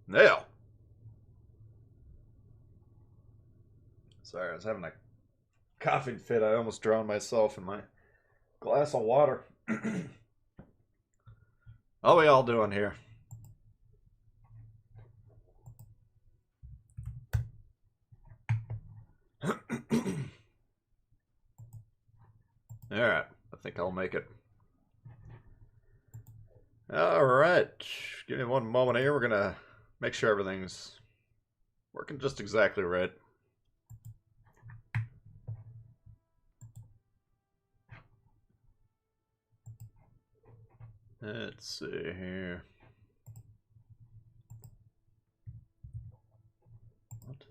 Nail. Sorry, I was having a coughing fit. I almost drowned myself in my glass of water. How we all doing here? Alright, I think I'll make it. Alright, give me one moment here. We're gonna make sure everything's working just exactly right. Let's see here. What?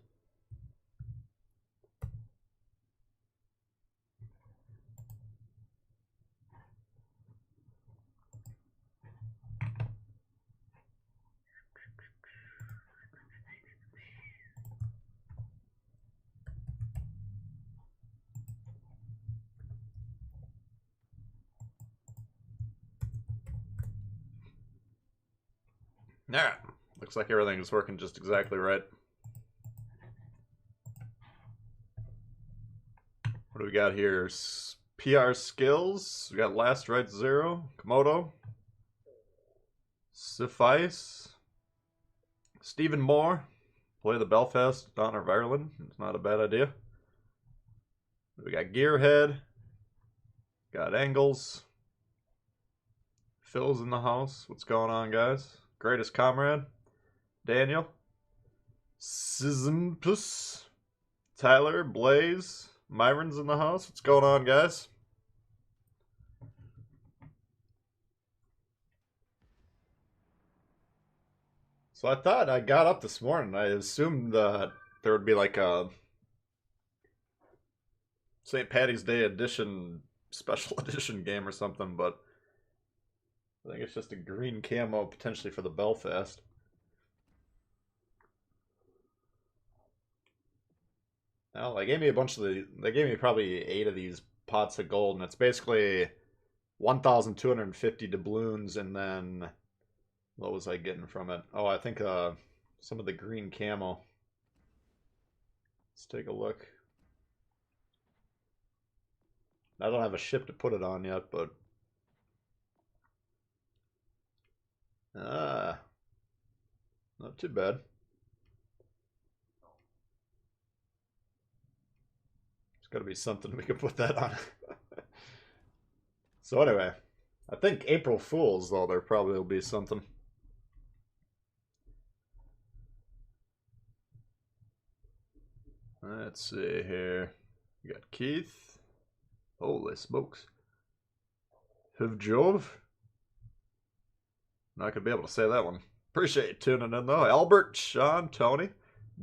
Alright, looks like everything's working just exactly right. What do we got here? PR skills. We got Last Right Zero, Komodo, Suffice, Stephen Moore, play the Belfast Honor of Ireland. It's not a bad idea. We got Gearhead, got Angles, Phil's in the house. What's going on, guys? Greatest Comrade, Daniel, Sizimpus, Tyler, Blaze, Myron's in the house. What's going on, guys? So I thought I got up this morning. I assumed that there would be like a St. Patty's Day edition, special edition game or something, but I think it's just a green camo potentially for the Belfast. Now they gave me a bunch of they gave me probably 8 of these pots of gold, and it's basically 1,250 doubloons, and then what was I getting from it? Oh, I think some of the green camo. Let's take a look. I don't have a ship to put it on yet, but not too bad. There's got to be something we can put that on. So anyway, I think April Fools, though, there probably will be something. Let's see here. We got Keith. Holy smokes. Hivjov. Not gonna be able to say that one. Appreciate you tuning in though. Albert, Sean, Tony,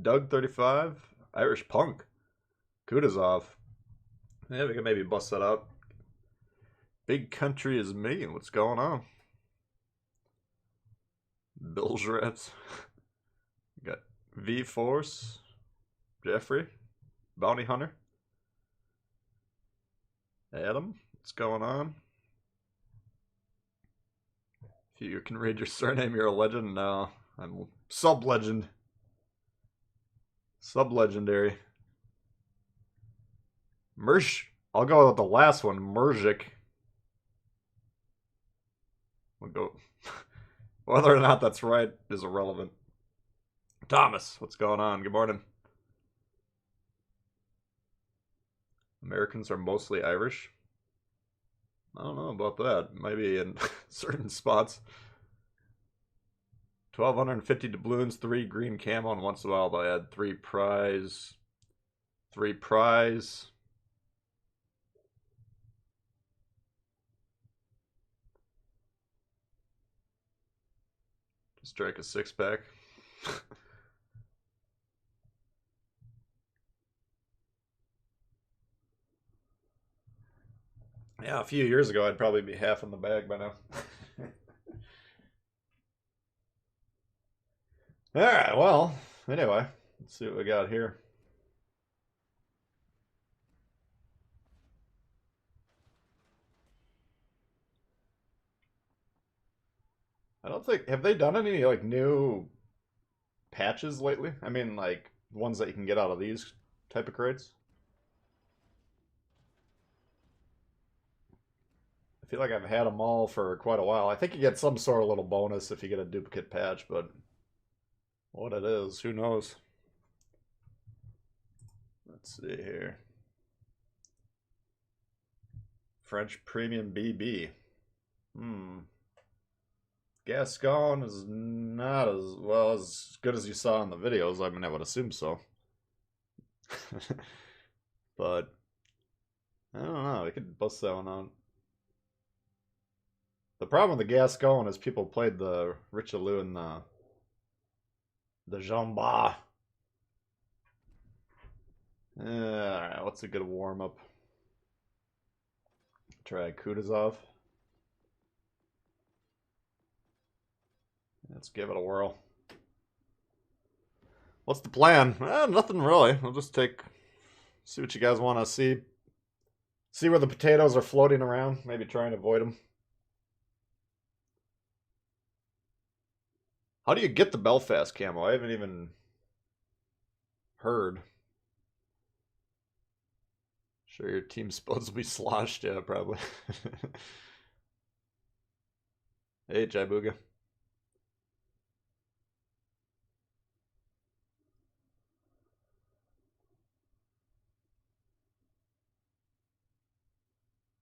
Doug35, Irish Punk, Kutazov. Yeah, we can maybe bust that out. Big Country is me. What's going on? Bill's Rats. Got V Force, Jeffrey, Bounty Hunter, Adam. What's going on? If you can read your surname, you're a legend. No, I'm sub-legend. Sub-legendary. Mersh. I'll go with the last one, Merzik. We'll go. Whether or not that's right is irrelevant. Thomas, what's going on? Good morning. Americans are mostly Irish. I don't know about that. Maybe in certain spots. 1,250 doubloons, 3 green camo, and once in a while they add 3 prize. 3 prize. Just drank a 6-pack. Yeah, a few years ago I'd probably be half in the bag by now. Alright, well, anyway, let's see what we got here. I don't think, have they done any like new patches lately. I mean, like, ones that you can get out of these type of crates. I feel like I've had them all for quite a while. I think you get some sort of little bonus if you get a duplicate patch, but what it is, who knows? Let's see here. French Premium BB. Gascon is not as well as good as you saw in the videos. I mean, I would assume so. But I don't know. We could bust that one out. The problem with the Gascon is people played the Richelieu and the Jean Bart. Alright, what's a good warm-up? Try Kutuzov. Let's give it a whirl. What's the plan? Nothing really. We'll just see what you guys want to see. See where the potatoes are floating around. Maybe try and avoid them. How do you get the Belfast camo? I haven't even heard. Sure, your team's supposed to be sloshed. Yeah, probably. Hey, Jaibuga.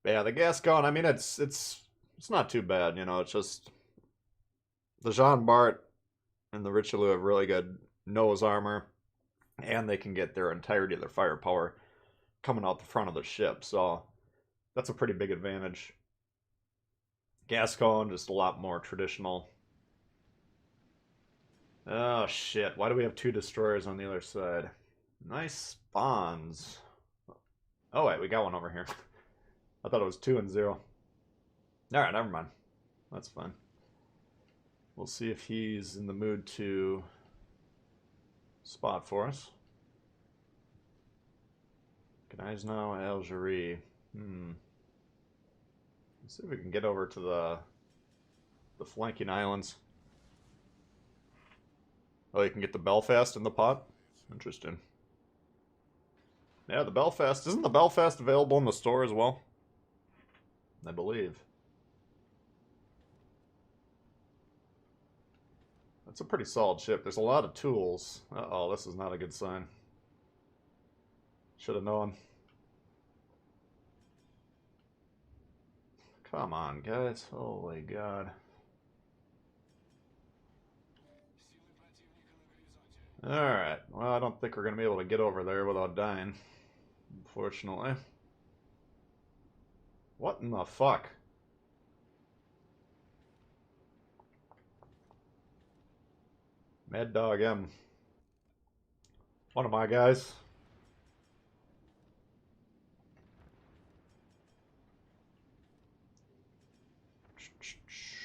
Yeah, the Gascon, I mean, it's not too bad, you know. It's just the Jean Bart and the Richelieu have really good nose armor, and they can get their entirety of their firepower coming out the front of the ship, so that's a pretty big advantage. Gascon, just a lot more traditional. Oh shit, why do we have two destroyers on the other side? Nice spawns. Oh wait, we got one over here. I thought it was 2 and 0. Alright, never mind. That's fine. We'll see if he's in the mood to spot for us. Gnaisno, Algerie. Let's see if we can get over to the flanking islands. Oh, you can get the Belfast in the pot? Interesting. Yeah, the Belfast. Isn't the Belfast available in the store as well? I believe. That's a pretty solid ship. There's a lot of tools. Uh-oh, this is not a good sign. Should have known. Come on, guys. Holy God. Alright. Well, I don't think we're going to be able to get over there without dying. Unfortunately. What in the fuck? Mad Dog M. One of my guys.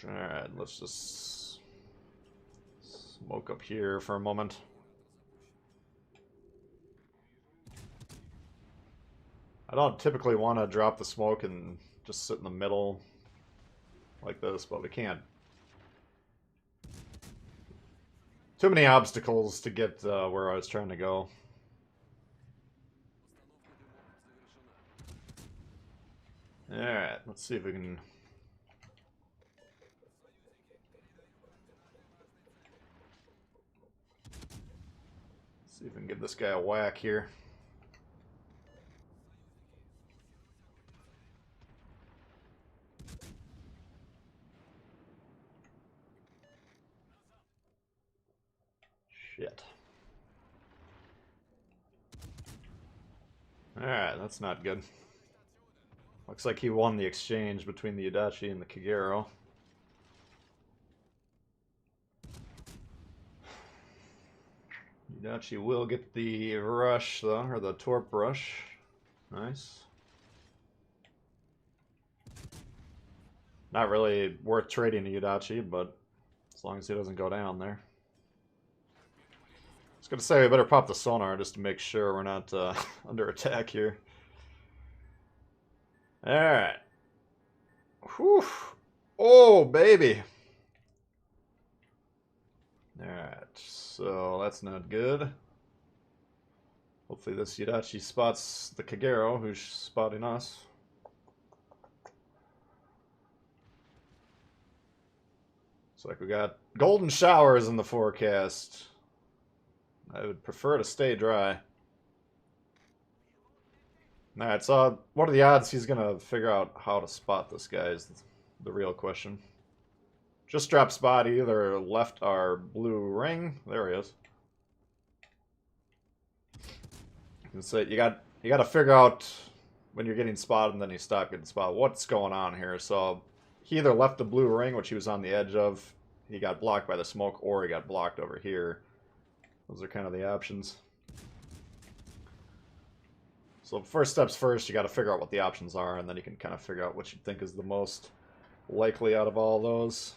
Alright, let's just smoke up here for a moment. I don't typically want to drop the smoke and just sit in the middle like this, but we can't. Too many obstacles to get where I was trying to go. Alright, let's see if we can... see if we can give this guy a whack here. Shit. Alright, that's not good. Looks like he won the exchange between the Udachi and the Kagero. Udachi will get the rush, though, or the torp rush. Nice. Not really worth trading to Udachi, but as long as he doesn't go down there. I was gonna say we better pop the sonar just to make sure we're not under attack here. Alright. Whew. Oh, baby. Alright. So that's not good. Hopefully this Yudachi spots the Kagero, who's spotting us. Looks like we got golden showers in the forecast. I would prefer to stay dry. Alright, so what are the odds he's gonna figure out how to spot this guy is the real question. Just drop spot either left our blue ring. There he is. And so you got to figure out when you're getting spotted and then you stop getting spotted what's going on here. So he either left the blue ring, which he was on the edge of, he got blocked by the smoke, or he got blocked over here. Those are kind of the options. So first steps first, you got to figure out what the options are, and then you can kind of figure out what you think is the most likely out of all those.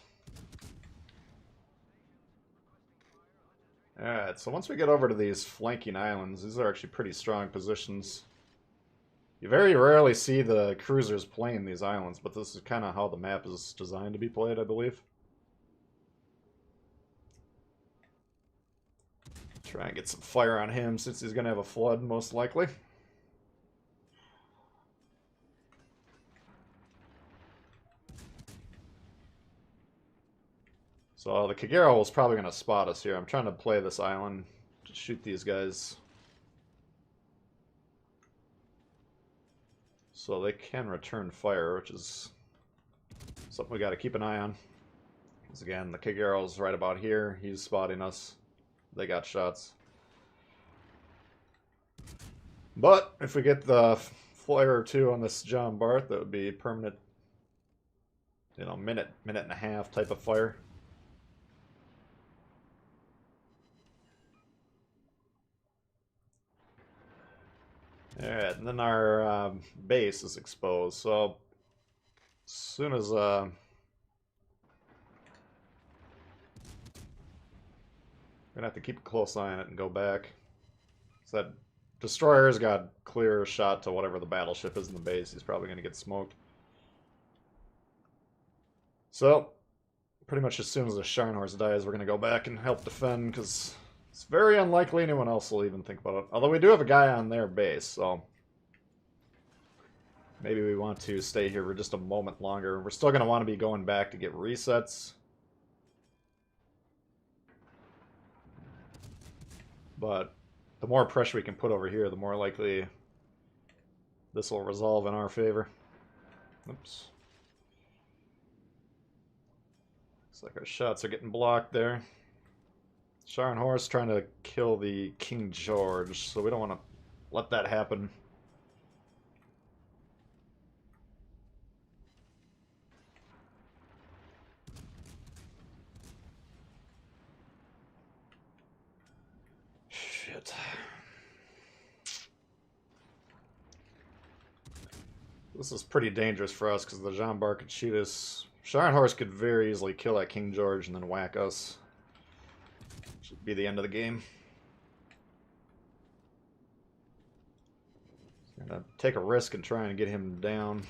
Alright, so once we get over to these flanking islands, these are actually pretty strong positions. You very rarely see the cruisers playing these islands, but this is kind of how the map is designed to be played, I believe. Try and get some fire on him since he's going to have a flood, most likely. So the Kagero is probably going to spot us here. I'm trying to play this island to shoot these guys. So they can return fire, which is something we got to keep an eye on. Because again, the Kagero's right about here. He's spotting us. They got shots. But if we get the flare or two on this John Barth, that would be permanent, you know, minute and a half type of fire. Alright, and then our base is exposed, so as soon as we're gonna have to keep a close eye on it and go back. So that destroyer's got clear shot to whatever the battleship is in the base. He's probably gonna get smoked. So pretty much as soon as the Scharnhorst dies, we're gonna go back and help defend, because it's very unlikely anyone else will even think about it. Although we do have a guy on their base, so maybe we want to stay here for just a moment longer. We're still going to want to be going back to get resets. But the more pressure we can put over here, the more likely this will resolve in our favor. Oops. Looks like our shots are getting blocked there. Scharnhorst trying to kill the King George, so we don't want to let that happen. Shit. This is pretty dangerous for us because the Jean Bar could shoot us. Scharnhorst could very easily kill that King George and then whack us. Should be the end of the game. Gonna take a risk and try and get him down.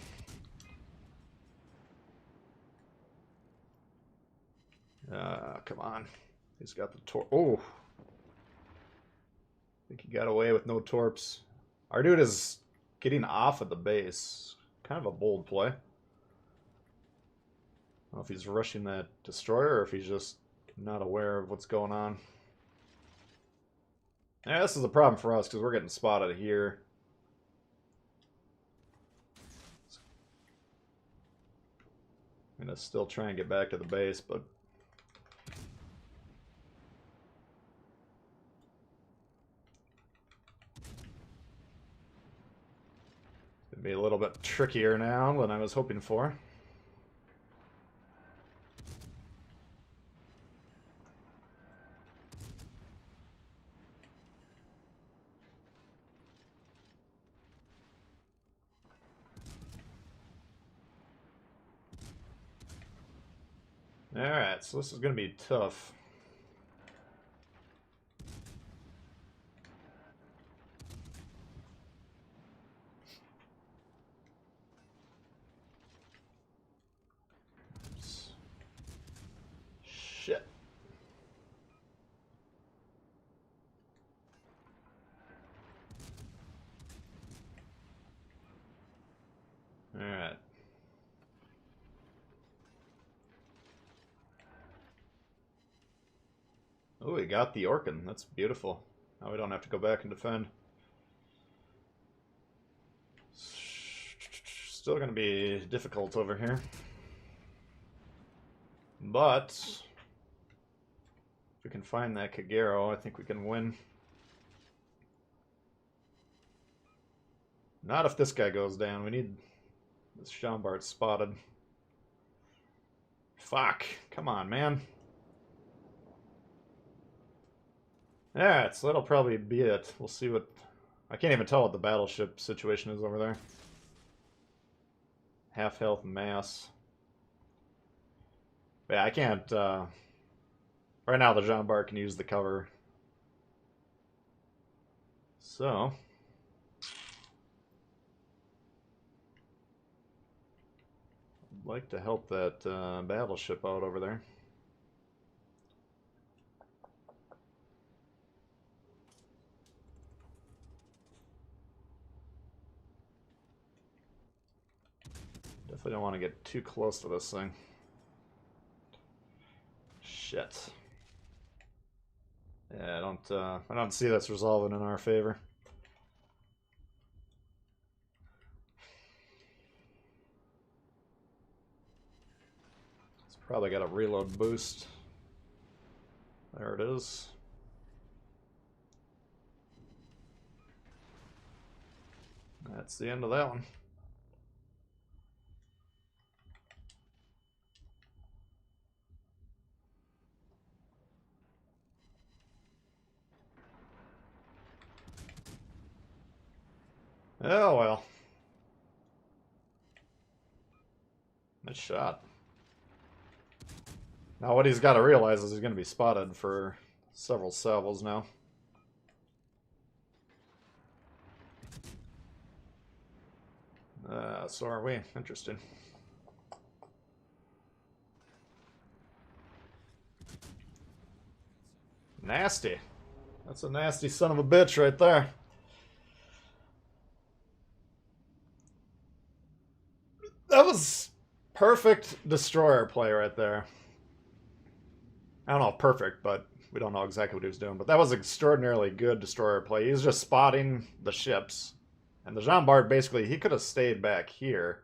Come on. He's got the torp. Oh! I think he got away with no torps. Our dude is getting off at the base. Kind of a bold play. I don't know if he's rushing that destroyer or if he's just not aware of what's going on. Yeah, this is a problem for us because we're getting spotted here. I'm going to still try and get back to the base, but it's going to be a little bit trickier now than I was hoping for. Alright, so this is going to be tough. Shit. Oh, we got the Orkin. That's beautiful. Now we don't have to go back and defend. Still going to be difficult over here. But if we can find that Kagero, I think we can win. Not if this guy goes down. We need this Jean-Bart spotted. Fuck. Come on, man. Yeah, so that'll probably be it. We'll see what... I can't even tell what the battleship situation is over there. Half health mass. Yeah, I can't... Right now the Jean-Bart can use the cover. So... I'd like to help that battleship out over there. Definitely don't want to get too close to this thing. Shit. Yeah, I don't see this resolving in our favor. It's probably got a reload boost. There it is. That's the end of that one. Oh well. Nice shot. Now what he's got to realize is he's going to be spotted for several salvos now. So are we. Interesting. Nasty. That's a nasty son of a bitch right there. That was perfect destroyer play right there. I don't know if perfect, but we don't know exactly what he was doing. But that was extraordinarily good destroyer play. He was just spotting the ships. And the Jean-Bart, basically, he could have stayed back here.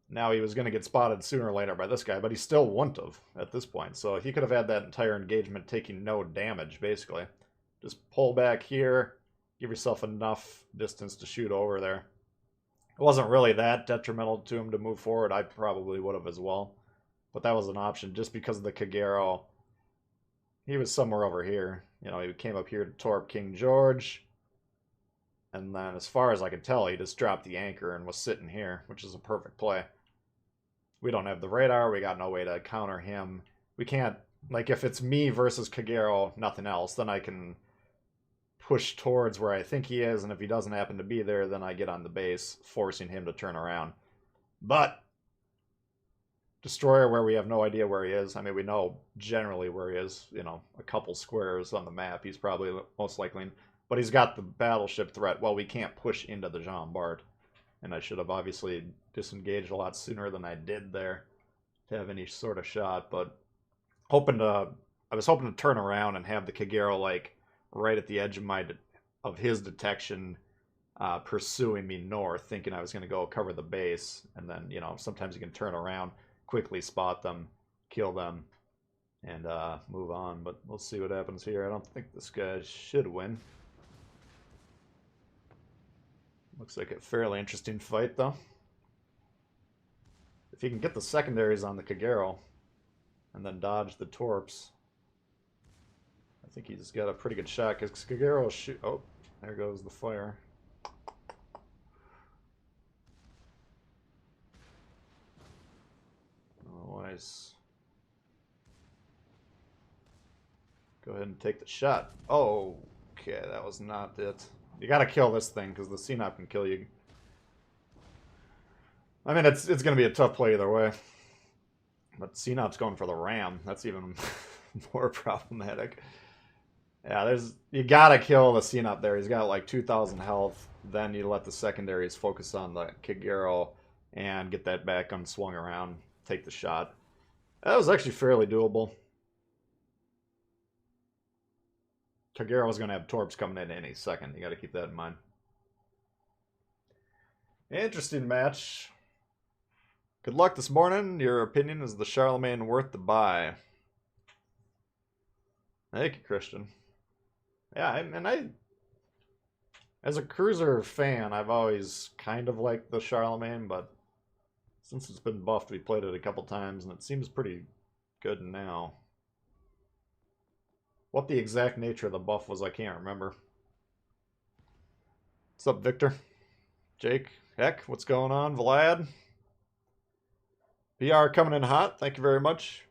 Now he was going to get spotted sooner or later by this guy, but he still wouldn't have at this point. So he could have had that entire engagement taking no damage, basically. Just pull back here, give yourself enough distance to shoot over there. It wasn't really that detrimental to him to move forward. I probably would have as well. But that was an option just because of the Kagero. He was somewhere over here. You know, he came up here to Torp King George. And then, as far as I could tell, he just dropped the anchor and was sitting here, which is a perfect play. We don't have the radar. We got no way to counter him. We can't, like, if it's me versus Kagero, nothing else, then I can push towards where I think he is, and if he doesn't happen to be there, then I get on the base, forcing him to turn around. But Destroyer, where we have no idea where he is, I mean, we know generally where he is, you know, a couple squares on the map. He's probably most likely... But he's got the battleship threat. Well, we can't push into the Jean-Bart. And I should have obviously disengaged a lot sooner than I did there to have any sort of shot. But I was hoping to turn around and have the Kagero, like, right at the edge of his detection, pursuing me north, thinking I was going to go cover the base. And then, you know, sometimes you can turn around, quickly spot them, kill them, and move on. But we'll see what happens here. I don't think this guy should win. Looks like a fairly interesting fight, though. If he can get the secondaries on the Kagero and then dodge the Torps, I think he's got a pretty good shot, because Kagero will shoot... Oh, there goes the fire. Otherwise, go ahead and take the shot. Oh, okay, that was not it. You gotta kill this thing, because the CNOP can kill you. I mean, it's gonna be a tough play either way. But CNOP's going for the ram. That's even more problematic. Yeah, you gotta kill the CNOP there. He's got like 2,000 health. Then you let the secondaries focus on the Kagero and get that back unswung around. Take the shot. That was actually fairly doable. Kagero's going to have Torps coming in any second. You got to keep that in mind. Interesting match. Good luck this morning. Your opinion, is the Charlemagne worth the buy? Thank you, Christian. Yeah, and I, as a cruiser fan, I've always kind of liked the Charlemagne, but since it's been buffed, we played it a couple times, and it seems pretty good now. What the exact nature of the buff was, I can't remember. What's up, Victor? Jake? Heck, what's going on? Vlad? BR coming in hot. Thank you very much.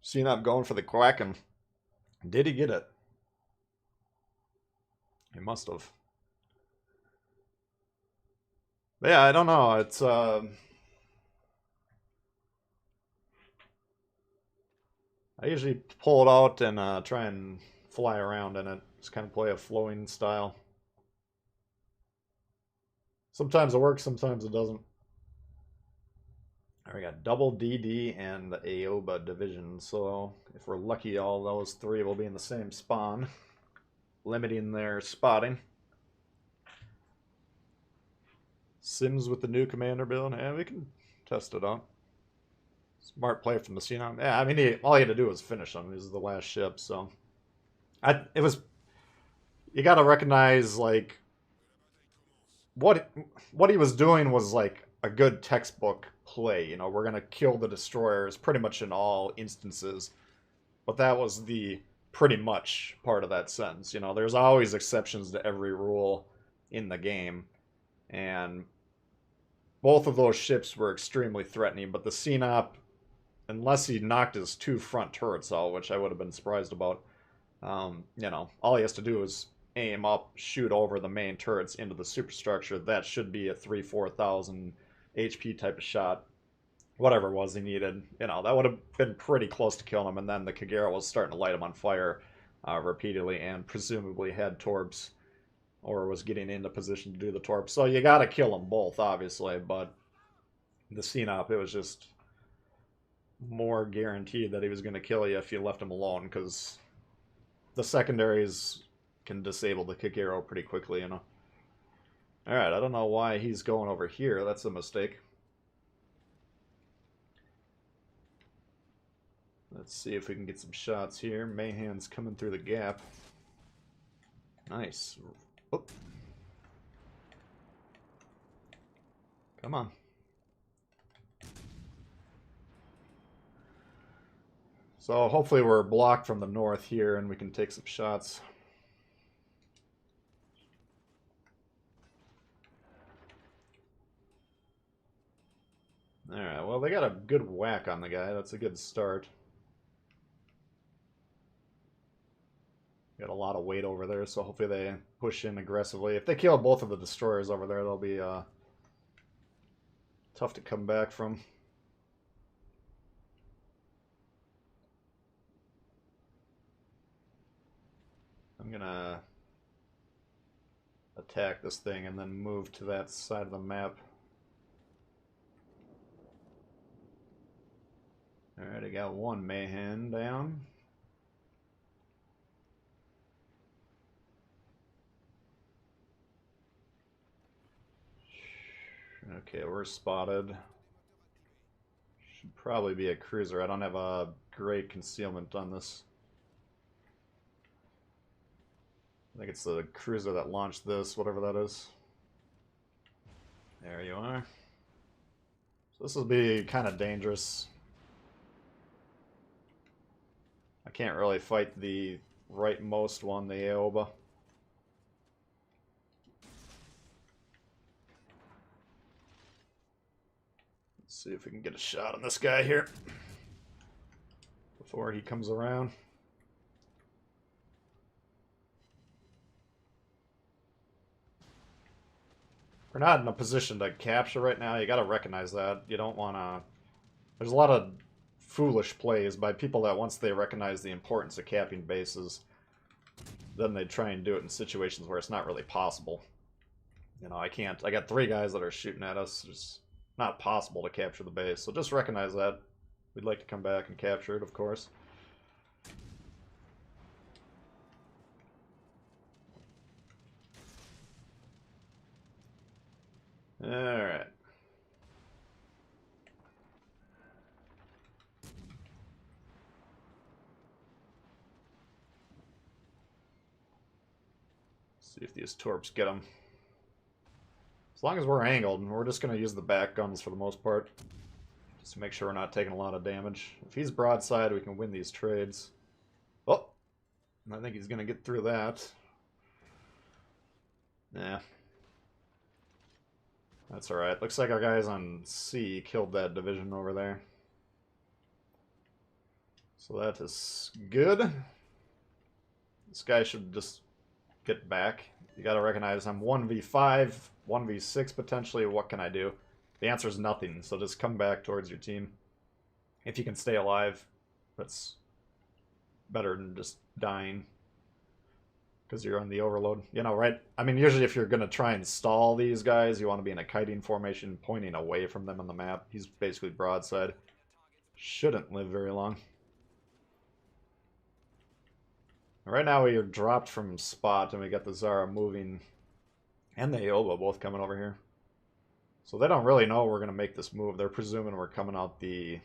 Seeing I'm going for the Quacken. Did he get it? He must have. But yeah, I don't know. It's I usually pull it out and try and fly around in it. Just kind of play a flowing style. Sometimes it works, sometimes it doesn't. All right, we got double DD and the Aoba division. So if we're lucky, all those three will be in the same spawn, limiting their spotting. Sims with the new commander build. Yeah, we can test it out. Smart play from the Xenon. Yeah, I mean, all he had to do was finish them. These are the last ship, so it was. You got to recognize like what he was doing was like a good textbook play. You know, we're gonna kill the destroyers pretty much in all instances, but that was the pretty much part of that sentence. You know, there's always exceptions to every rule in the game, and both of those ships were extremely threatening. But the CNOP, unless he knocked his two front turrets out, which I would have been surprised about, you know, all he has to do is aim up, shoot over the main turrets into the superstructure. That should be a 3,000-4,000 HP type of shot. Whatever it was he needed, you know, that would have been pretty close to killing him. And then the Kagero was starting to light him on fire repeatedly, and presumably had torps or was getting into position to do the torps. So you got to kill them both, obviously. But the CNOP, it was just more guaranteed that he was going to kill you if you left him alone, because the secondaries can disable the Kagero pretty quickly, you know. Alright, I don't know why he's going over here. That's a mistake. Let's see if we can get some shots here. Mayhan's coming through the gap. Nice. Oop. Come on. So hopefully we're blocked from the north here and we can take some shots. Alright, well they got a good whack on the guy. That's a good start. Got a lot of weight over there, so hopefully they push in aggressively. If they kill both of the destroyers over there, they'll be tough to come back from. I'm gonna attack this thing and then move to that side of the map. Alright, I got one Mayhem down. Okay, we're spotted. Should probably be a cruiser. I don't have a great concealment on this. I think it's the cruiser that launched this, whatever that is. There you are. So this will be kind of dangerous. I can't really fight the rightmost one, the Aoba. Let's see if we can get a shot on this guy here before he comes around. We're not in a position to capture right now. You got to recognize that. You don't want to... There's a lot of foolish plays by people that once they recognize the importance of capping bases, then they try and do it in situations where it's not really possible. You know, I can't... I got 3 guys that are shooting at us. It's not possible to capture the base. So just recognize that. We'd like to come back and capture it, of course. Alright. See if these torps get him. As long as we're angled, we're just going to use the back guns for the most part. Just to make sure we're not taking a lot of damage. If he's broadside, we can win these trades. Oh! I think he's going to get through that. Yeah. That's alright. Looks like our guys on C killed that division over there. So that is good. This guy should just get back. You gotta recognize I'm 1v5, 1v6 potentially. What can I do? The answer is nothing, so just come back towards your team. If you can stay alive, that's better than just dying. Because you're on the overload. You know, right? I mean, usually if you're going to try and stall these guys, you want to be in a kiting formation, pointing away from them on the map. He's basically broadside. Shouldn't live very long. Right now we are dropped from spot, and we got the Zara moving, and the Aoba both coming over here. So they don't really know we're going to make this move. They're presuming we're coming out this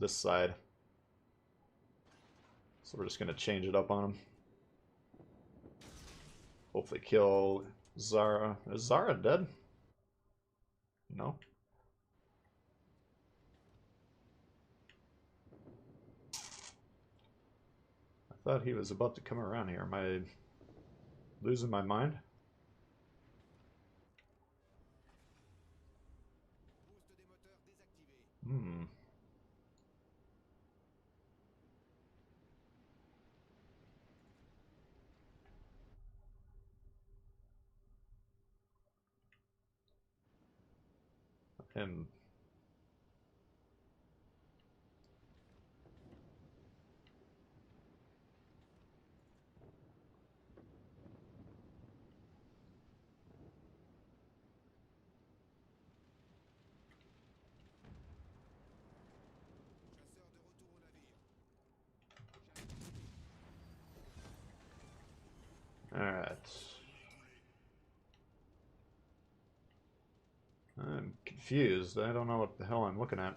side. So we're just going to change it up on them. Hopefully kill Zara. Is Zara dead? No. I thought he was about to come around here. Am I losing my mind? Hmm. And alright. I'm confused. I don't know what the hell I'm looking at.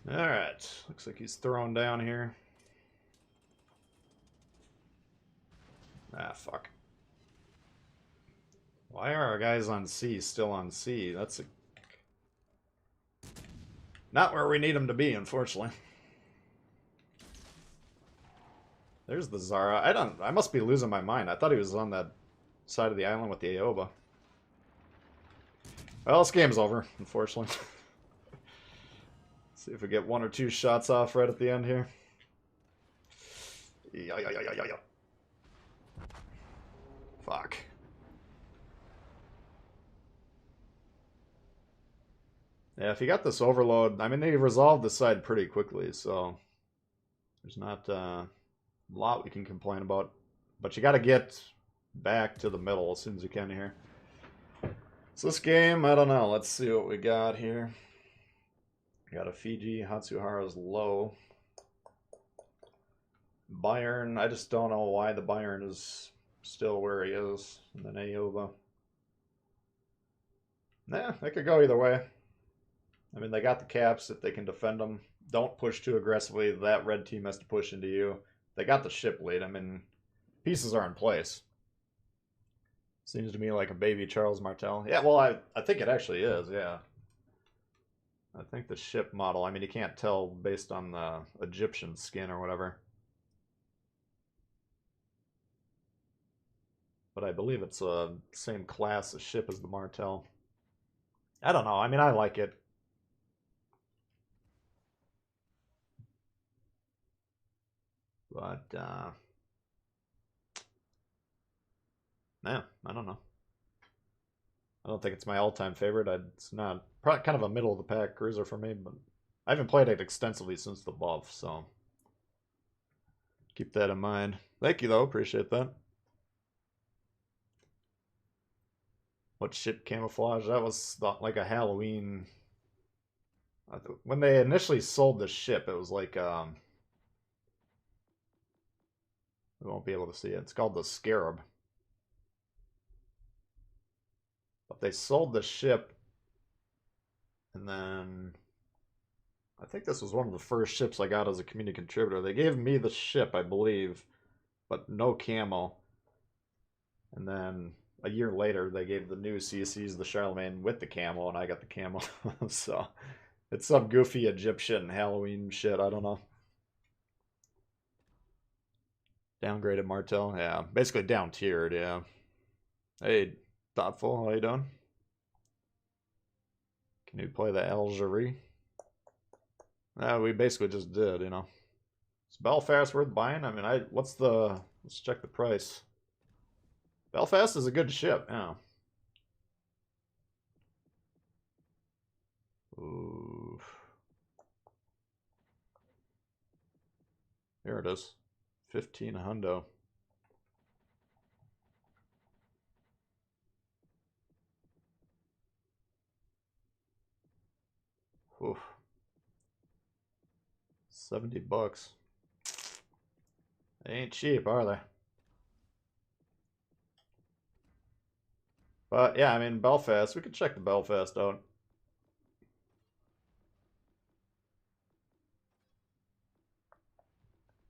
Alright. Looks like he's thrown down here. Ah, fuck. Why are our guys on C still on C? That's not where we need them to be, unfortunately. There's the Zara. I must be losing my mind. I thought he was on that side of the island with the Aoba. Well, this game's over, unfortunately. See if we get one or two shots off right at the end here. Yeah. Fuck. Yeah, if you got this overload, I mean, they resolved the side pretty quickly, so there's not a lot we can complain about. But you got to get back to the middle as soon as you can here. So this game, I don't know. Let's see what we got here. Got a Fiji. Hatsuhara's low. Bayern, I just don't know why the Bayern is still where he is. And then Aoba. Nah, that could go either way. I mean, they got the caps if they can defend them. Don't push too aggressively. That red team has to push into you. They got the ship lead. I mean, pieces are in place. Seems to me like a baby Charles Martel. Yeah, well, I think it actually is, yeah. I think the ship model, I mean, you can't tell based on the Egyptian skin or whatever. But I believe it's the same class of ship as the Martel. I don't know. I mean, I like it. But, yeah, I don't know. I don't think it's my all-time favorite. It's not probably kind of a middle-of-the-pack cruiser for me, but I haven't played it extensively since the buff, so keep that in mind. Thank you, though. Appreciate that. What ship camouflage? That was like a Halloween. When they initially sold the ship, it was like we won't be able to see it. It's called the Scarab. But they sold the ship, and then I think this was one of the first ships I got as a community contributor. They gave me the ship, I believe, but no camo. And then a year later, they gave the new CCs the Charlemagne with the camo, and I got the camo. So it's some goofy Egyptian Halloween shit. I don't know. Downgraded Martel. Yeah, basically down tiered. Yeah. Hey, Thoughtful, how you doing? Can you play the Algerie? We basically just did, you know. Is Belfast worth buying? I mean, let's check the price. Belfast is a good ship, yeah. Ooh. Here it is. 15 hundo. Oof. $70. They ain't cheap, are they? But yeah, I mean, Belfast, we could check the Belfast out.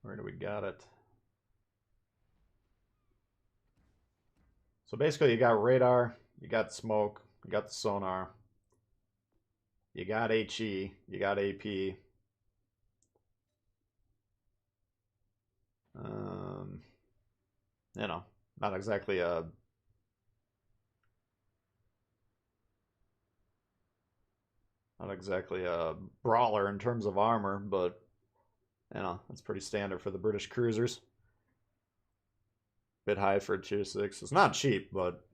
Where do we got it? So basically, you got radar, you got smoke, you got the sonar, you got HE, you got AP. You know, not exactly a brawler in terms of armor, but you know, that's pretty standard for the British cruisers. Bit high for a tier 6. It's not cheap, but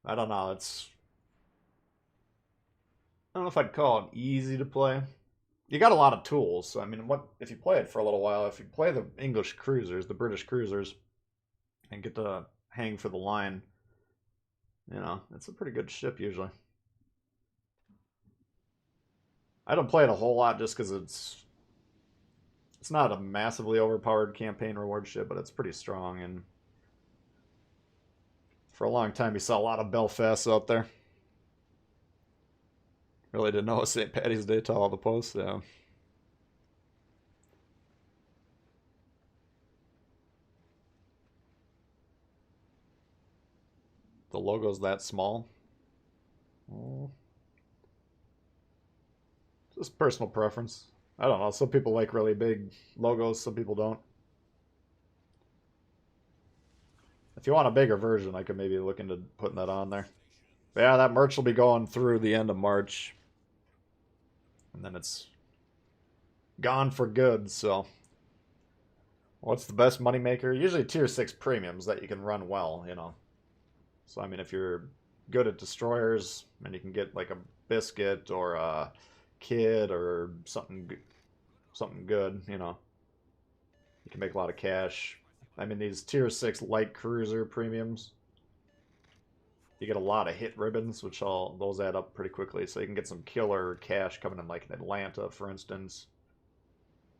I don't know. I don't know if I'd call it easy to play. You got a lot of tools. So, I mean, what if you play it for a little while? If you play the English cruisers, the British cruisers, and get to hang for the line, you know, it's a pretty good ship usually. I don't play it a whole lot just because it's not a massively overpowered campaign reward ship, but it's pretty strong. And for a long time, you saw a lot of Belfasts out there. Really didn't know it was St. Patty's Day till all the posts. Yeah. The logo's that small. Oh. Just personal preference. I don't know. Some people like really big logos, some people don't. If you want a bigger version, I could maybe look into putting that on there. But yeah, that merch will be going through the end of March. And then it's gone for good, so. What's the best moneymaker? Usually tier 6 premiums that you can run well, you know. So, I mean, if you're good at destroyers and you can get like a biscuit or a kid or something good, you know, you can make a lot of cash. I mean, these tier 6 light cruiser premiums, you get a lot of hit ribbons, which those add up pretty quickly. So you can get some killer cash coming in, like in Atlanta, for instance.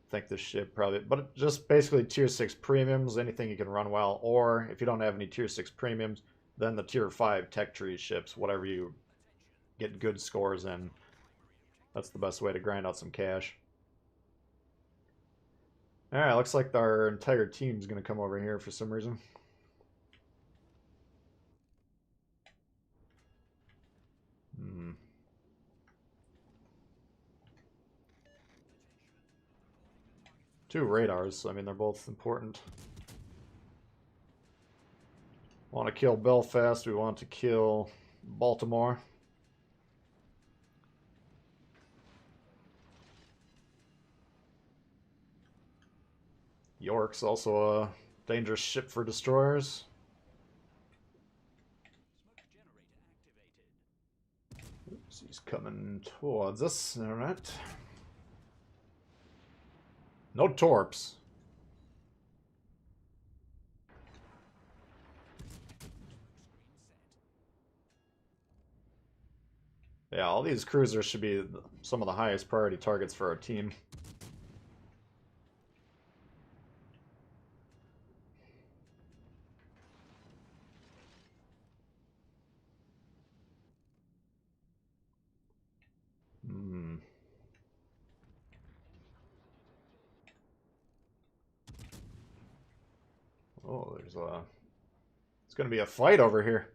I think this ship probably, but just basically tier 6 premiums, anything you can run well. Or if you don't have any tier 6 premiums, then the tier 5 tech tree ships, whatever you get good scores in. That's the best way to grind out some cash. Alright, looks like our entire team's going to come over here for some reason. Two radars, so I mean, they're both important. Want to kill Belfast, we want to kill Baltimore. York's also a dangerous ship for destroyers. Oops, he's coming towards us. Alright. No torps. Yeah, all these cruisers should be some of the highest priority targets for our team. Hmm. Oh, there's a... It's gonna be a fight over here.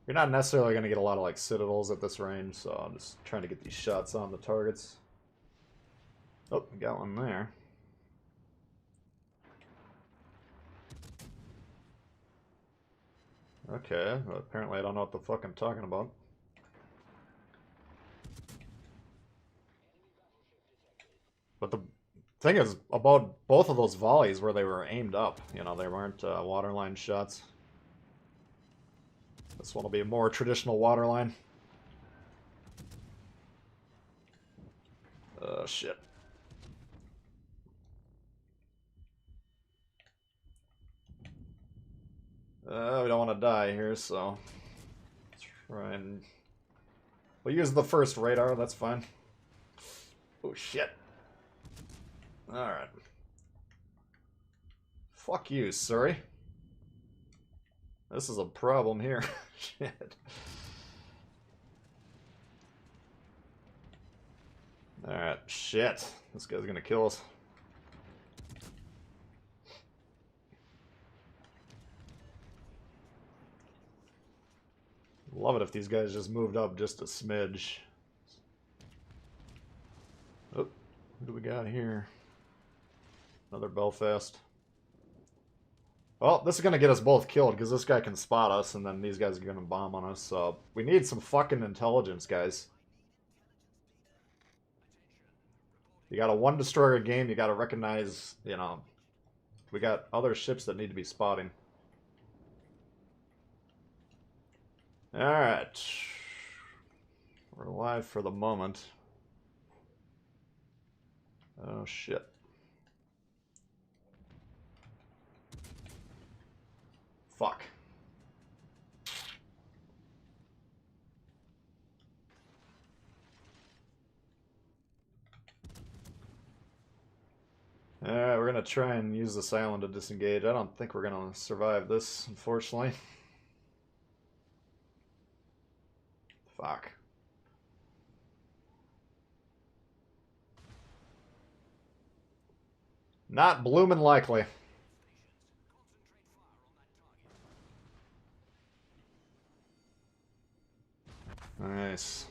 You're not necessarily going to get a lot of like citadels at this range, so I'm just trying to get these shots on the targets. Oh, got one there. Okay, well, apparently I don't know what the fuck I'm talking about. But the thing is about both of those volleys where they were aimed up, you know, they weren't waterline shots. This one will be a more traditional waterline. Shit. We don't want to die here, so try and... We'll use the first radar, that's fine. Oh, shit. Alright. Fuck you, Surrey. This is a problem here. Shit. Alright, shit. This guy's gonna kill us. Love it if these guys just moved up just a smidge. Oh, who do we got here? Another Belfast. Well, this is going to get us both killed because this guy can spot us and then these guys are going to bomb on us. So we need some fucking intelligence, guys. You got a one destroyer game, you got to recognize, you know, we got other ships that need to be spotting. Alright. We're alive for the moment. Oh, shit. Fuck. Alright, we're gonna try and use this island to disengage. I don't think we're gonna survive this, unfortunately. Fuck. Not bloomin' likely. Nice.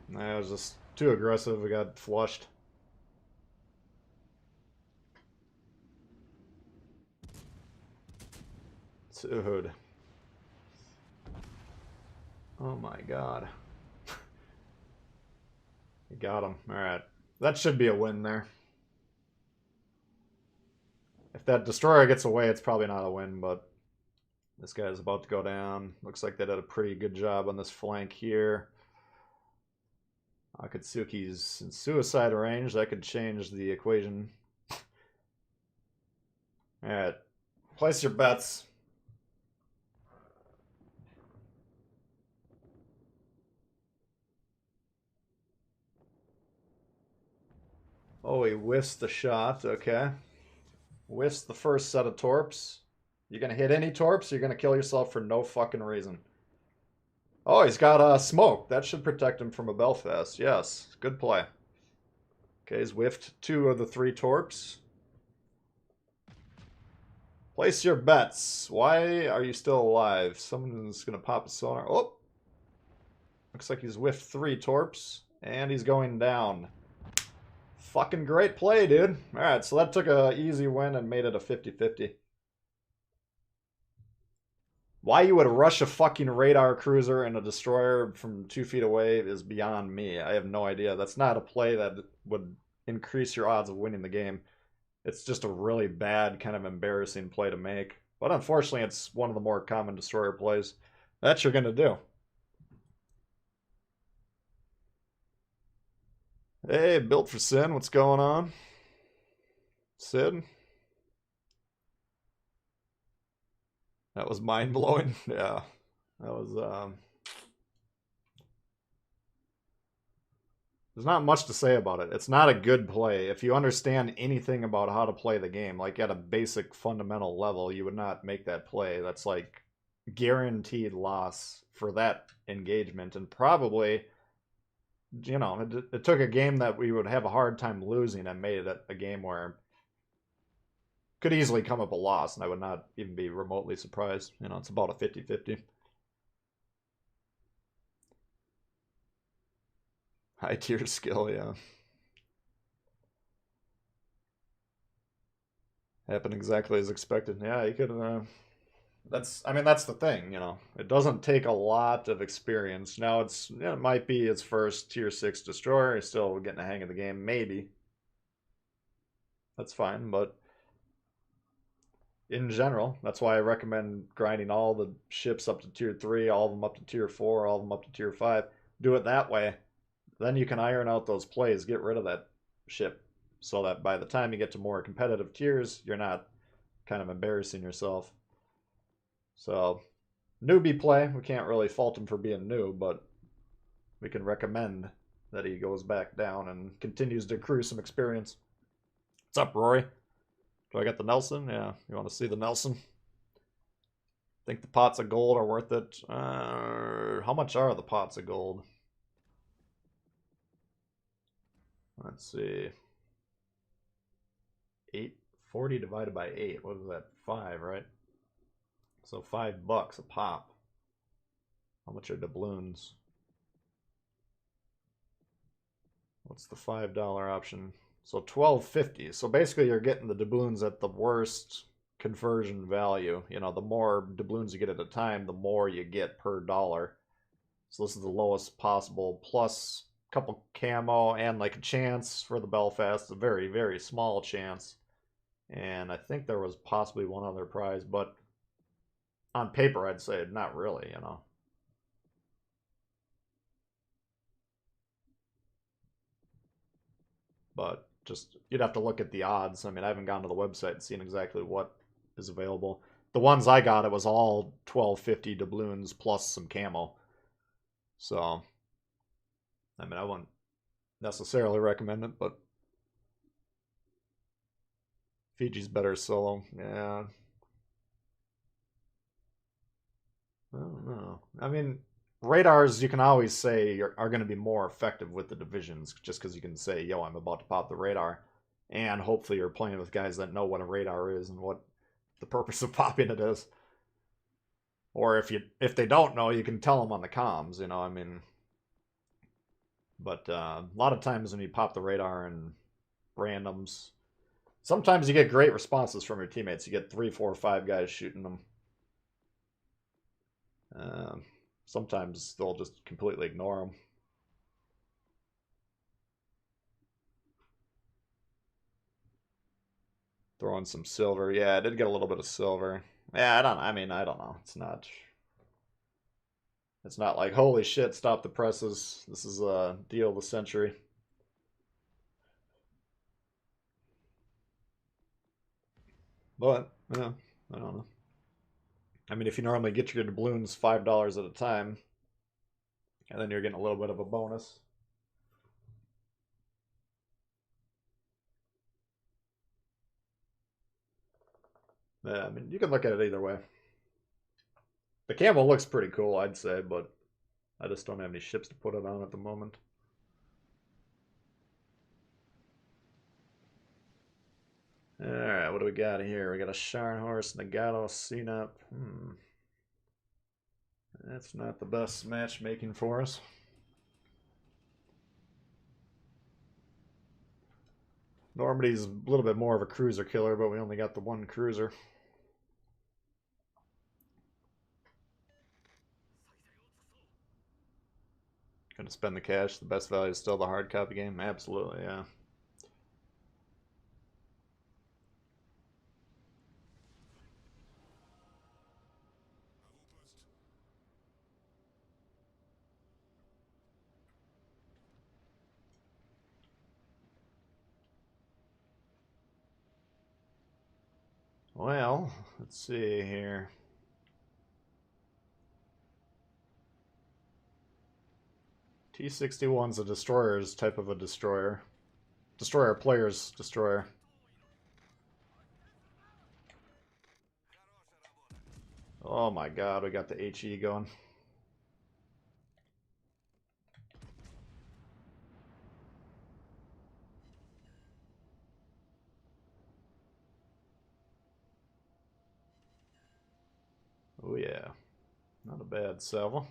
That was just too aggressive. We got flushed. Dude. Oh my god. You got him. Alright. That should be a win there. If that destroyer gets away, it's probably not a win, but this guy's about to go down. Looks like they did a pretty good job on this flank here. Akatsuki's in suicide range. That could change the equation. Alright. Place your bets. Oh, he whiffs the shot. Okay. Whiffs the first set of torps. You're going to hit any torps, you're going to kill yourself for no fucking reason. Oh, he's got smoke. That should protect him from a Belfast. Yes, good play. Okay, he's whiffed 2 of the 3 torps. Place your bets. Why are you still alive? Someone's going to pop a sonar. Oh! Looks like he's whiffed 3 torps. And he's going down. Fucking great play, dude. Alright, so that took an easy win and made it a 50-50. Why you would rush a fucking radar cruiser and a destroyer from 2 feet away is beyond me. I have no idea. That's not a play that would increase your odds of winning the game. It's just a really bad, kind of embarrassing play to make. But unfortunately, it's one of the more common destroyer plays that you're going to do. Hey, Built for Sin, what's going on? Sid? That was mind-blowing. Yeah. That was, there's not much to say about it. It's not a good play. If you understand anything about how to play the game, like at a basic fundamental level, you would not make that play. That's like guaranteed loss for that engagement. And probably, it took a game that we would have a hard time losing and made it a game where could easily come up a loss, and I would not even be remotely surprised. It's about a 50-50. High tier skill, yeah. Happened exactly as expected. Yeah, you could. That's the thing. It doesn't take a lot of experience. Now it might be its first tier 6 destroyer. You're still getting the hang of the game, maybe. That's fine, but in general, that's why I recommend grinding all the ships up to tier 3, all of them up to tier 4, all of them up to tier 5. Do it that way. Then you can iron out those plays, get rid of that ship, so that by the time you get to more competitive tiers, you're not kind of embarrassing yourself. So, newbie play, we can't really fault him for being new, but we can recommend that he goes back down and continues to accrue some experience. What's up, Rory? Do I get the Nelson? Yeah, you want to see the Nelson? Think the pots of gold are worth it? How much are the pots of gold? Let's see. 840 divided by 8. What is that? 5, right? So $5 a pop. How much are doubloons? What's the $5 option? So 12.50. So basically you're getting the doubloons at the worst conversion value. The more doubloons you get at a time, the more you get per dollar. So this is the lowest possible, plus a couple camo and like a chance for the Belfast, a very, very small chance. And I think there was possibly one other prize, but on paper I'd say not really. But just you'd have to look at the odds. I haven't gone to the website and seen exactly what is available. The ones I got, it was all 12.50 doubloons plus some camo. So, I wouldn't necessarily recommend it, but Fiji's better solo. Yeah. I don't know. Radars you can always say are going to be more effective with the divisions just because you can say, yo, I'm about to pop the radar. And hopefully you're playing with guys that know what a radar is and what the purpose of popping it is. Or if they don't know, you can tell them on the comms. But a lot of times when you pop the radar and randoms, sometimes you get great responses from your teammates. You get 3, 4, 5 guys shooting them. Um, Sometimes they'll just completely ignore them. Throwing some silver. Yeah, I did get a little bit of silver. Yeah, I don't know. It's not like holy shit, stop the presses. This is a deal of the century. But, yeah, I don't know. If you normally get your doubloons $5 at a time, and then you're getting a little bit of a bonus. Yeah, you can look at it either way. The camel looks pretty cool, I'd say, but I just don't have any ships to put it on at the moment. Alright, what do we got here? We got a Sharn Horse, Nagato, CNAP. That's not the best matchmaking for us. Normandy's a little bit more of a cruiser killer, but we only got the one cruiser. Gonna spend the cash. The best value is still the hard copy game? Absolutely, yeah. Well, let's see here. T-61's a destroyer's type of a destroyer. Destroyer player's destroyer. Oh my god, we got the HE going. Oh yeah, not a bad salvo.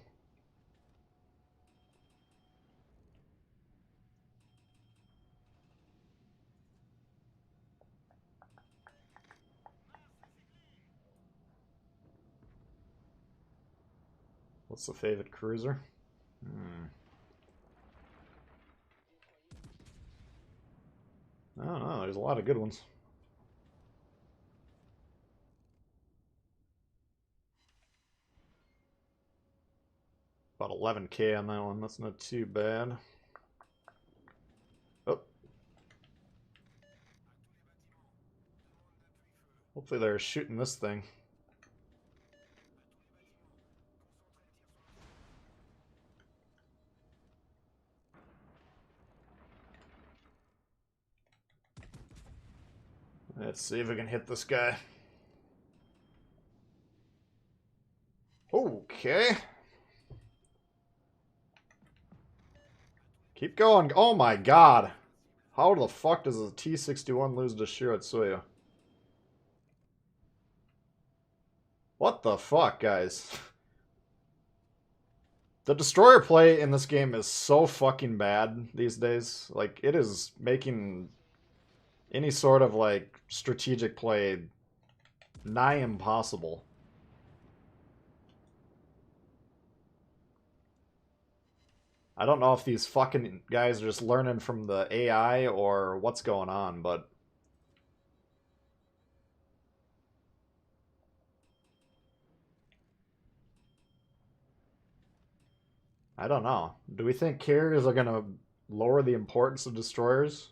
What's the favorite cruiser? I don't know, there's a lot of good ones. About 11k on that one, that's not too bad. Oh. Hopefully they're shooting this thing. Let's see if we can hit this guy. Okay. Keep going. Oh my god. How the fuck does a T-61 lose to Shiratsuya? What the fuck, guys? The destroyer play in this game is so fucking bad these days. Like, it is making any sort of, like, strategic play nigh impossible. I don't know if these fucking guys are just learning from the AI or what's going on, but I don't know. Do we think carriers are going to lower the importance of destroyers?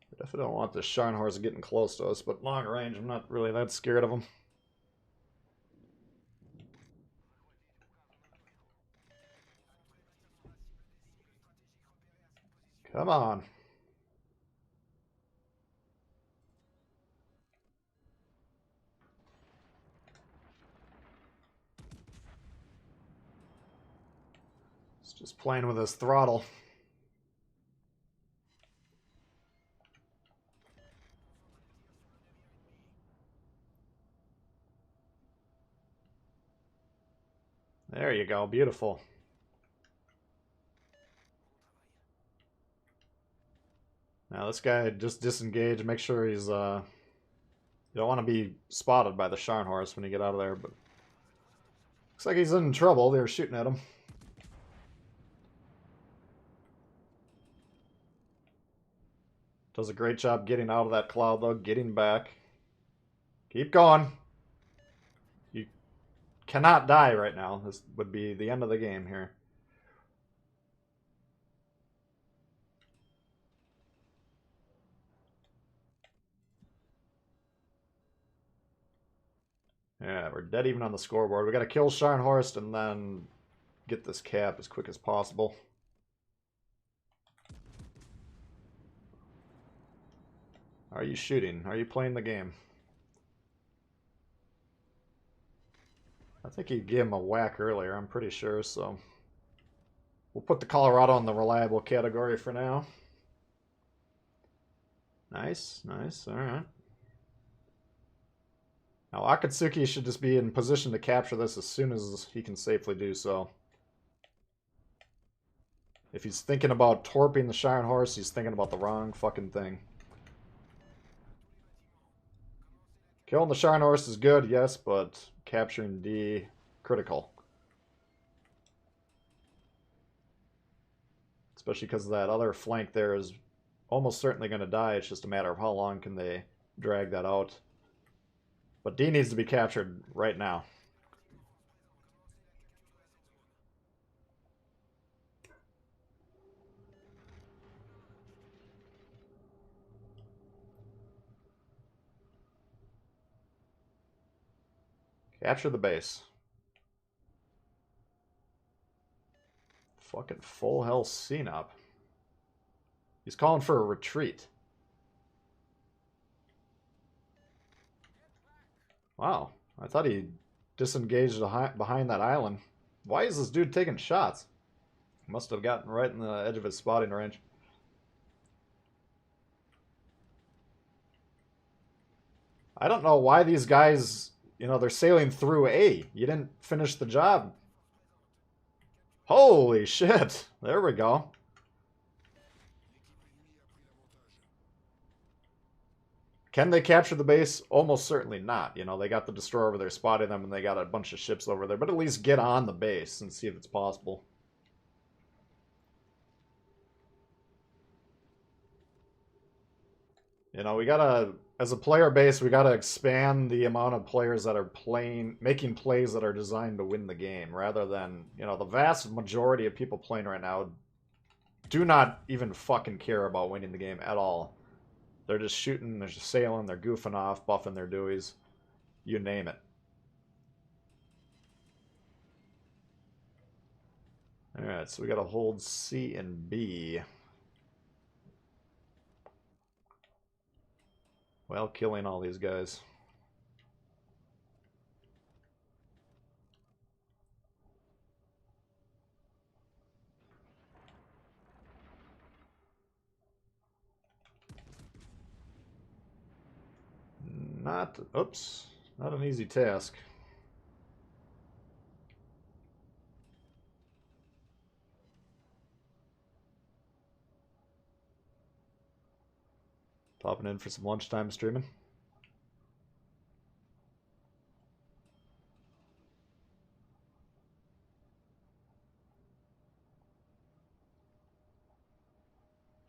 I definitely don't want the Scharnhorst getting close to us, but long range, I'm not really that scared of them. Come on. It's just playing with his throttle. There you go, beautiful. Now this guy just disengage, make sure he's you don't want to be spotted by the Scharnhorst when you get out of there, but looks like he's in trouble. They were shooting at him. Does a great job getting out of that cloud though, getting back. Keep going. You cannot die right now. This would be the end of the game here. Yeah, we're dead even on the scoreboard. We got to kill Scharnhorst and then get this cap as quick as possible. Are you shooting? Are you playing the game? I think he gave him a whack earlier, I'm pretty sure, so we'll put the Colorado in the reliable category for now. Nice, nice, alright. Now Akatsuki should just be in position to capture this as soon as he can safely do so. If he's thinking about torping the Scharnhorst, he's thinking about the wrong fucking thing. Killing the Scharnhorst is good, yes, but capturing D, critical. Especially because that other flank there is almost certainly going to die. It's just a matter of how long can they drag that out. But D needs to be captured right now. Capture the base. Fucking full health CNOP. He's calling for a retreat. Wow. I thought he disengaged behind that island. Why is this dude taking shots? Must have gotten right in the edge of his spotting range. I don't know why these guys, you know, they're sailing through A. You didn't finish the job. Holy shit. There we go. Can they capture the base? Almost certainly not. You know, they got the destroyer over there spotting them, and they got a bunch of ships over there. But at least get on the base and see if it's possible. You know, we gotta, as a player base, we gotta expand the amount of players that are playing, making plays that are designed to win the game, rather than, you know, the vast majority of people playing right now do not even fucking care about winning the game at all. They're just shooting, they're just sailing, they're goofing off, buffing their dewies. You name it. Alright, so we gotta hold C and B. While killing all these guys. Not, oops, not an easy task. Popping in for some lunchtime streaming.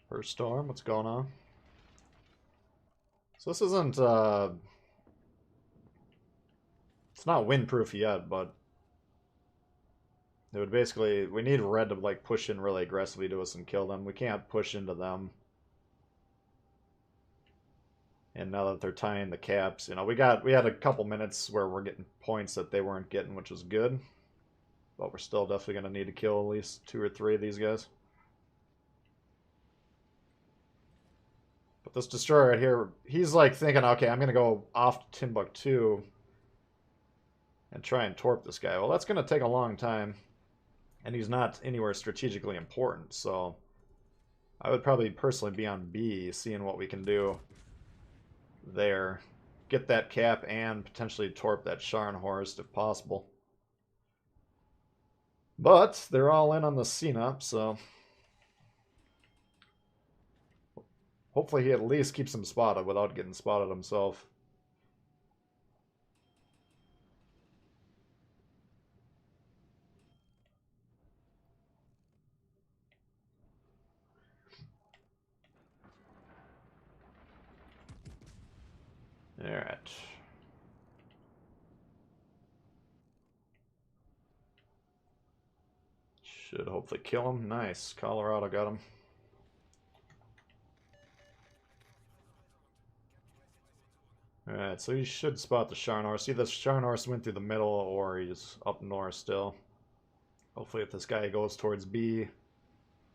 First storm, what's going on? So this isn't, it's not windproof yet, but it would basically, we need red to like push in really aggressively to us and kill them. We can't push into them. And now that they're tying the caps, you know, we had a couple minutes where we're getting points that they weren't getting, which was good. But we're still definitely going to need to kill at least 2 or 3 of these guys. But this destroyer right here, he's like thinking, okay, I'm going to go off to Timbuktu and try and torp this guy. Well, that's going to take a long time. And he's not anywhere strategically important, so I would probably personally be on B, seeing what we can do there. Get that cap and potentially torp that Scharnhorst if possible. But they're all in on the CNOP, so hopefully he at least keeps him spotted without getting spotted himself. Alright. Should hopefully kill him. Nice. Colorado got him. Alright, so he should spot the Scharnhorst. See, the Scharnhorst went through the middle, or he's up north still. Hopefully if this guy goes towards B,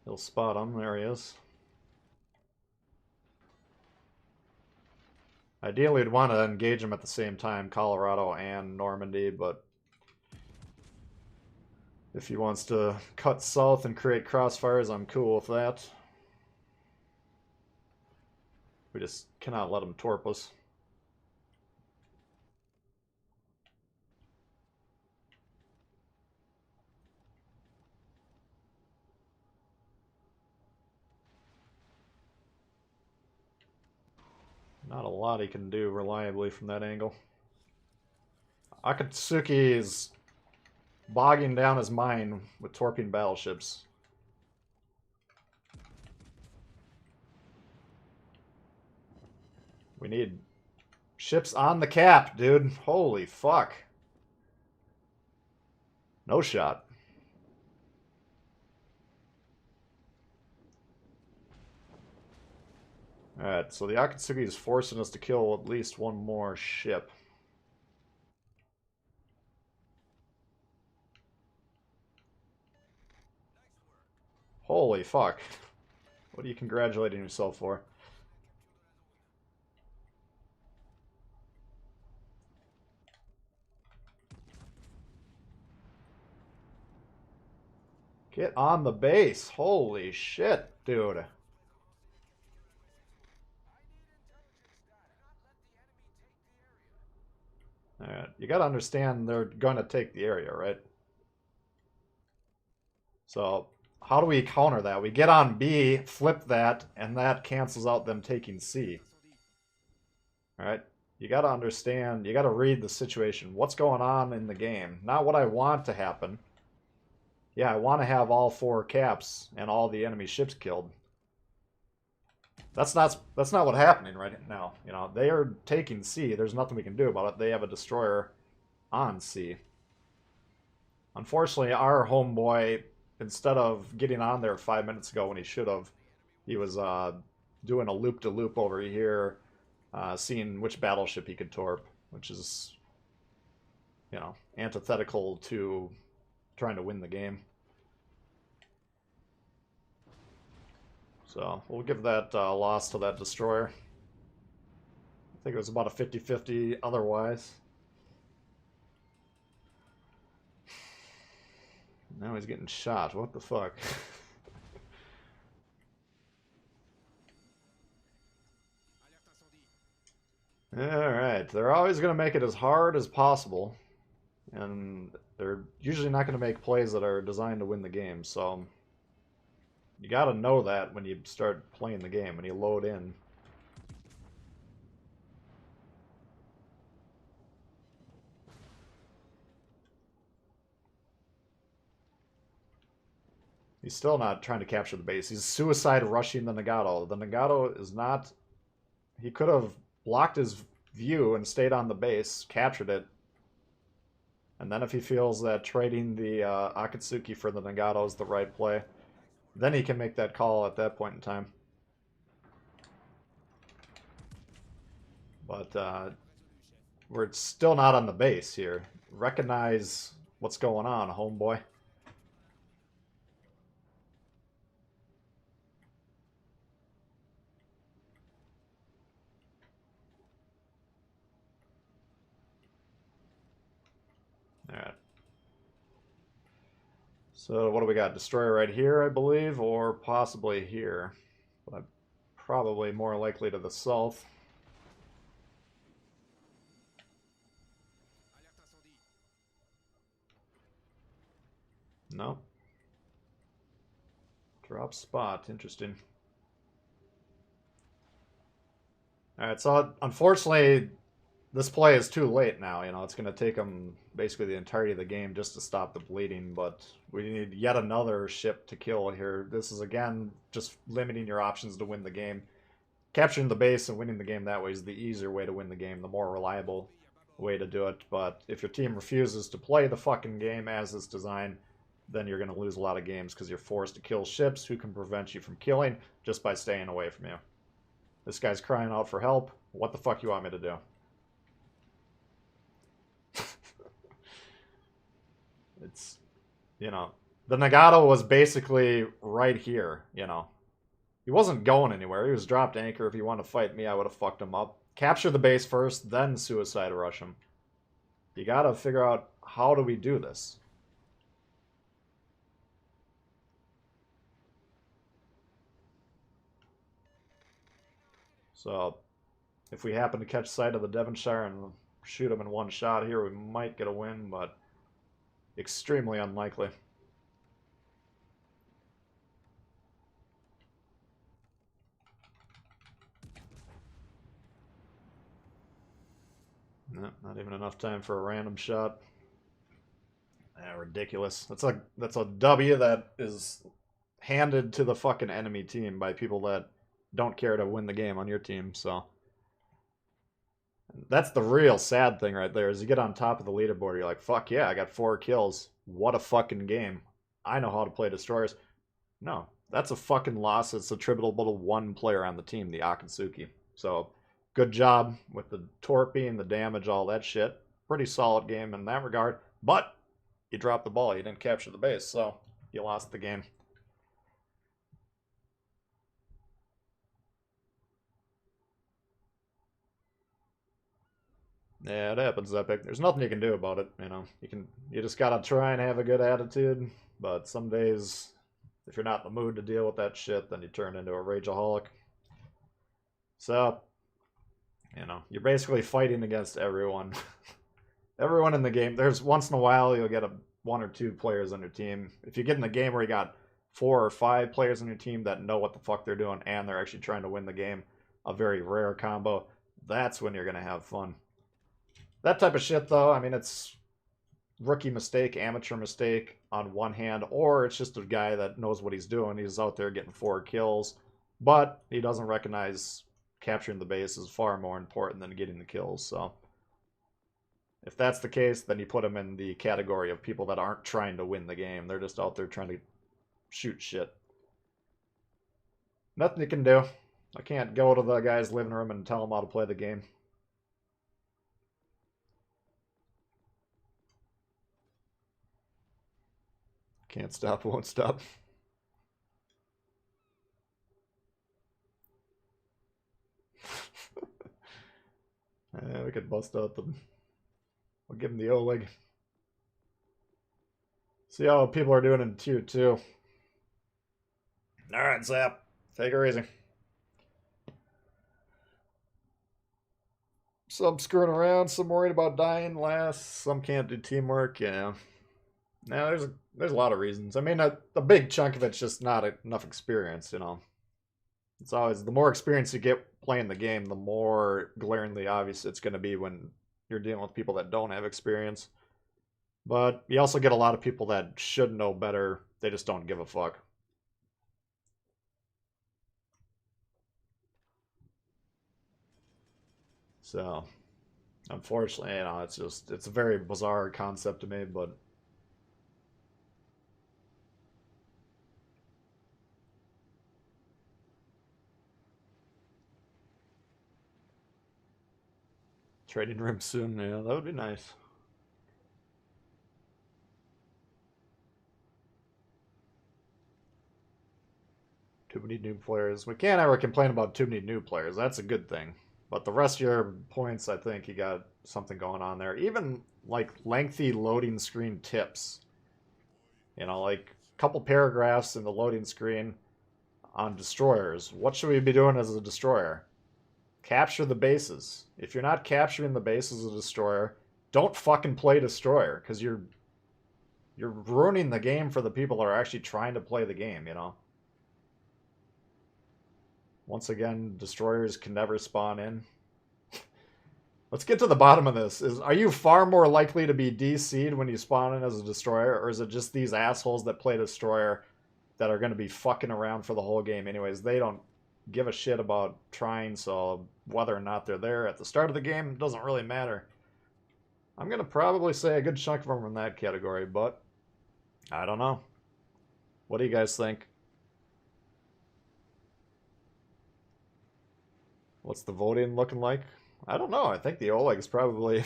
he'll spot him. There he is. Ideally, we'd want to engage him at the same time, Colorado and Normandy, but if he wants to cut south and create crossfires, I'm cool with that. We just cannot let him torp us. Not a lot he can do reliably from that angle. Akatsuki is bogging down his mind with torping battleships. We need ships on the cap, dude. Holy fuck. No shot. Alright, so the Akatsuki is forcing us to kill at least one more ship. Holy fuck. What are you congratulating yourself for? Get on the base. Holy shit, dude. Alright, you gotta understand they're gonna take the area, right? So, how do we counter that? We get on B, flip that, and that cancels out them taking C. Alright? You gotta understand, you gotta read the situation. What's going on in the game? Not what I want to happen. Yeah, I want to have all 4 caps and all the enemy ships killed. That's not what's happening right now. You know, they are taking C. There's nothing we can do about it. They have a destroyer on C. Unfortunately, our homeboy, instead of getting on there 5 minutes ago when he should have, he was doing a loop-to-loop over here, seeing which battleship he could torp, which is, you know, antithetical to trying to win the game. So we'll give that loss to that destroyer. I think it was about a 50-50 otherwise. Now he's getting shot. What the fuck? Alright, they're always going to make it as hard as possible. And they're usually not going to make plays that are designed to win the game, so you got to know that when you start playing the game, when you load in. He's still not trying to capture the base. He's suicide rushing the Nagato. The Nagato is not... He could have blocked his view and stayed on the base, captured it. And then if he feels that trading the Akatsuki for the Nagato is the right play, then he can make that call at that point in time. But we're still not on the base here. Recognize what's going on, homeboy. Alright. So what do we got? Destroyer right here, I believe, or possibly here. But probably more likely to the south. No. Drop spot. Interesting. Alright, so unfortunately, this play is too late now. You know, it's going to take them basically the entirety of the game just to stop the bleeding, but we need yet another ship to kill here. This is, again, just limiting your options to win the game. Capturing the base and winning the game that way is the easier way to win the game, the more reliable way to do it. But if your team refuses to play the fucking game as it's designed, then you're going to lose a lot of games because you're forced to kill ships who can prevent you from killing just by staying away from you. This guy's crying out for help. What the fuck you want me to do? It's, you know, the Nagato was basically right here, you know. He wasn't going anywhere. He was dropped anchor. If he wanted to fight me, I would have fucked him up. Capture the base first, then suicide rush him. You gotta figure out, how do we do this? So, if we happen to catch sight of the Devonshire and shoot him in one shot here, we might get a win, but extremely unlikely. No, not even enough time for a random shot. Ridiculous. That's a W that is handed to the fucking enemy team by people that don't care to win the game on your team, so that's the real sad thing right there, is you get on top of the leaderboard, you're like, fuck yeah, I got 4 kills. What a fucking game. I know how to play destroyers. No, that's a fucking loss that's attributable to one player on the team, the Akatsuki. So, good job with the torping, the damage, all that shit. Pretty solid game in that regard. But you dropped the ball. You didn't capture the base, so you lost the game. Yeah, it happens, Epic. There's nothing you can do about it, you know. You just gotta try and have a good attitude, but some days, if you're not in the mood to deal with that shit, then you turn into a rageaholic. So, you know, you're basically fighting against everyone. Everyone in the game. There's once in a while you'll get one or two players on your team. If you get in a game where you got 4 or 5 players on your team that know what the fuck they're doing and they're actually trying to win the game, a very rare combo, that's when you're gonna have fun. That type of shit, though, I mean, it's rookie mistake, amateur mistake on one hand, or it's just a guy that knows what he's doing. He's out there getting 4 kills, but he doesn't recognize capturing the base is far more important than getting the kills. So if that's the case, then you put him in the category of people that aren't trying to win the game. They're just out there trying to shoot shit. Nothing you can do. I can't go to the guy's living room and tell him how to play the game. Can't stop, won't stop. We could bust out the... We'll give him the Oleg. See how people are doing in Tier 2. Alright, Zap. Take her easy. Some screwing around, some worried about dying last, some can't do teamwork, yeah. Now there's a lot of reasons. I mean, a big chunk of it's just not enough experience, you know. It's always, the more experience you get playing the game, the more glaringly obvious it's going to be when you're dealing with people that don't have experience. But you also get a lot of people that should know better, they just don't give a fuck. So, unfortunately, you know, it's a very bizarre concept to me, but trading room soon, yeah, that would be nice. Too many new players. We can't ever complain about too many new players. That's a good thing. But the rest of your points, I think you got something going on there. Even like lengthy loading screen tips. You know, like a couple paragraphs in the loading screen on destroyers. What should we be doing as a destroyer? Capture the bases. If you're not capturing the bases of a destroyer, don't fucking play destroyer, because you're ruining the game for the people that are actually trying to play the game, you know? Once again, destroyers can never spawn in. Let's get to the bottom of this. Are you far more likely to be DC'd when you spawn in as a destroyer, or is it just these assholes that play destroyer that are going to be fucking around for the whole game anyways? They don't give a shit about trying, so whether or not they're there at the start of the game doesn't really matter. I'm going to probably say a good chunk of them are in that category, but I don't know. What do you guys think? What's the voting looking like? I don't know. I think the Oleg is probably...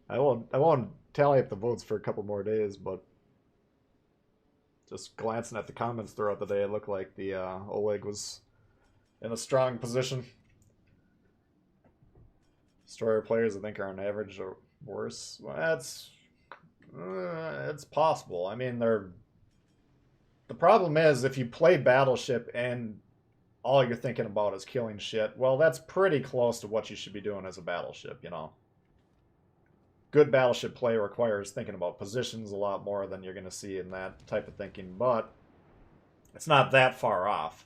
I won't tally up the votes for a couple more days, but just glancing at the comments throughout the day, it looked like the Oleg was in a strong position. Destroyer players, I think, are on average or worse. Well, it's possible. I mean, they're... The problem is, if you play Battleship and all you're thinking about is killing shit, well, that's pretty close to what you should be doing as a Battleship, you know? Good Battleship play requires thinking about positions a lot more than you're going to see in that type of thinking, but it's not that far off.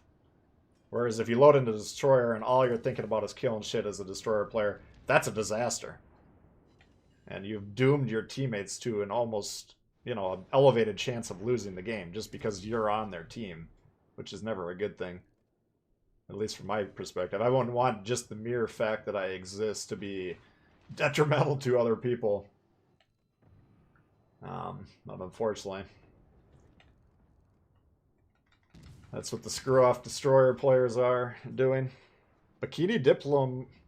Whereas if you load into Destroyer and all you're thinking about is killing shit as a Destroyer player, that's a disaster. And you've doomed your teammates to an almost, you know, an elevated chance of losing the game just because you're on their team, which is never a good thing. At least from my perspective. I wouldn't want just the mere fact that I exist to be detrimental to other people. But unfortunately, that's what the screw-off destroyer players are doing. Bikini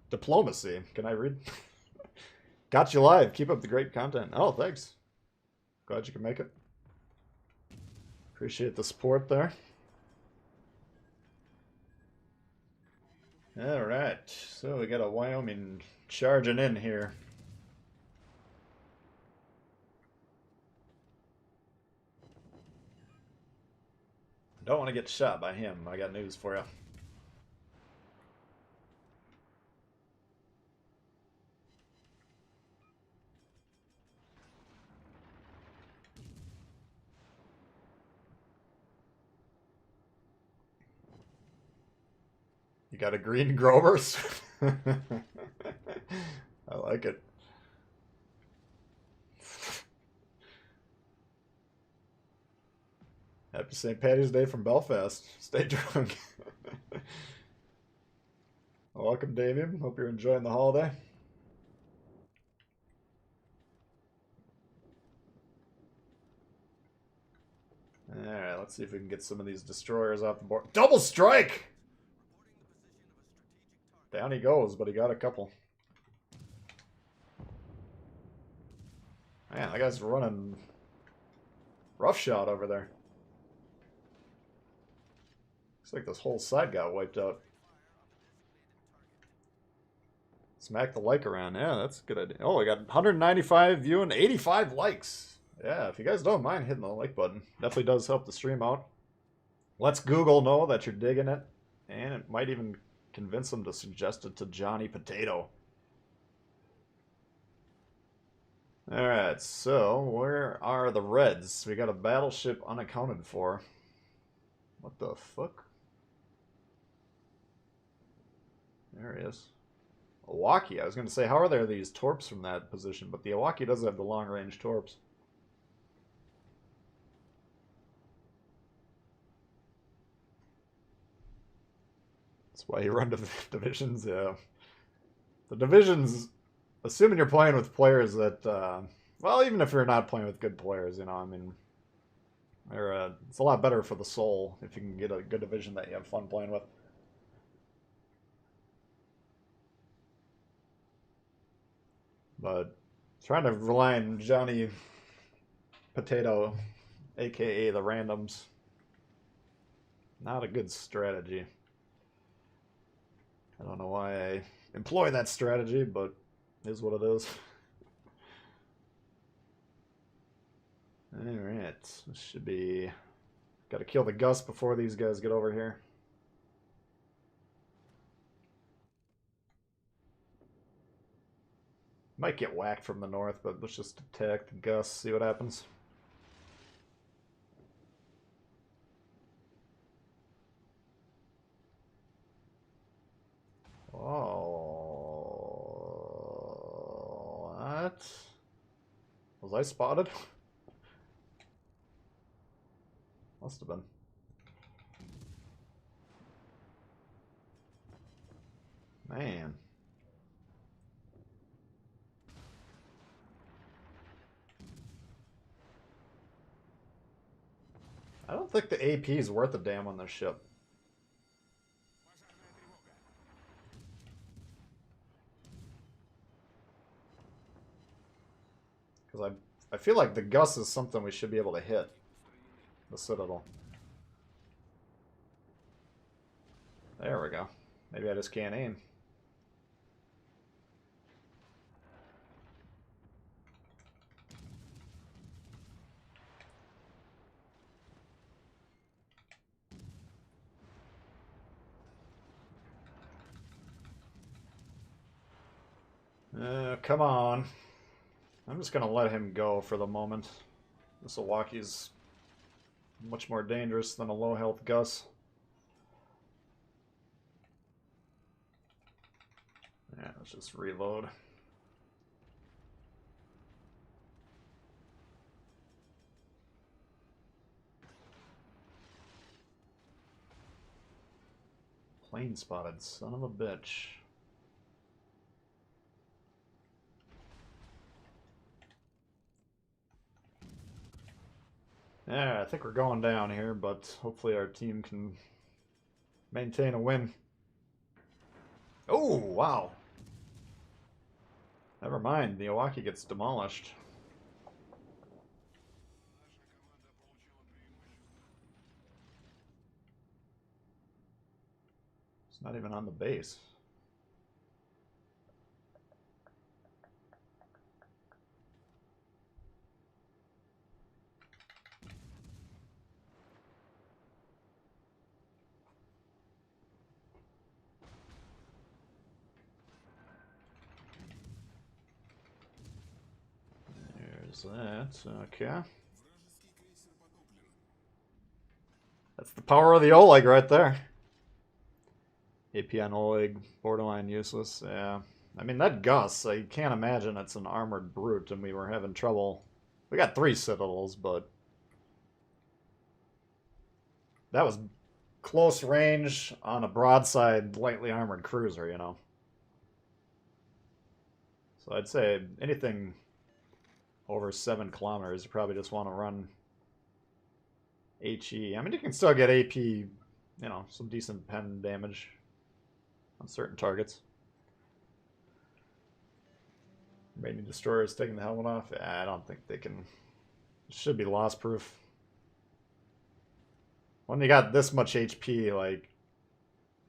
diplomacy. Can I read? Got you live. Keep up the great content. Oh, thanks. Glad you can make it. Appreciate the support there. Alright, so we got a Wyoming charging in here. Don't want to get shot by him. I got news for you. You got a green Grovers? I like it. Happy St. Patty's Day from Belfast. Stay drunk. Welcome, Davian. Hope you're enjoying the holiday. Alright, let's see if we can get some of these destroyers off the board. Double strike! Down he goes, but he got a couple. Man, that guy's running roughshod over there. Looks like this whole side got wiped out. Smack the like around. Yeah, that's a good idea. Oh, we got 195 viewing, 85 likes. Yeah, if you guys don't mind hitting the like button, definitely does help the stream out. Let's Google know that you're digging it, and it might even convince them to suggest it to Johnny Potato. Alright, so where are the Reds? We got a battleship unaccounted for. What the fuck? There he is. Iwaki. I was going to say, how are there these torps from that position? But the Iwaki does have the long-range torps. That's why you run divisions. Yeah. The divisions, assuming you're playing with players that, well, even if you're not playing with good players, you know, I mean, it's a lot better for the soul if you can get a good division that you have fun playing with. But trying to rely on Johnny Potato, aka the randoms, not a good strategy. I don't know why I employ that strategy, but it is what it is. Alright, this should be... Gotta kill the Gus before these guys get over here. Might get whacked from the north, but let's just attack the Gus, see what happens. Oh, what? Was I spotted? Must have been. Man. I don't think the AP is worth a damn on this ship. Because I feel like the Gus is something we should be able to hit. The Citadel. There we go. Maybe I just can't aim. Come on. I'm just going to let him go for the moment. This Milwaukee's much more dangerous than a low health Gus. Yeah, let's just reload. Plane spotted, son of a bitch. Yeah, I think we're going down here, but hopefully our team can maintain a win. Oh, wow. Never mind, the Iwaki gets demolished. It's not even on the base. So that's okay. That's the power of the Oleg right there. AP on Oleg, borderline useless. Yeah. I mean, that Gus, I can't imagine it's an armored brute, and we were having trouble. We got 3 Citadels, but that was close range on a broadside, lightly armored cruiser, you know. So I'd say anything over 7 kilometers, you probably just want to run HE. I mean, you can still get AP, you know, some decent pen damage on certain targets. Rainy destroyers taking the helmet off. I don't think they can. It should be loss proof. When you got this much HP, like,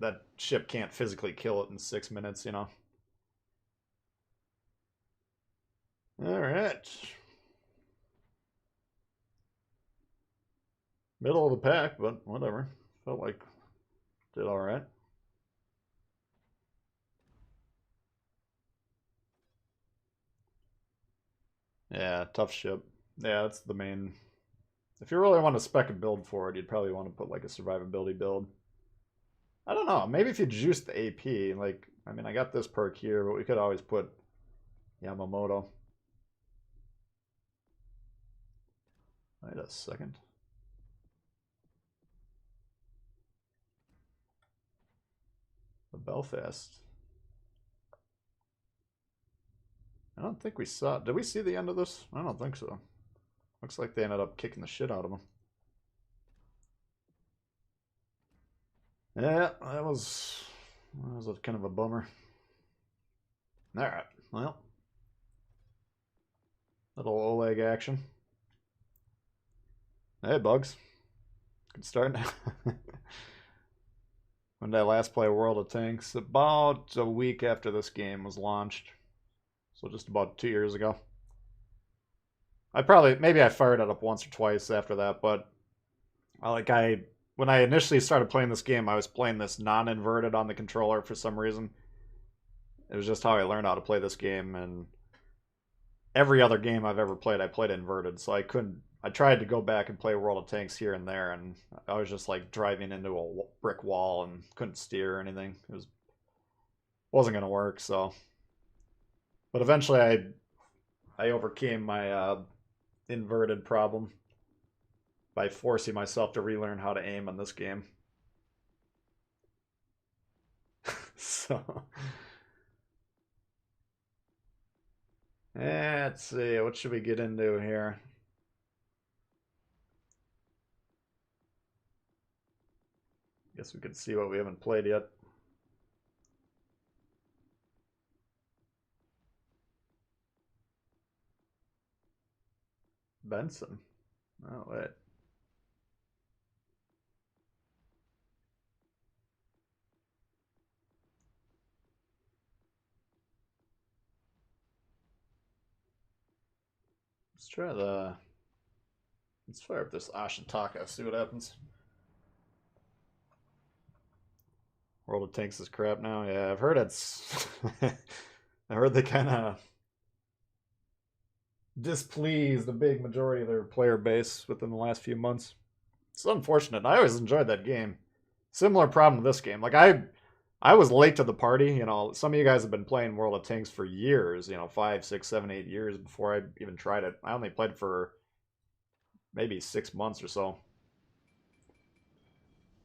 that ship can't physically kill it in 6 minutes, you know. Alright. Middle of the pack, but whatever. Felt like did alright. Yeah, tough ship. Yeah, that's the main. If you really want to spec a build for it, you'd probably want to put like a survivability build. I don't know. Maybe if you juice the AP, like, I mean, I got this perk here, but we could always put Yamamoto. Wait a second. The Belfast. I don't think we saw. Did we see the end of this? I don't think so. Looks like they ended up kicking the shit out of him. Yeah, that was a kind of a bummer. All right, well, little Oleg action. Hey, Bugs. Good start. When did I last play World of Tanks? About a week after this game was launched. So just about 2 years ago. Maybe I fired it up once or twice after that, but when I initially started playing this game, I was playing this non-inverted on the controller for some reason. It was just how I learned how to play this game, and every other game I've ever played, I played inverted, so I tried to go back and play World of Tanks here and there, and I was just like driving into a brick wall and couldn't steer or anything. Wasn't gonna work, so. But eventually I overcame my inverted problem by forcing myself to relearn how to aim on this game. So, let's see, what should we get into here? Guess we could see what we haven't played yet. Benson. Oh, wait. Let's fire up this Ashitaka, see what happens. World of Tanks is crap now. Yeah, I've heard it's. I heard they kind of displeased the big majority of their player base within the last few months. It's unfortunate. I always enjoyed that game. Similar problem to this game. Like I was late to the party. You know, some of you guys have been playing World of Tanks for years. You know, 5, 6, 7, 8 years before I even tried it. I only played for maybe 6 months or so.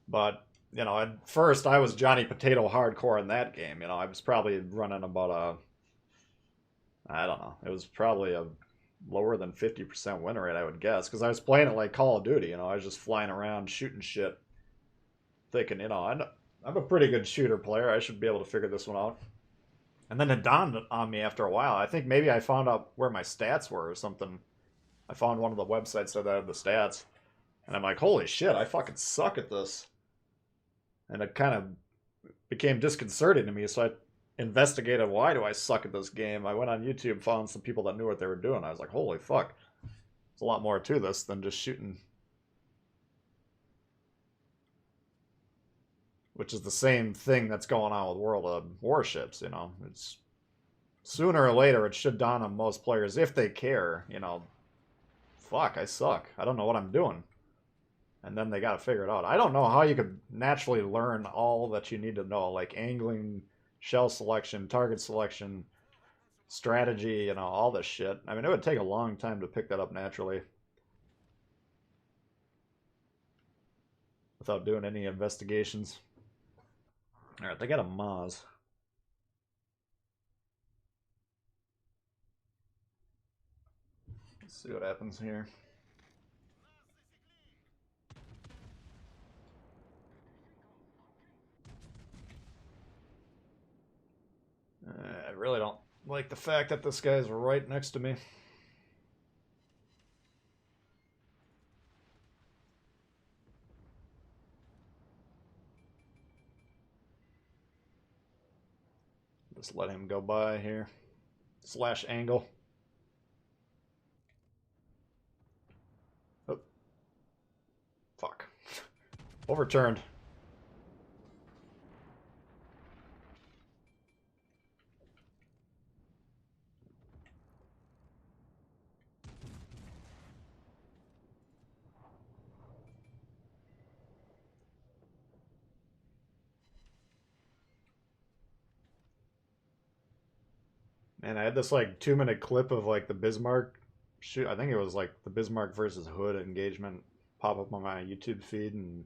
But you know, at first I was Johnny Potato hardcore in that game. You know, I was probably running about I don't know. It was probably a lower than 50% win rate, I would guess, because I was playing it like Call of Duty. You know, I was just flying around shooting shit, thinking, you know, I'm a pretty good shooter player. I should be able to figure this one out. And then it dawned on me after a while. I think maybe I found out where my stats were or something. I found one of the websites that had the stats, and I'm like, holy shit, I fucking suck at this. And it kind of became disconcerting to me, so I investigated, why do I suck at this game. I went on YouTube, found some people that knew what they were doing. I was like, holy fuck, there's a lot more to this than just shooting. Which is the same thing that's going on with World of Warships, you know. It's sooner or later it should dawn on most players, if they care, you know, fuck, I suck. I don't know what I'm doing. And then they got to figure it out. I don't know how you could naturally learn all that you need to know, like angling, shell selection, target selection, strategy, you know, all this shit. I mean, it would take a long time to pick that up naturally without doing any investigations. All right, they got a Maz. Let's see what happens here. I really don't like the fact that this guy's right next to me. Just let him go by here. Slash angle. Oh. Fuck. Overturned. And I had this like 2 minute clip of like the Bismarck shoot. I think it was like the Bismarck versus Hood engagement pop up on my YouTube feed, and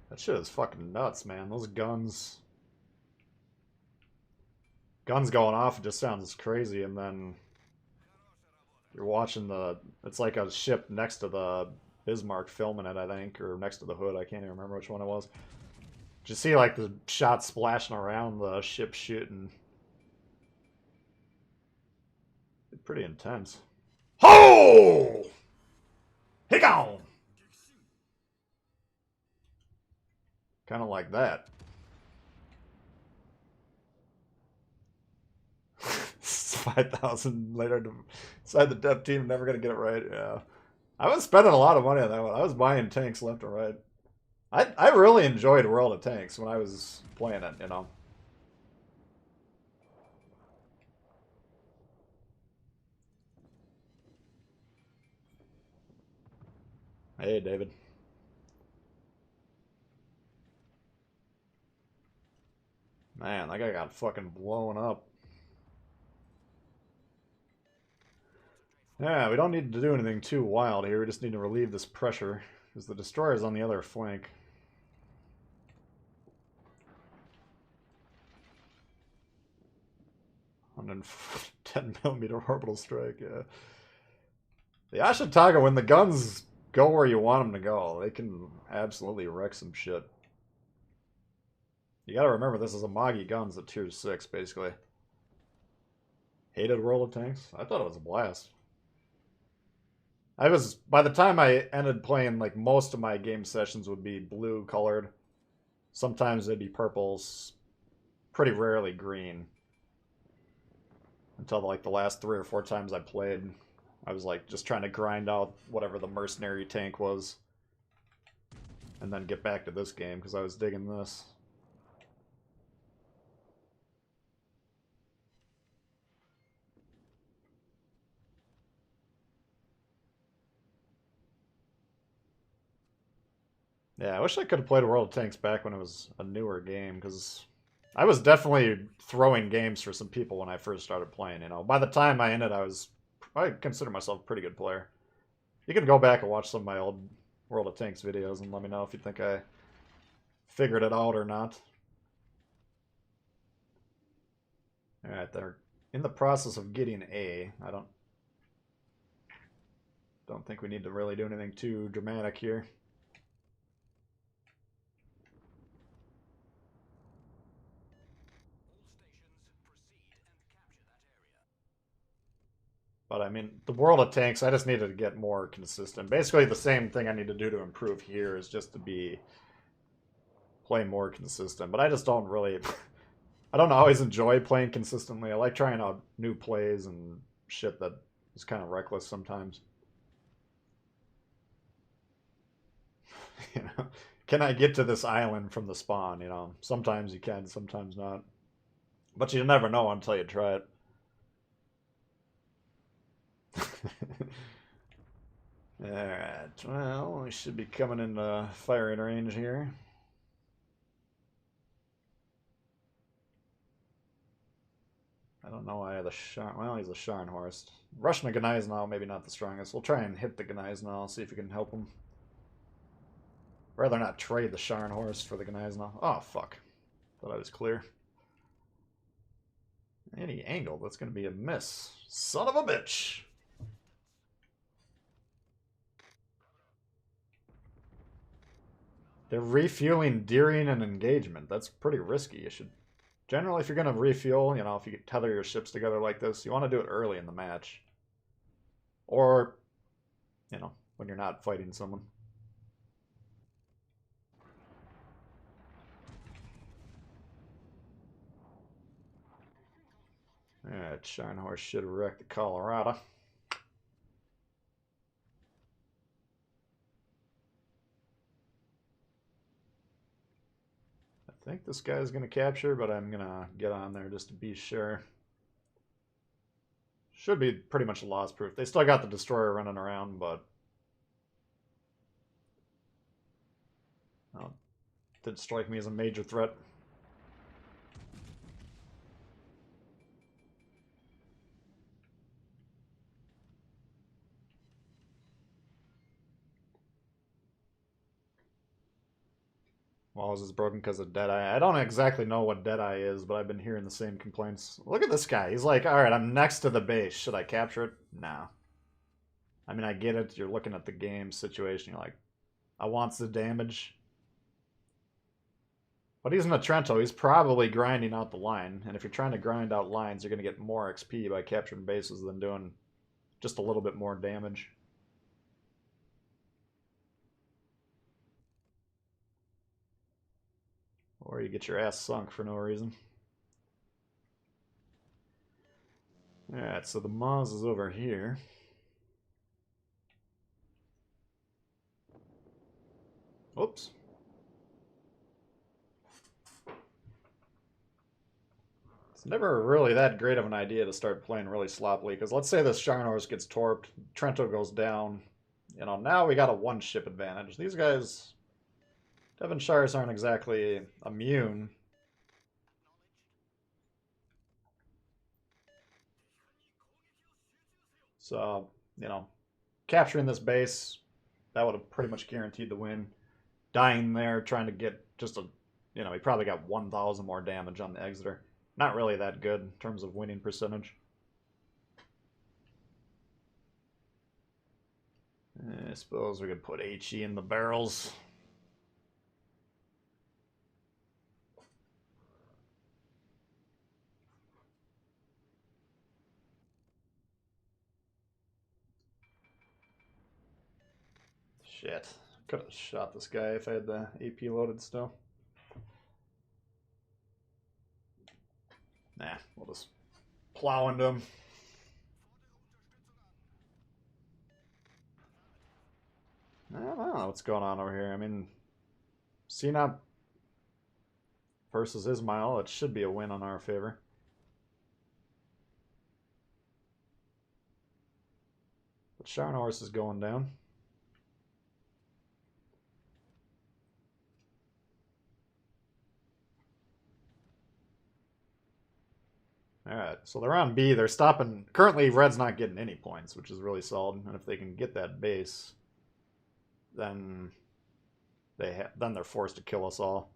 that shit is fucking nuts, man. Those guns going off, it just sounds crazy, and then you're watching it's like a ship next to the Bismarck filming it, I think, or next to the Hood. I can't even remember which one it was. Just see like the shots splashing around the ship shooting. Pretty intense. Ho! Hey, gone! Kind of like that. 5,000 later to decide the dev team never gonna get it right. Yeah, I was spending a lot of money on that one. I was buying tanks left and right. I really enjoyed World of Tanks when I was playing it. You know. Hey, David. Man, that guy got fucking blown up. Yeah, we don't need to do anything too wild here. We just need to relieve this pressure, because the destroyer's on the other flank. 110mm orbital strike, yeah. The Ashitaga, when the guns go where you want them to go, they can absolutely wreck some shit. You gotta remember, this is a Magi guns at tier 6, basically. Hated World of Tanks? I thought it was a blast. By the time I ended playing, like, most of my game sessions would be blue colored. Sometimes they'd be purples. Pretty rarely green. Until, like, the last 3 or 4 times I played, I was, like, just trying to grind out whatever the mercenary tank was. And then get back to this game, because I was digging this. Yeah, I wish I could have played World of Tanks back when it was a newer game, because I was definitely throwing games for some people when I first started playing, you know. By the time I ended, I consider myself a pretty good player. You can go back and watch some of my old World of Tanks videos and let me know if you think I figured it out or not. Alright, they're in the process of getting A. I don't think we need to really do anything too dramatic here. But I mean, the World of Tanks, I just needed to get more consistent. Basically, the same thing I need to do to improve here is just to play more consistent. But I just don't really, I don't always enjoy playing consistently. I like trying out new plays and shit that is kind of reckless sometimes. You know, can I get to this island from the spawn? You know, sometimes you can, sometimes not. But you never know until you try it. Alright, well, we should be coming into firing range here. I don't know why the Sharn... Well, he's a Scharnhorst. Russian a Gneisenau, maybe not the strongest. We'll try and hit the Gneisenau, see if we can help him. Rather not trade the Scharnhorst for the Gneisenau. Oh, fuck. Thought I was clear. Any angle, that's going to be a miss. Son of a bitch! They're refueling during an engagement. That's pretty risky. You should... Generally, if you're going to refuel, you know, if you tether your ships together like this, you want to do it early in the match. Or, you know, when you're not fighting someone. Alright, Scharnhorst should have wrecked the Colorado. I think this guy's going to capture, but I'm going to get on there just to be sure. Should be pretty much loss proof. They still got the destroyer running around, but... Oh, didn't strike me as a major threat. Walls is broken because of Deadeye. I don't exactly know what Deadeye is, but I've been hearing the same complaints. Look at this guy. He's like, alright, I'm next to the base. Should I capture it? Nah. I mean, I get it. You're looking at the game situation. You're like, I want the damage. But he's in a Trento. He's probably grinding out the line. And if you're trying to grind out lines, you're going to get more XP by capturing bases than doing just a little bit more damage. Or you get your ass sunk for no reason. Alright, so the Maz is over here. Oops. It's never really that great of an idea to start playing really sloppily, because let's say this Scharnhorst gets torped, Trento goes down. You know, now we got a one-ship advantage. These guys... Devonshires aren't exactly immune. So, you know, capturing this base, that would have pretty much guaranteed the win. Dying there, trying to get just a... You know, he probably got 1,000 more damage on the Exeter. Not really that good in terms of winning percentage. I suppose we could put HE in the barrels. Shit. Could have shot this guy if I had the AP loaded still. Nah, we'll just plow into him. I don't know what's going on over here. I mean, CNOP versus Ismail, it should be a win on our favor. But Scharnhorst is going down. Alright, so they're on B. They're stopping... Currently, Red's not getting any points, which is really solid. And if they can get that base, then they're forced to kill us all.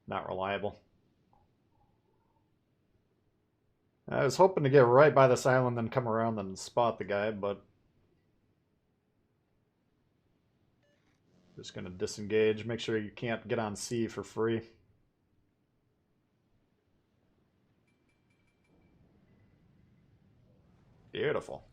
Not reliable. I was hoping to get right by this island, then come around and spot the guy, but... Just gonna disengage. Make sure you can't get on C for free. Beautiful.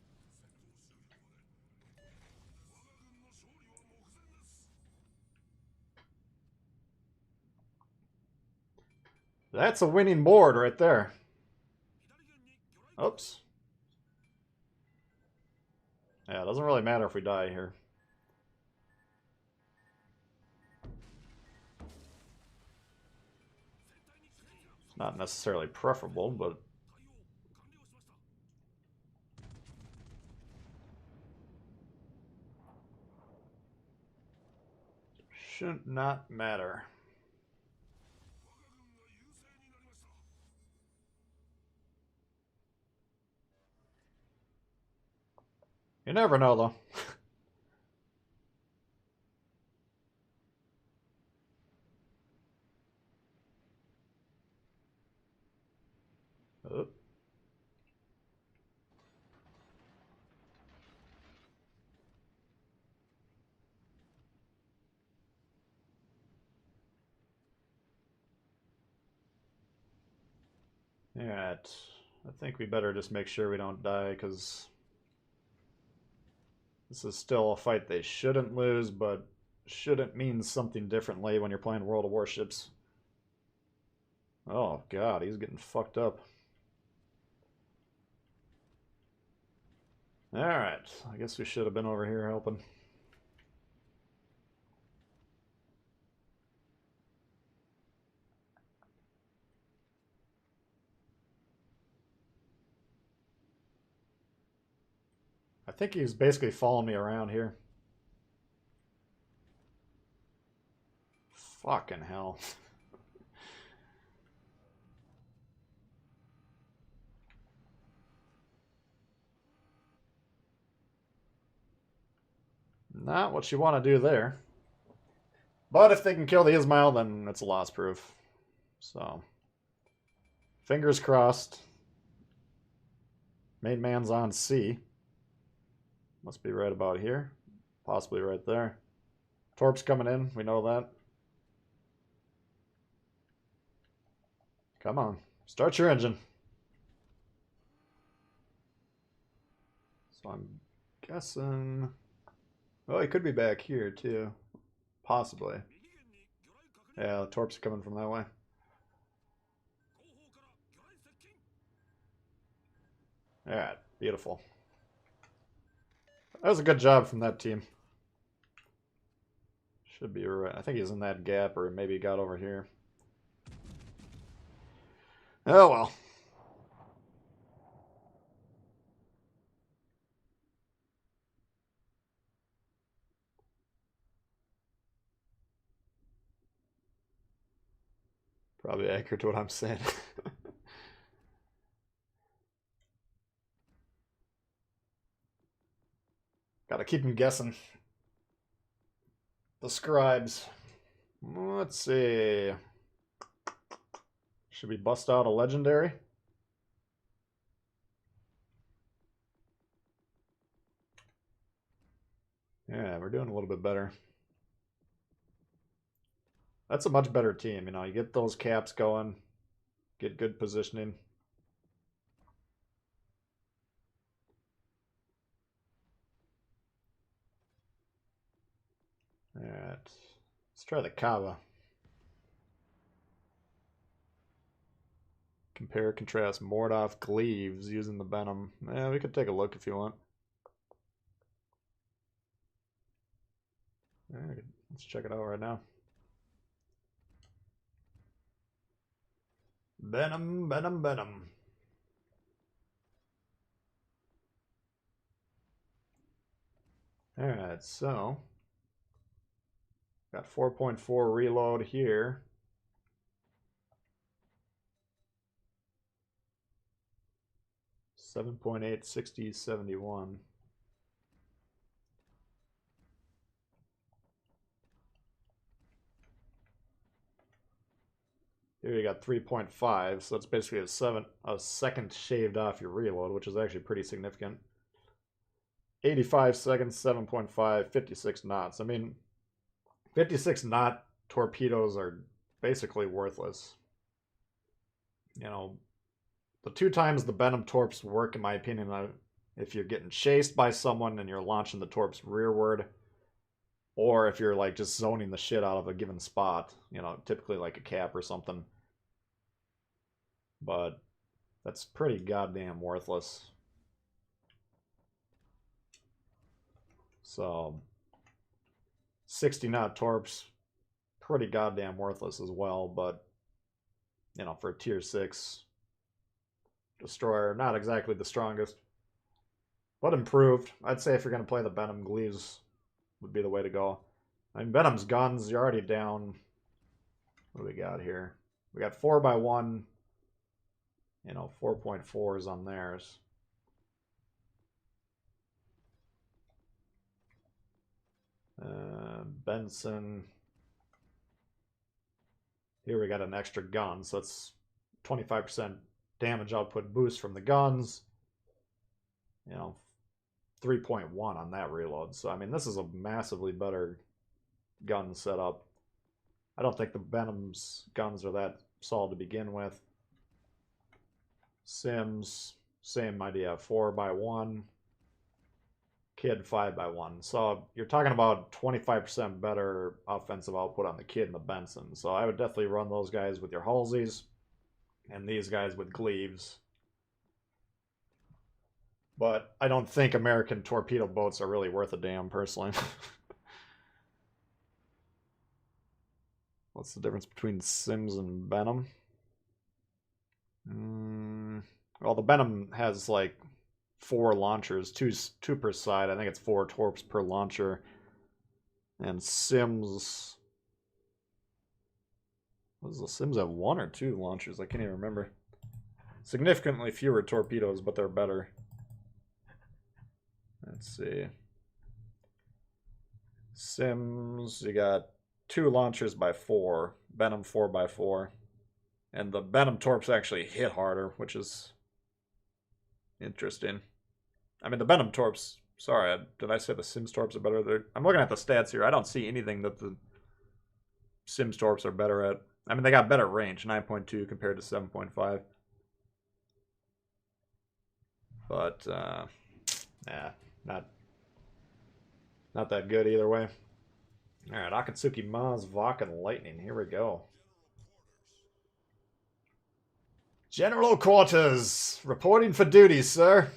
That's a winning board right there. Oops. Yeah, it doesn't really matter if we die here. It's not necessarily preferable, but... Should not matter. You never know, though. Oh. Alright. I think we better just make sure we don't die, because this is still a fight they shouldn't lose, but shouldn't mean something differently when you're playing World of Warships. Oh, God, he's getting fucked up. Alright, I guess we should have been over here helping. I think he's basically following me around here. Fucking hell. Not what you want to do there. But if they can kill the Ismail, then it's a loss proof. So, fingers crossed. Main man's on C. Must be right about here. Possibly right there. Torp's coming in. We know that. Come on. Start your engine. So I'm guessing... Oh, he could be back here, too. Possibly. Yeah, the Torps are coming from that way. Alright, beautiful. That was a good job from that team. Should be right. I think he's in that gap, or maybe he got over here. Oh well. Probably accurate to what I'm saying. Gotta keep him guessing. The scribes. Let's see. Should we bust out a legendary? Yeah, we're doing a little bit better. That's a much better team. You know, you get those caps going, get good positioning. Alright. Let's try the Kava. Compare, contrast, Mordoff, Gleaves using the Venom. Yeah, we could take a look if you want. Alright, let's check it out right now. Venom, Venom, Venom. Alright, so got 4.4 reload here. .8, 60, 71. Here you got 3.5, so it's basically a second shaved off your reload, which is actually pretty significant. 85 seconds, 7.5, 56 knots. I mean, 56 knot torpedoes are basically worthless. You know, the two times the Venom torps work, in my opinion, if you're getting chased by someone and you're launching the torps rearward, or if you're like just zoning the shit out of a given spot, you know, typically like a cap or something. But that's pretty goddamn worthless. So 60 knot torps, pretty goddamn worthless as well, but you know, for a tier 6 destroyer, not exactly the strongest, but improved. I'd say if you're going to play the Venom, Gleaves would be the way to go. I mean, Venom's guns, you're already down. What do we got here? We got 4x1, 4.4s on theirs. Benson. Here we got an extra gun, so it's 25% damage output boost from the guns. 3.1 on that reload. So, I mean, this is a massively better gun setup. I don't think the Venom's guns are that solid to begin with. Sims, same idea, 4x1. Kid 5x1. So you're talking about 25% better offensive output on the Kid and the Benson. So I would definitely run those guys with your Halseys and these guys with Gleaves. But I don't think American torpedo boats are really worth a damn, personally. What's the difference between Sims and Venom? Well, the Venom has like 4 launchers, two per side. I think it's 4 torps per launcher. And Sims... Does the Sims have 1 or 2 launchers? I can't even remember. Significantly fewer torpedoes, but they're better. Let's see. Sims, you got 2 launchers by 4. Venom 4x4. And the Venom torps actually hit harder, which is interesting. I mean, the Venom torps... Sorry, did I say the Sims torps are better? I'm looking at the stats here. I don't see anything that the Sims torps are better at. I mean, they got better range, 9.2 compared to 7.5. But, yeah, not that good either way. Alright, Akatsuki Maz, Vok, and Lightning. Here we go. General Quarters! Reporting for duty, sir.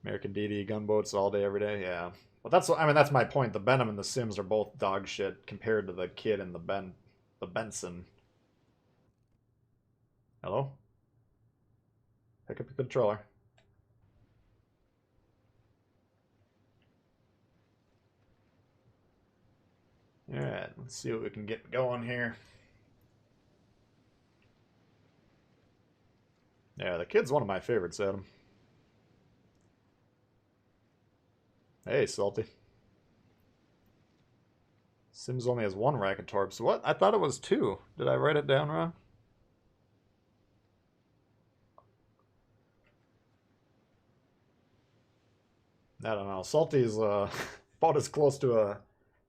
American DD gunboats all day, every day. Yeah. But that's my point. The Venom and the Sims are both dog shit compared to the Kid and the Benson. Hello? Pick up your controller. Alright, let's see what we can get going here. Yeah, the Kid's one of my favorites, Adam. Hey, Salty. Sims only has 1 rack of torps. What? I thought it was 2. Did I write it down wrong? I don't know. Salty's about as close to a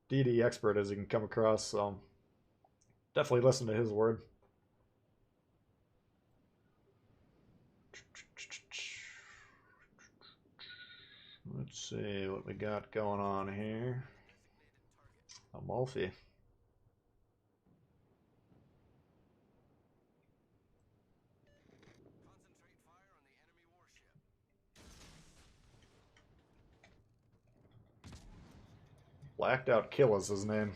DD expert as you can come across, so definitely listen to his word. Let's see what we got going on here. Amalfi. Blacked Out Kill is his name.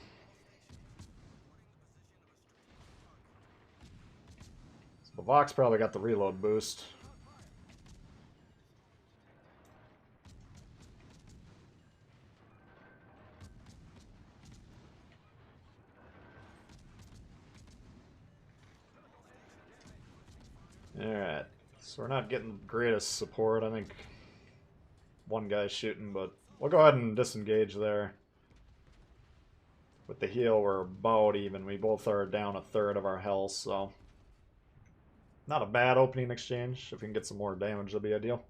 So the Vox probably got the reload boost. Alright, so we're not getting the greatest support. I think one guy's shooting, but we'll go ahead and disengage there. With the heal, we're about even. We both are down 1/3 of our health, so not a bad opening exchange. If we can get some more damage, that'll be ideal.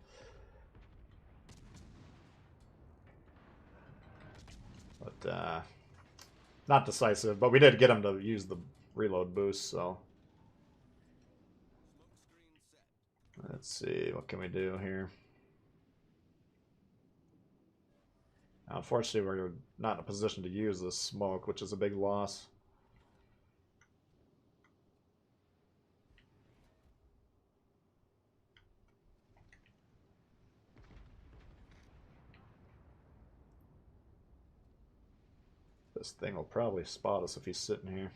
But, not decisive, but we did get him to use the reload boost, so... Let's see, what can we do here? Unfortunately, we're not in a position to use this smoke, which is a big loss. This thing will probably spot us if he's sitting here.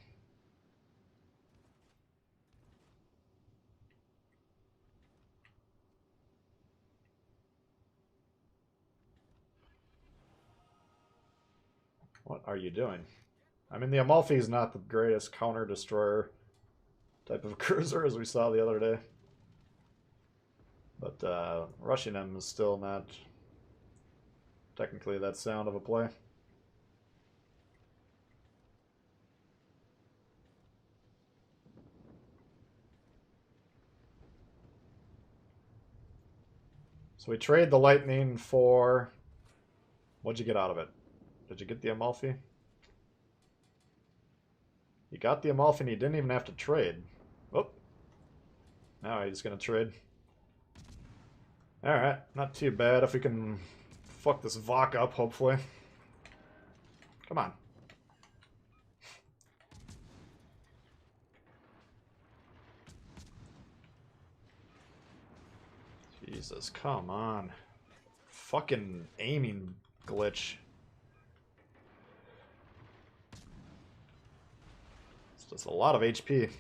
What are you doing? I mean, the Amalfi is not the greatest counter-destroyer type of cruiser as we saw the other day. But rushing him is still not technically that sound of a play. So we trade the Lightning for... What'd you get out of it? Did you get the Amalfi? You got the Amalfi and you didn't even have to trade. Oh. Now he's going to trade. Alright, not too bad if we can fuck this Vok up, hopefully. Come on. Jesus, come on. Fucking aiming glitch. It's just a lot of HP.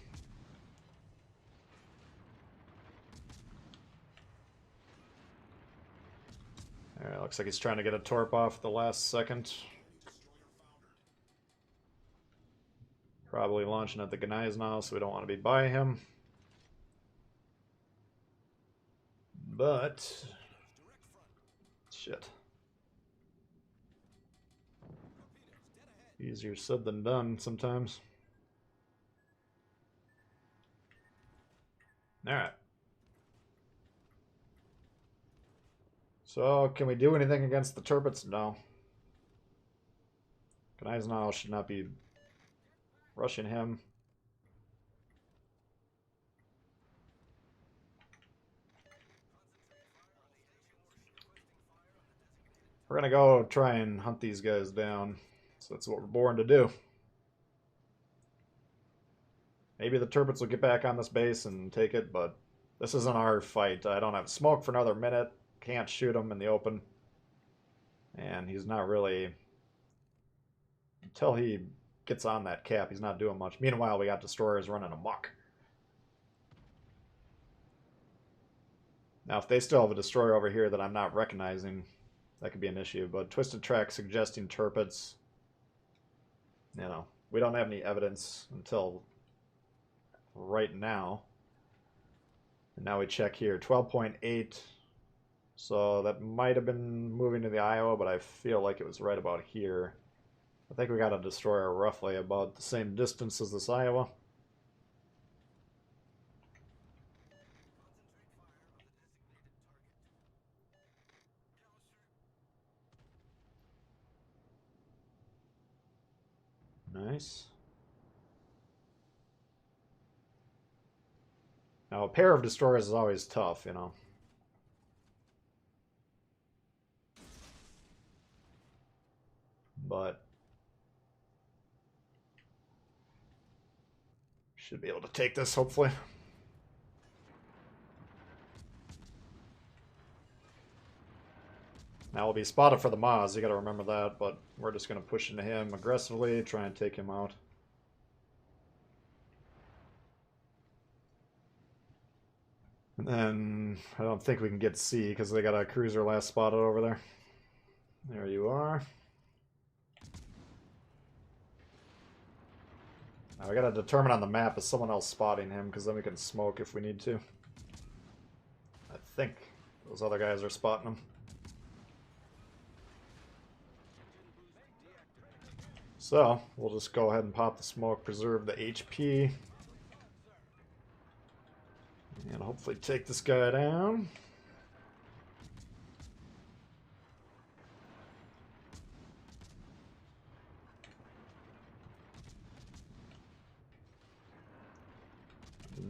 Alright, looks like he's trying to get a torp off at the last second. Probably launching at the Gnais now, so we don't want to be by him. But... shit. Easier said than done sometimes. Alright. So, can we do anything against the Turpets? No. Gnais now should not be rushing him. We're gonna go try and hunt these guys down. So that's what we're born to do. Maybe the Turpets will get back on this base and take it, but this isn't our fight. I don't have smoke for another minute. Can't shoot him in the open. And he's not really... until he gets on that cap, he's not doing much. Meanwhile, we got destroyers running amok. Now, if they still have a destroyer over here that I'm not recognizing, that could be an issue. But Twisted Track suggesting Turpets, you know, we don't have any evidence until right now. And now we check here, 12.8. So that might have been moving to the Iowa, but I feel like it was right about here. I think we got a destroyer roughly about the same distance as this Iowa. Nice. Now, a pair of destroyers is always tough, you know. But should be able to take this, hopefully. Now we'll be spotted for the Maz, you gotta remember that, but we're just gonna push into him aggressively, try and take him out. And then I don't think we can get C because they got a cruiser last spotted over there. There you are. Now we gotta determine on the map is someone else spotting him because then we can smoke if we need to. I think those other guys are spotting him. So, we'll just go ahead and pop the smoke, preserve the HP. And hopefully take this guy down.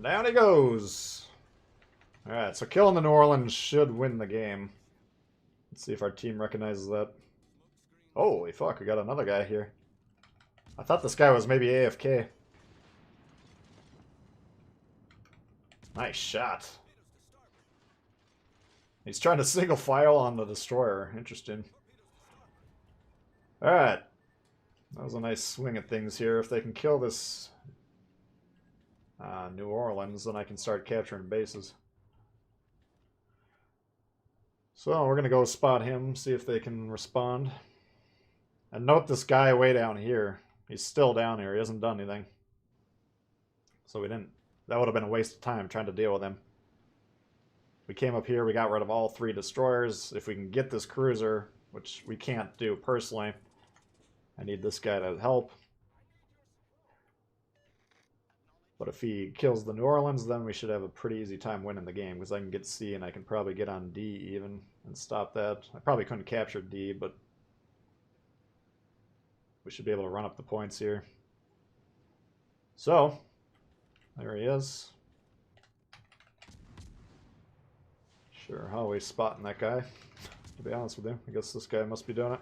Down he goes. Alright, so killing the New Orleans should win the game. Let's see if our team recognizes that. Holy fuck, we got another guy here. I thought this guy was maybe AFK. Nice shot. He's trying to single file on the destroyer. Interesting. Alright. That was a nice swing at things here. If they can kill this New Orleans, then I can start capturing bases. So we're going to go spot him, see if they can respond. And note this guy way down here. He's still down here. He hasn't done anything. So we didn't... That would have been a waste of time trying to deal with him. We came up here. We got rid of all 3 destroyers. If we can get this cruiser, which we can't do personally, I need this guy to help. But if he kills the New Orleans, then we should have a pretty easy time winning the game, because I can get C and I can probably get on D even and stop that. I probably couldn't capture D, but we should be able to run up the points here. So, there he is. Sure, how are we spotting that guy? To be honest with you, I guess this guy must be doing it.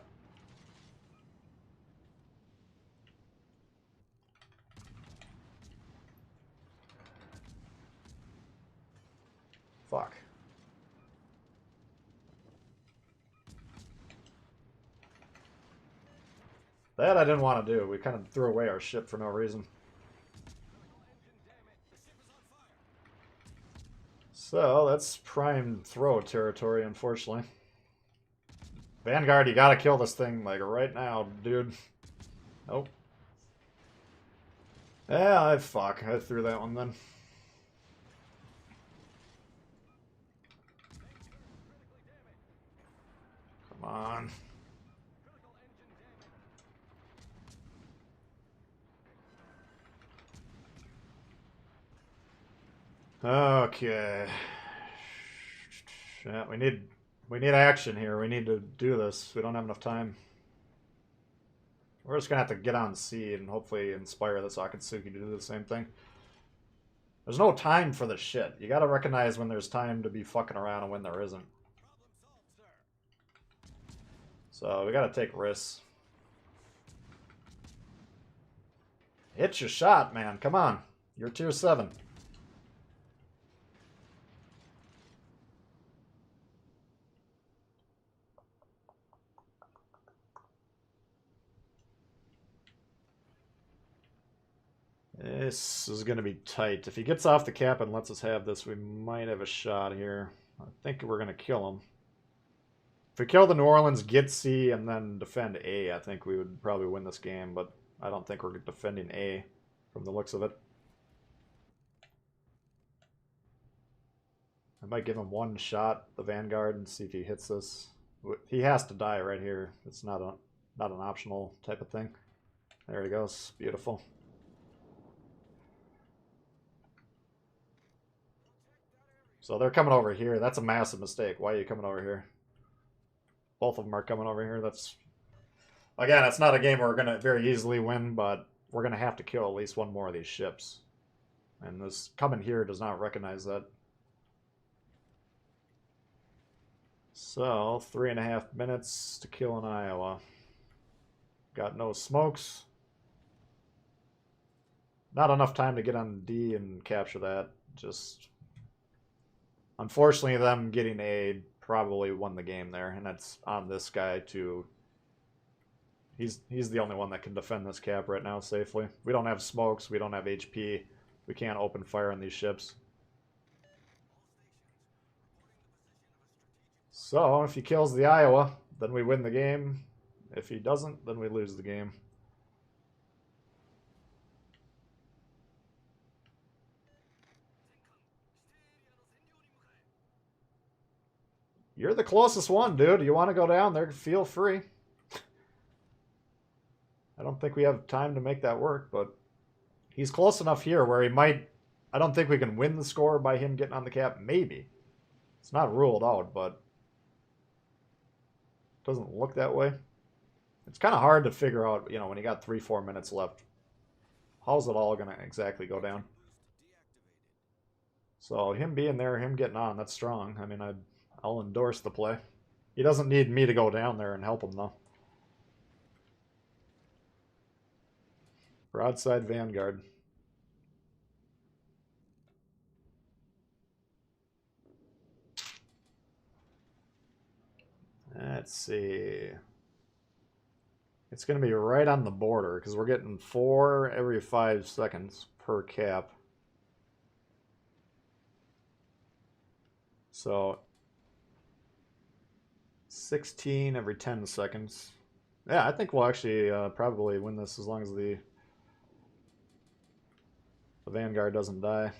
Fuck. That I didn't want to do. We kind of threw away our ship for no reason. So, that's prime throw territory, unfortunately. Vanguard, you gotta kill this thing, like, right now, dude. Nope. Yeah, fuck. I threw that one then. Come on. Okay. Yeah, we need action here. We need to do this. We don't have enough time. We're just gonna have to get on C and hopefully inspire the Akatsuki to do the same thing. There's no time for this shit. You gotta recognize when there's time to be fucking around and when there isn't. So we gotta take risks. Hit your shot, man. Come on. You're tier 7. This is going to be tight. If he gets off the cap and lets us have this, we might have a shot here. I think we're going to kill him. If we kill the New Orleans, get C, and then defend A, I think we would probably win this game, but I don't think we're defending A from the looks of it. I might give him one shot, the Vanguard, and see if he hits this. He has to die right here. It's not an optional type of thing. There he goes. Beautiful. So they're coming over here. That's a massive mistake. Why are you coming over here? Both of them are coming over here. That's... Again, it's not a game where we're going to very easily win, but we're going to have to kill at least one more of these ships. And this coming here does not recognize that. So, 3.5 minutes to kill in Iowa. Got no smokes. Not enough time to get on D and capture that. Just... Unfortunately, them getting A probably won the game there, and that's on this guy to... He's the only one that can defend this cap right now safely. We don't have smokes, we don't have HP. We can't open fire on these ships. So, if he kills the Iowa, then we win the game. If he doesn't, then we lose the game. You're the closest one, dude. You want to go down there, feel free. I don't think we have time to make that work, but he's close enough here where he might... I don't think we can win the score by him getting on the cap. Maybe. It's not ruled out, but it doesn't look that way. It's kind of hard to figure out, when you got 3-4 minutes left. How's it all going to exactly go down? So him being there, him getting on, that's strong. I mean, I'll endorse the play. He doesn't need me to go down there and help him, though. Broadside Vanguard. Let's see. It's going to be right on the border because we're getting 4 every 5 seconds per cap. So 16 every 10 seconds. Yeah, I think we'll actually probably win this as long as the Vanguard doesn't die.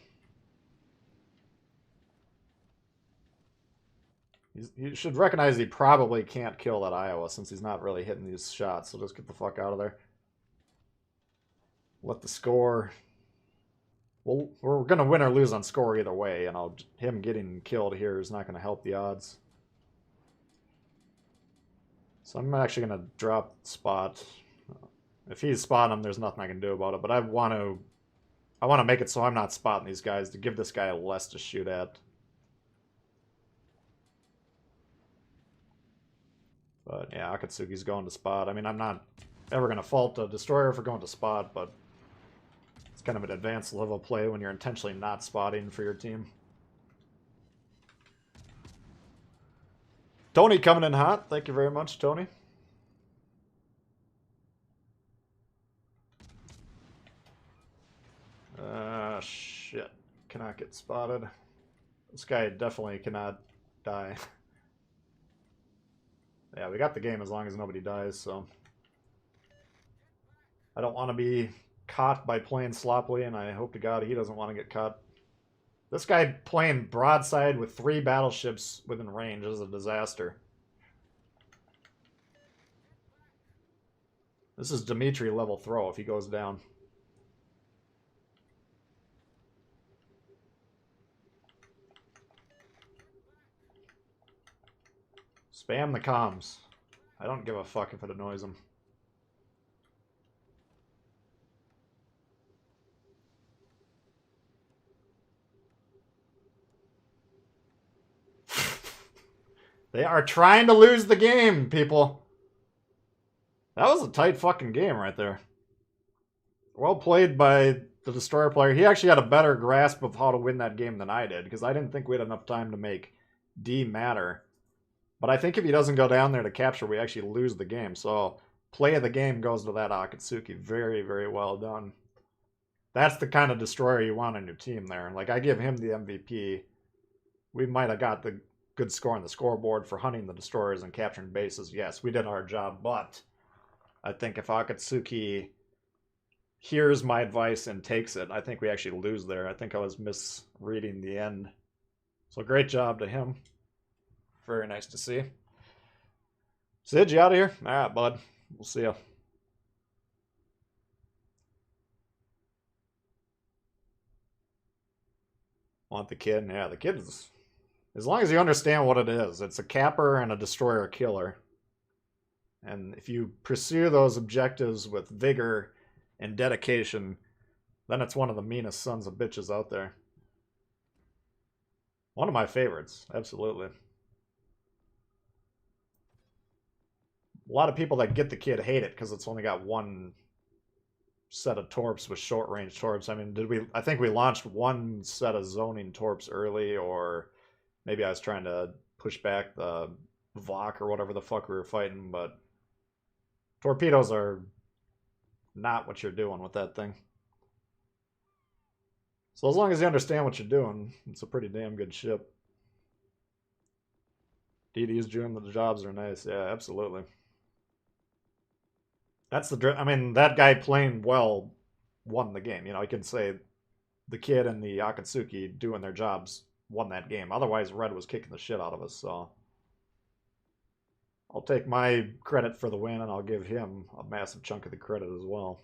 He should recognize he probably can't kill that Iowa since he's not really hitting these shots. So just get the fuck out of there. Let the score. Well, we're gonna win or lose on score either way, and him getting killed here is not gonna help the odds. So I'm actually gonna drop spot. If he's spotting him, there's nothing I can do about it. But I want to make it so I'm not spotting these guys to give this guy less to shoot at. But yeah, Akatsuki's going to spot. I mean, I'm not ever gonna fault a destroyer for going to spot, but it's kind of an advanced level play when you're intentionally not spotting for your team. Tony coming in hot. Thank you very much, Tony. Shit. Cannot get spotted. This guy definitely cannot die. Yeah, we got the game as long as nobody dies, so. I don't want to be caught by playing sloppily, and I hope to God he doesn't want to get caught. This guy playing broadside with 3 battleships within range is a disaster. This is Dimitri level throw if he goes down. Spam the comms. I don't give a fuck if it annoys him. They are trying to lose the game, people. That was a tight fucking game right there. Well played by the Destroyer player. He actually had a better grasp of how to win that game than I did, because I didn't think we had enough time to make D matter. But I think if he doesn't go down there to capture, we actually lose the game. So play of the game goes to that Akatsuki. Very, very well done. That's the kind of destroyer you want on your team there. Like, I give him the MVP. We might have got the good score on the scoreboard for hunting the destroyers and capturing bases. Yes, we did our job, but I think if Akatsuki hears my advice and takes it, I think we actually lose there. I think I was misreading the end. So great job to him. Very nice to see. Sid, you out of here? All right, bud. We'll see you. Want the kid? Yeah, the kid is. As long as you understand what it is, it's a capper and a destroyer killer. And if you pursue those objectives with vigor and dedication, then it's one of the meanest sons of bitches out there. One of my favorites, absolutely. A lot of people that get the kid hate it because it's only got one set of torps with short range torps. I mean, I think we launched one set of zoning torps early, or maybe I was trying to push back the Vok or whatever the fuck we were fighting, but torpedoes are not what you're doing with that thing. So as long as you understand what you're doing, it's a pretty damn good ship. DD's doing the jobs are nice. Yeah, absolutely. That's I mean, that guy playing well won the game. You know, you can say the kid and the Akatsuki doing their jobs won that game. Otherwise, Red was kicking the shit out of us. So I'll take my credit for the win, and I'll give him a massive chunk of the credit as well.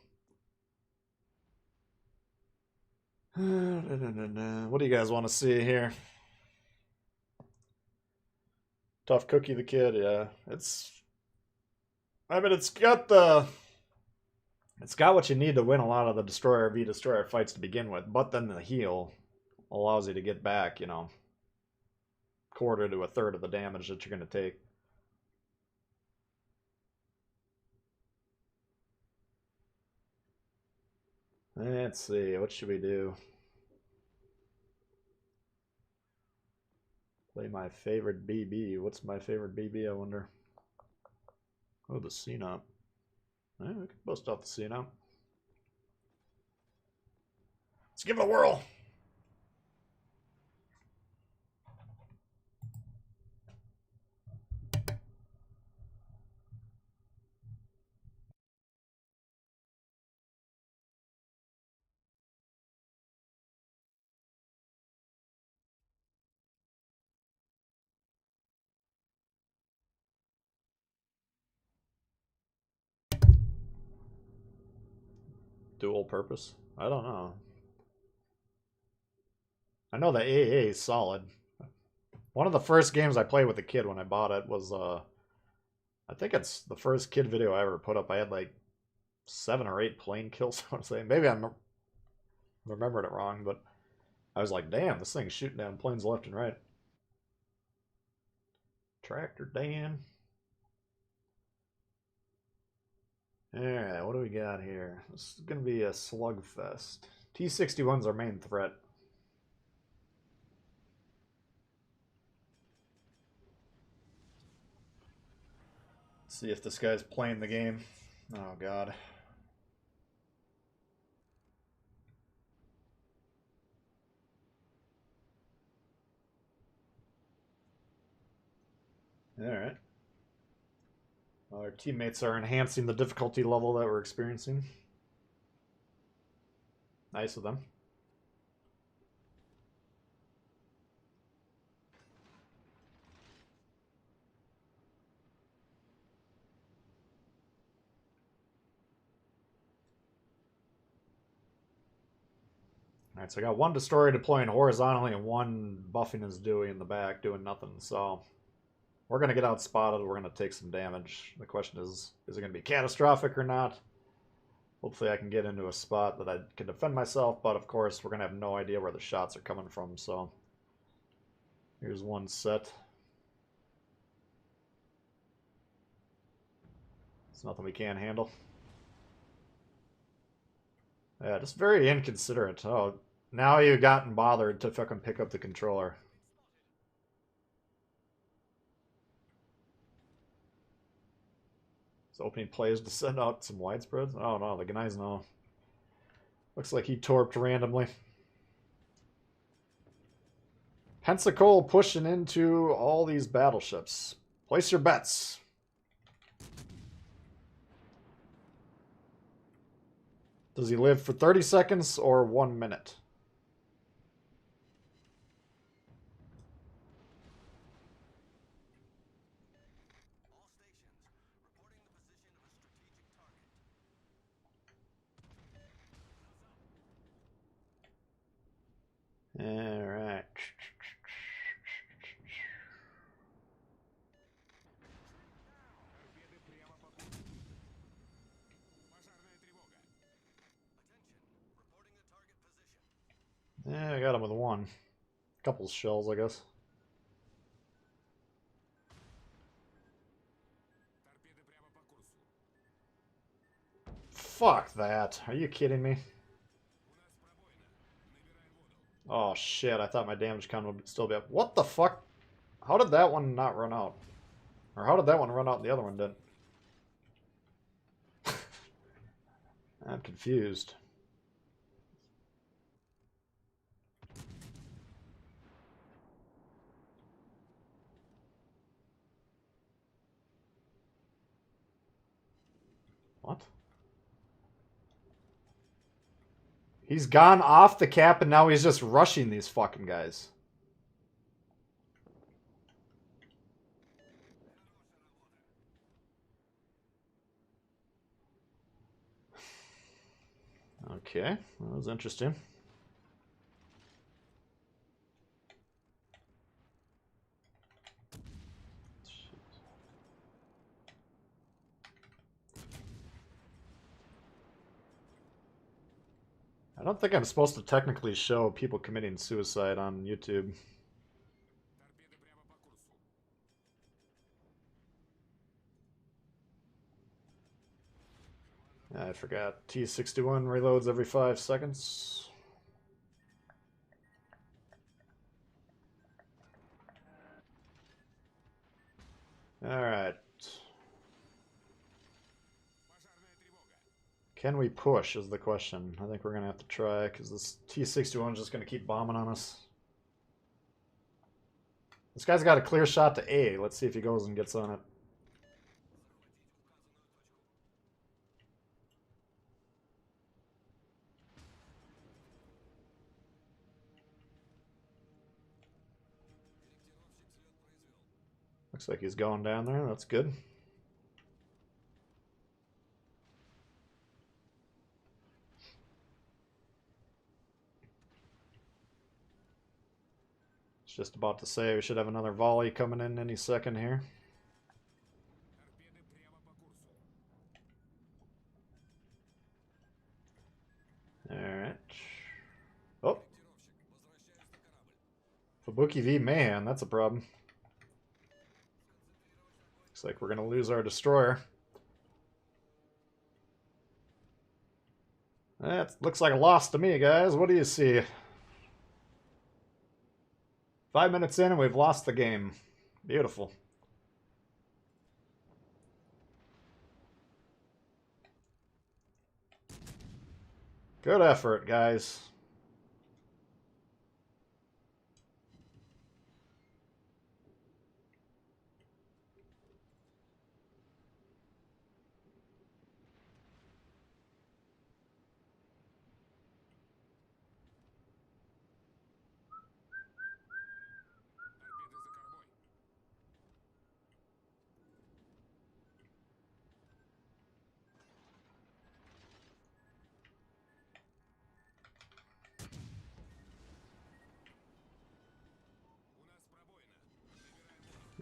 What do you guys want to see here? Tough cookie, the kid. Yeah, it's. I mean, it's got what you need to win a lot of the destroyer v destroyer fights to begin with. But then the heal allows you to get back, you know, quarter to a third of the damage that you're going to take. Let's see, what should we do? Play my favorite BB. What's my favorite BB, I wonder? Oh, the CNOP. We could bust off the CNOP. Let's give it a whirl. dual purpose? I don't know. I know the AA is solid. One of the first games I played with a kid when I bought it was, I think it's the first kid video I ever put up. I had like 7 or 8 plane kills, I want to say. Maybe I remembered it wrong, but I was like, damn, this thing's shooting down planes left and right. Tractor Dan. Alright, what do we got here? This is going to be a slugfest. T-61's our main threat. Let's see if this guy's playing the game. Oh, God. Alright. Our teammates are enhancing the difficulty level that we're experiencing. Nice of them. Alright, so I got 1 destroyer deploying horizontally and 1 buffing his Dewey in the back doing nothing. So we're going to get outspotted. We're going to take some damage. The question is it going to be catastrophic or not? Hopefully I can get into a spot that I can defend myself, but of course we're going to have no idea where the shots are coming from. So here's 1 set. It's nothing we can't handle. Yeah, just very inconsiderate. Oh, now you've gotten bothered to fucking pick up the controller. He's opening plays to send out some widespreads. Oh no, the guys know. Looks like he torped randomly. Pensacola pushing into all these battleships. Place your bets. Does he live for 30 seconds or 1 minute? Alright. Yeah, I got him with 1. Couple shells, I guess. Fuck that. Are you kidding me? Oh shit, I thought my damage count would still be up. What the fuck? How did that one not run out? Or how did that one run out and the other one didn't? I'm confused. What? He's gone off the cap and now he's just rushing these fucking guys. Okay, that was interesting. I don't think I'm supposed to technically show people committing suicide on YouTube. I forgot. T61 reloads every 5 seconds. Alright. Can we push is the question. I think we're going to have to try because this T61 is just going to keep bombing on us. This guy's got a clear shot to A. Let's see if he goes and gets on it. Looks like he's going down there. That's good. just about to say we should have another volley coming in any second here. Alright. Oh. Fubuki v Mayhem, that's a problem. Looks like we're going to lose our destroyer. That looks like a loss to me, guys. What do you see? 5 minutes in and we've lost the game. Beautiful. Good effort, guys.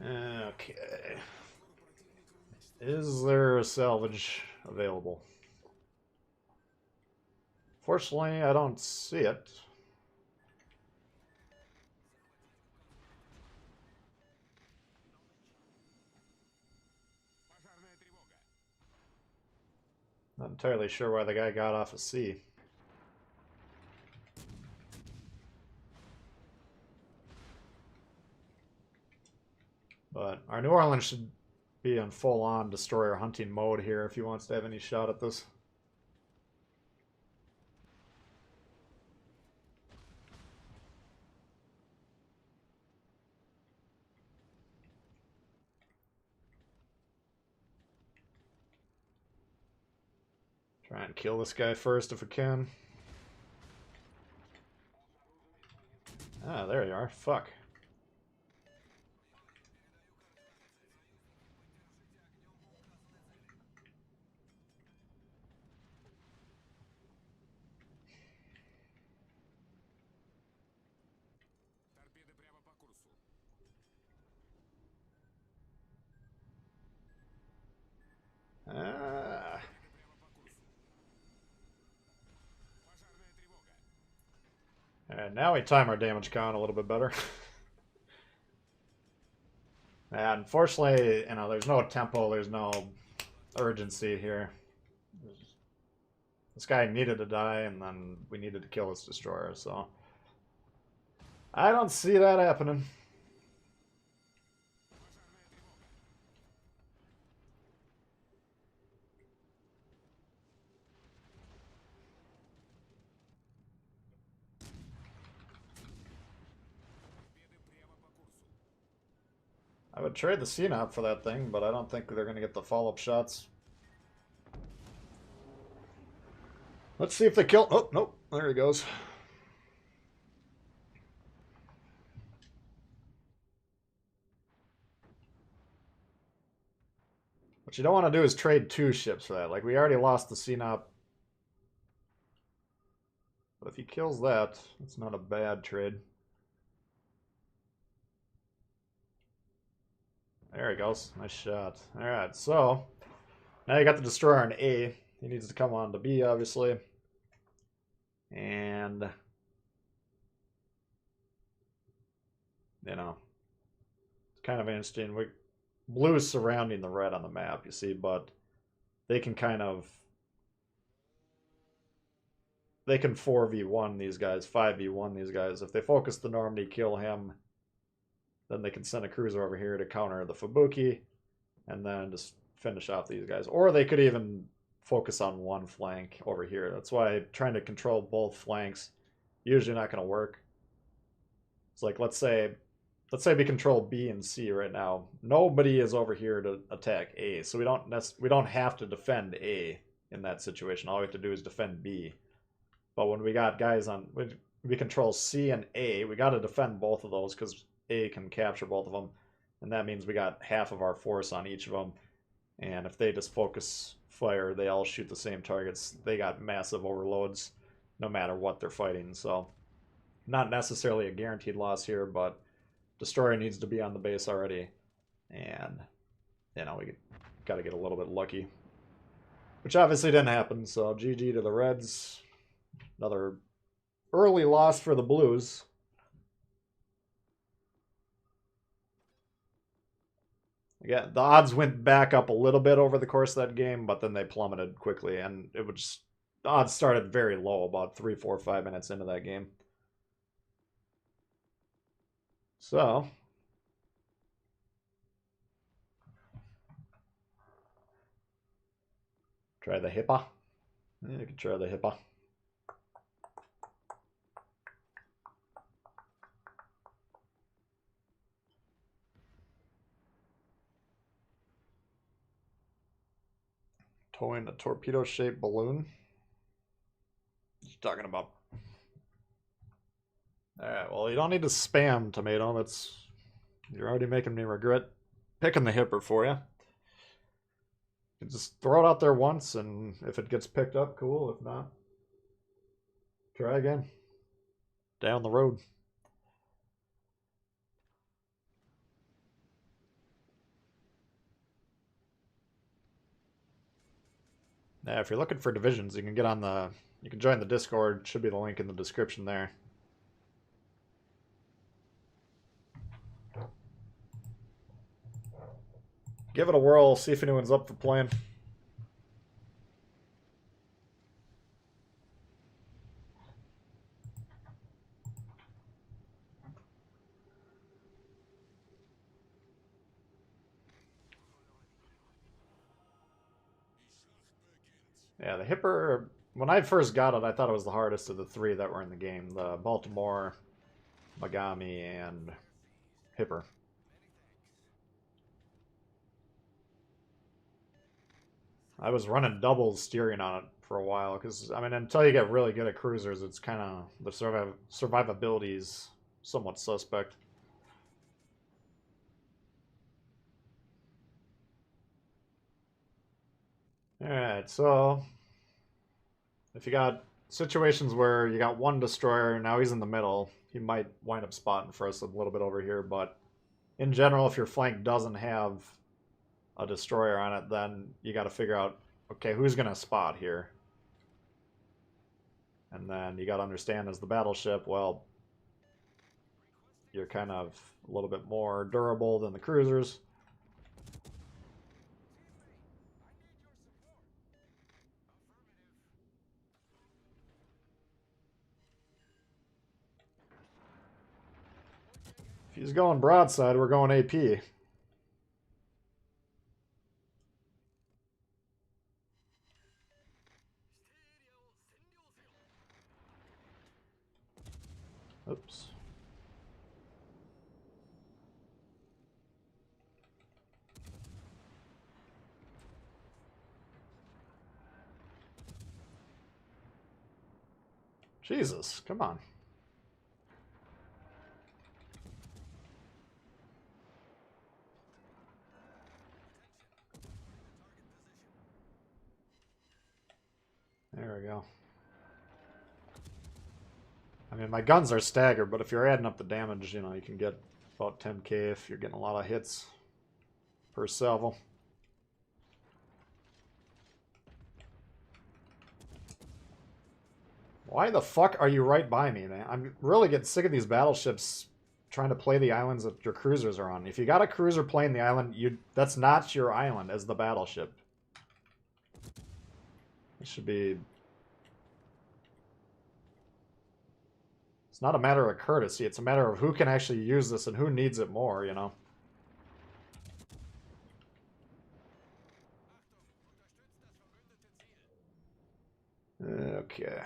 Okay. Is there a salvage available? Fortunately, I don't see it. Not entirely sure why the guy got off a sea. But our New Orleans should be in full-on destroyer hunting mode here if he wants to have any shot at this. Try and kill this guy first if we can. Ah, there you are. Fuck. Ah. And now we time our damage count a little bit better. And unfortunately, you know, there's no tempo, there's no urgency here. This guy needed to die, and then we needed to kill his destroyer, so I don't see that happening. I would trade the CNOP for that thing, but I don't think they're going to get the follow-up shots. Let's see if they kill... Oh, nope. There he goes. What you don't want to do is trade 2 ships for that. Like, we already lost the CNOP. But if he kills that, it's not a bad trade. There he goes. Nice shot. Alright, so now you got the destroyer on A. He needs to come on to B, obviously. And, you know, it's kind of interesting. Blue is surrounding the red on the map, you see, but they can kind of... They can 4v1 these guys, 5v1 these guys. If they focus the Normandy, kill him, then they can send a cruiser over here to counter the Fubuki, and then just finish off these guys. Or they could even focus on one flank over here. That's why trying to control both flanks usually not going to work. It's like, let's say we control B and C right now. Nobody is over here to attack A, so we don't have to defend A in that situation. All we have to do is defend B. But when we got guys on, we control C and A, we got to defend both of those because A can capture both of them, and that means we got half of our force on each of them. And if they just focus fire, they all shoot the same targets. They got massive overloads no matter what they're fighting. So not necessarily a guaranteed loss here, but destroyer needs to be on the base already. And, you know, we got to get a little bit lucky. Which obviously didn't happen, so GG to the Reds. Another early loss for the Blues. Again, the odds went back up a little bit over the course of that game, but then they plummeted quickly, and it was the odds started very low, about 3, 4, 5 minutes into that game. So, try the Hippa. Yeah, you can try the Hippa. Towing a torpedo-shaped balloon. What you talking about? Alright, well, you don't need to spam tomato. You're already making me regret picking the Hipper for you. You just throw it out there once, and if it gets picked up, cool. If not, try again. Down the road. Yeah, if you're looking for divisions, you can join the Discord. Should be the link in the description there. Give it a whirl, see if anyone's up for playing. Yeah, the Hipper, when I first got it, I thought it was the hardest of the three that were in the game. The Baltimore, Megami, and Hipper. I was running double steering on it for a while, because, I mean, until you get really good at cruisers, it's kind of, the survivability is somewhat suspect. Alright, so if you got situations where you got one destroyer, now he's in the middle, he might wind up spotting for us a little bit over here, but in general, if your flank doesn't have a destroyer on it, then you got to figure out, okay, who's going to spot here? And then you got to understand, as the battleship, well, you're kind of a little bit more durable than the cruisers. If he's going broadside, we're going AP. Oops. Jesus, come on. There we go. I mean, my guns are staggered, but if you're adding up the damage, you know, you can get about 10k if you're getting a lot of hits per salvo. Why the fuck are you right by me, man? I'm really getting sick of these battleships trying to play the islands that your cruisers are on. If you got a cruiser playing the island, that's not your island as the battleship. It should be... It's not a matter of courtesy, it's a matter of who can actually use this and who needs it more, you know? Okay.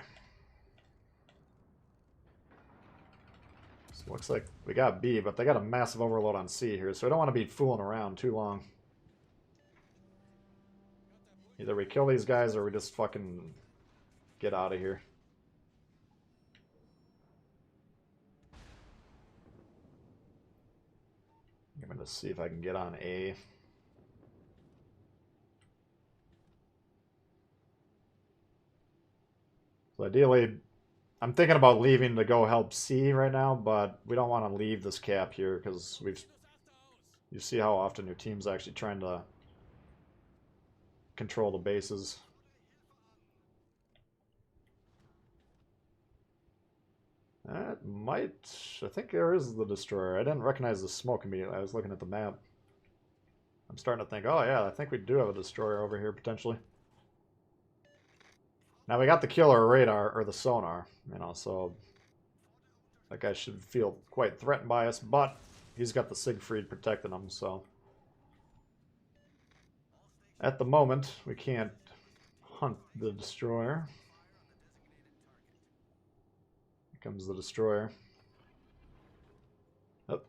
So looks like we got B, but they got a massive overload on C here, so I don't want to be fooling around too long. Either we kill these guys or we just fucking get out of here. I'm going to see if I can get on A. So ideally, I'm thinking about leaving to go help C right now, but we don't want to leave this cap here because you see how often your team's actually trying to control the bases. That might... I think there is the destroyer. I didn't recognize the smoke immediately. I was looking at the map. I'm starting to think, oh yeah, I think we do have a destroyer over here potentially. Now we got the killer radar, or the sonar, you know, so that guy should feel quite threatened by us, but he's got the Siegfried protecting him, so... At the moment, we can't hunt the destroyer. Here comes the destroyer. Oh.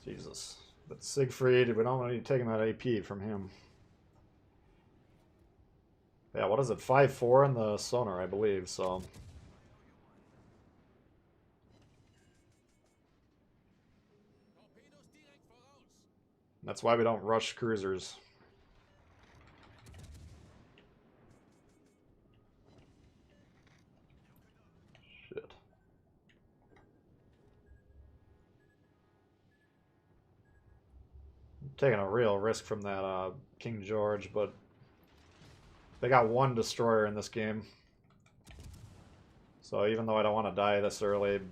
Jesus. But Siegfried, we don't want to be taking that AP from him. Yeah, what is it? 5-4 in the sonar, I believe, so... That's why we don't rush cruisers. Shit. I'm taking a real risk from that King George, but they got one destroyer in this game. So even though I don't want to die this early, it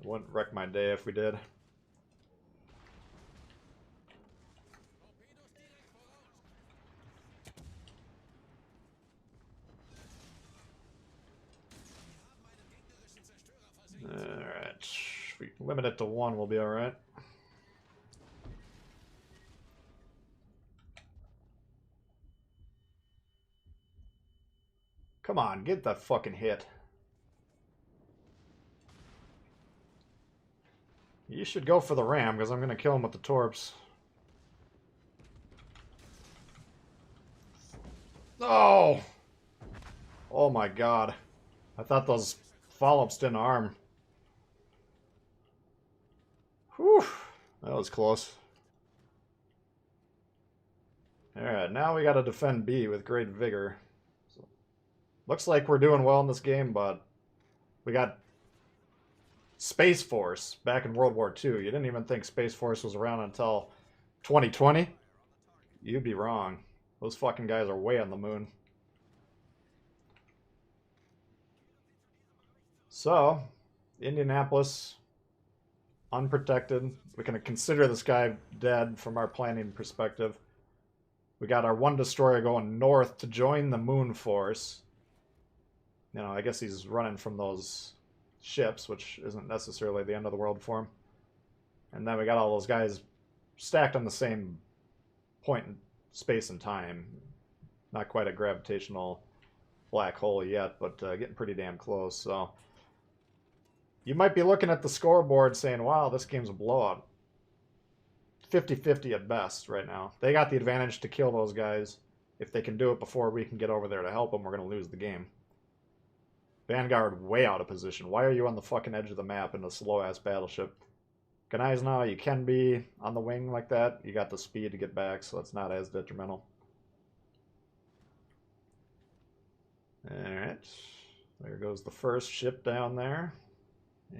wouldn't wreck my day if we did. Alright. If we limit it to one, we'll be alright. Come on, get that fucking hit. You should go for the ram, because I'm going to kill him with the torps. Oh! Oh my god. I thought those follow-ups didn't harm. Whew. That was close. Alright, now we gotta defend B with great vigor. So, looks like we're doing well in this game, but we got Space Force back in World War II. You didn't even think Space Force was around until 2020? You'd be wrong. Those fucking guys are way on the moon. So, Indianapolis, unprotected. We can consider this guy dead from our planning perspective. We got our one destroyer going north to join the Moon Force. You know, I guess he's running from those ships, which isn't necessarily the end of the world for him. And then we got all those guys stacked on the same point in space and time. Not quite a gravitational black hole yet, but getting pretty damn close. So you might be looking at the scoreboard saying, wow, this game's a blowout. 50-50 at best right now. They got the advantage to kill those guys. If they can do it before we can get over there to help them, we're going to lose the game. Vanguard way out of position. Why are you on the fucking edge of the map in a slow-ass battleship? Gneisenau, you can be on the wing like that. You got the speed to get back, so it's not as detrimental. Alright. There goes the first ship down there.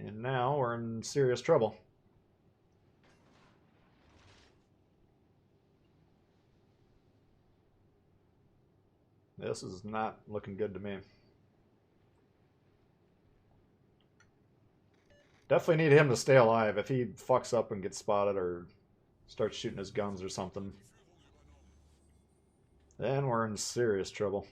And now we're in serious trouble. This is not looking good to me. Definitely need him to stay alive. If he fucks up and gets spotted or starts shooting his guns or something, then we're in serious trouble.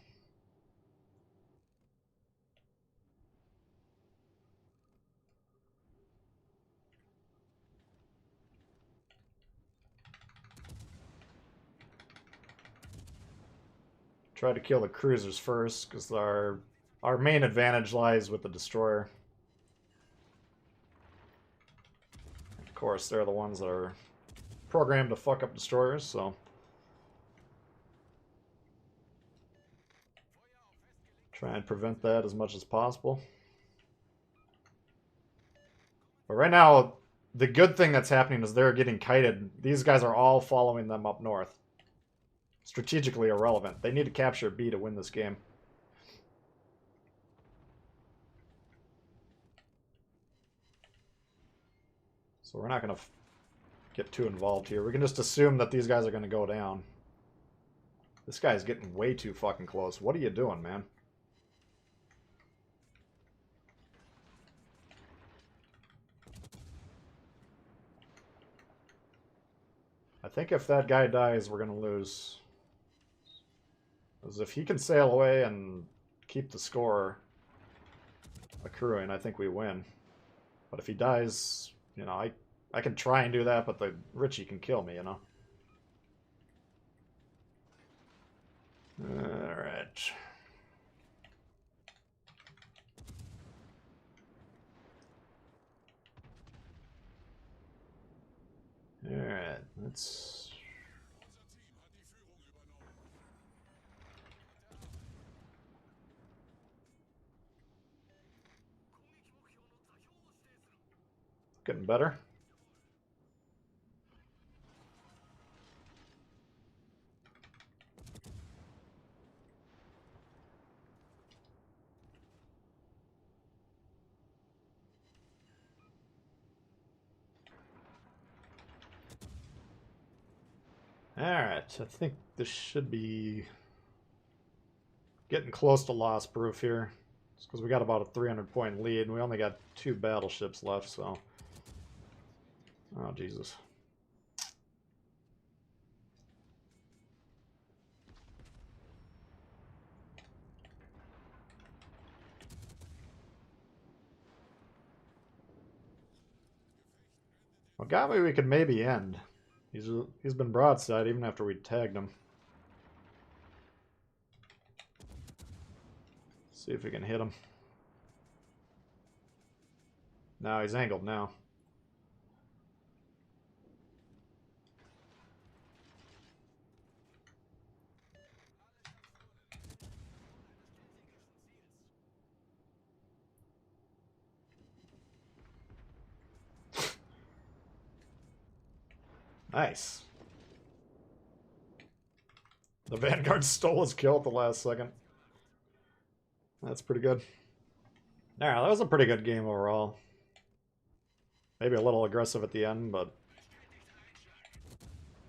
Try to kill the cruisers first, because our main advantage lies with the destroyer. Of course, they're the ones that are programmed to fuck up destroyers, so... Try and prevent that as much as possible. But right now, the good thing that's happening is they're getting kited. These guys are all following them up north. strategically irrelevant. They need to capture B to win this game. So we're not going to get too involved here. We can just assume that these guys are going to go down. This guy's getting way too fucking close. What are you doing, man? I think if that guy dies, we're going to lose. Because if he can sail away and keep the score accruing, I think we win. But if he dies, you know, I can try and do that, but the Richie can kill me, you know. Alright. Alright, let's... Getting better. Alright, I think this should be getting close to loss proof here. Just because we got about a 300-point lead, and we only got 2 battleships left, so... Oh, Jesus. Well, got me we could maybe end. He's been broadside even after we tagged him. See if we can hit him. No, he's angled now. Nice. The Vanguard stole his kill at the last second. That's pretty good. Alright, that was a pretty good game overall. Maybe a little aggressive at the end, but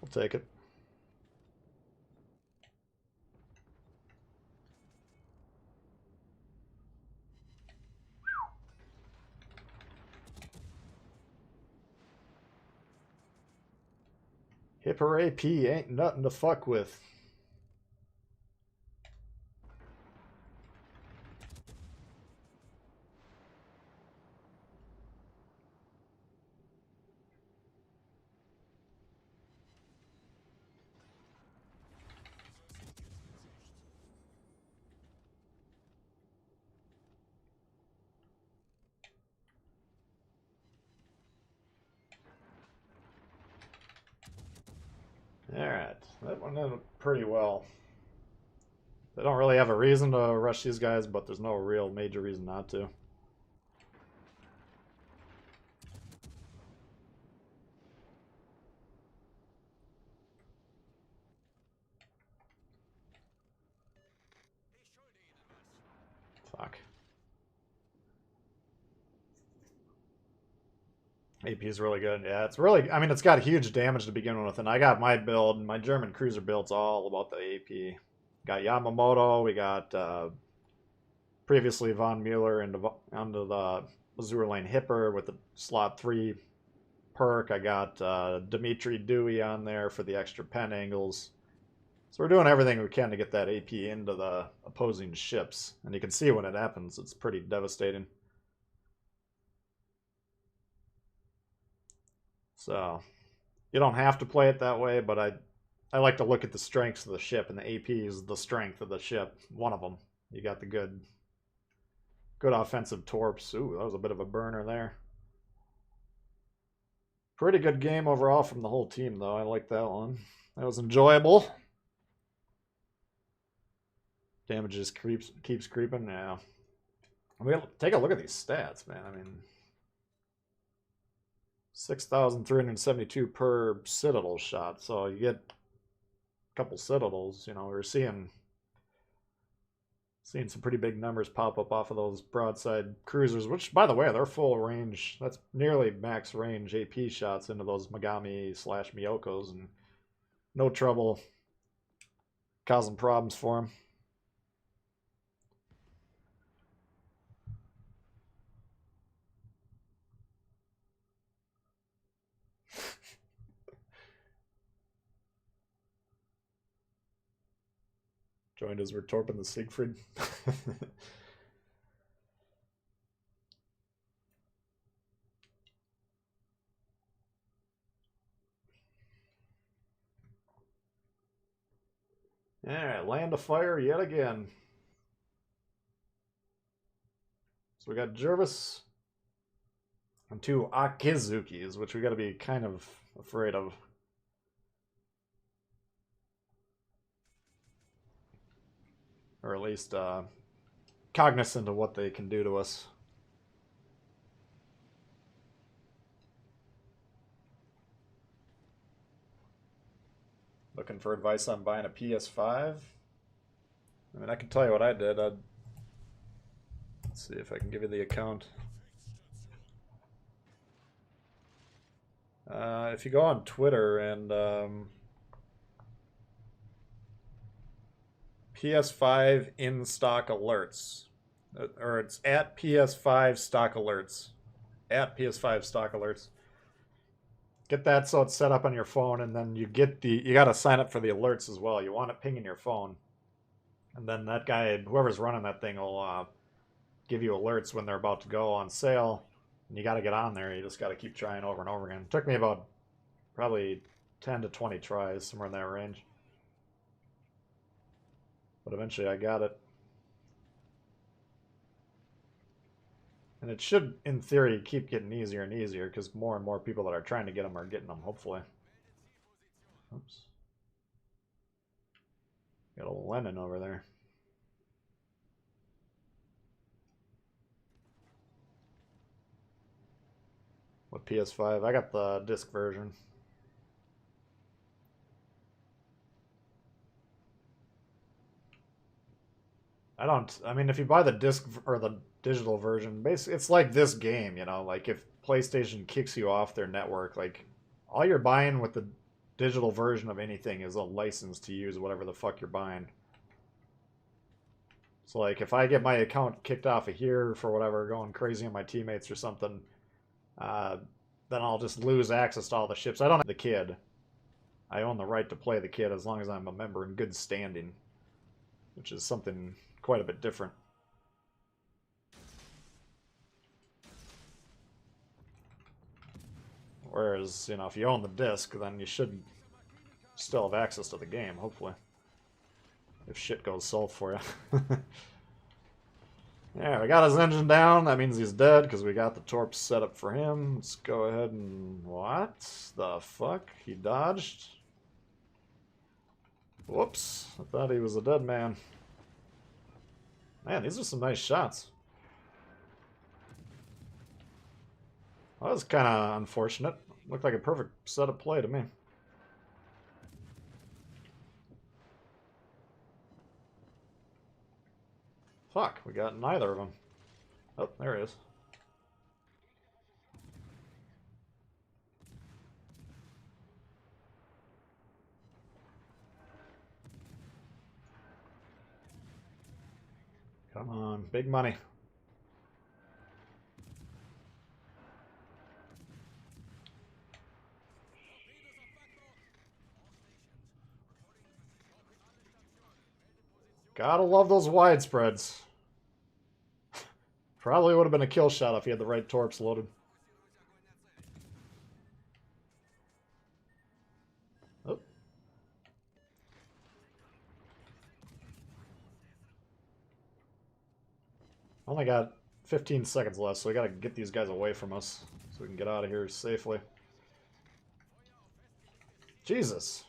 we'll take it. Hipper AP ain't nothing to fuck with. Alright, that one ended pretty well. They don't really have a reason to rush these guys, but there's no real major reason not to. Fuck. AP is really good. Yeah, it's really, I mean, it's got huge damage to begin with, and I got my build, and my German cruiser build's all about the AP. Got Yamamoto, we got previously Von Mueller onto the Azure Lane Hipper with the slot 3 perk. I got Dimitri Dewey on there for the extra pen angles. So we're doing everything we can to get that AP into the opposing ships. And you can see when it happens, it's pretty devastating. So you don't have to play it that way, but I like to look at the strengths of the ship, and the AP is the strength of the ship. One of them. You got the good offensive torps. Ooh, that was a bit of a burner there. Pretty good game overall from the whole team, though. I like that one. That was enjoyable. Damage just keeps creeping. Yeah. I mean, take a look at these stats, man. I mean, 6,372 per Citadel shot. So you get couple citadels. You know, we were seeing some pretty big numbers pop up off of those broadside cruisers, which, by the way, they're full range. That's nearly max range AP shots into those Megami/Miyokos, and no trouble causing problems for them. Joined as we're torping the Siegfried. Alright, land of fire yet again. So we got Jervis and 2 Akizukis, which we got to be kind of afraid of. Or at least cognizant of what they can do to us. Looking for advice on buying a PS5? I mean, I can tell you what I did. Let's see if I can give you the account. If you go on Twitter and PS5 in stock alerts, or it's at PS5 stock alerts, at PS5 stock alerts. Get that so it's set up on your phone, and then you got to sign up for the alerts as well. You want it pinging your phone, and then that guy, whoever's running that thing, will give you alerts when they're about to go on sale, and you got to get on there. You just got to keep trying over and over again. It took me about probably 10 to 20 tries, somewhere in that range, but eventually I got it. And it should, in theory, keep getting easier and easier because more and more people that are trying to get them are getting them, hopefully. Oops. Got a Lennon over there. What PS5? I got the disc version. I mean, if you buy the disc or the digital version, basically it's like this game, you know, like if PlayStation kicks you off their network, like all you're buying with the digital version of anything is a license to use whatever the fuck you're buying. So like if I get my account kicked off of here for whatever, going crazy on my teammates or something, then I'll just lose access to all the ships. I don't have the kid. I own the right to play the kid as long as I'm a member in good standing, which is something quite a bit different. Whereas, you know, if you own the disc, then you should still have access to the game, hopefully. If shit goes south for you. Yeah, we got his engine down. That means he's dead because we got the torps set up for him. Let's go ahead and... What the fuck? He dodged? Whoops. I thought he was a dead man. Man, these are some nice shots. That was kind of unfortunate. Looked like a perfect set of play to me. Fuck, we got neither of them. Oh, there he is. Come on, big money. Gotta love those widespreads. Probably would have been a kill shot if he had the right torps loaded. Oh. Only got 15 seconds left, so we gotta get these guys away from us so we can get out of here safely. Jesus.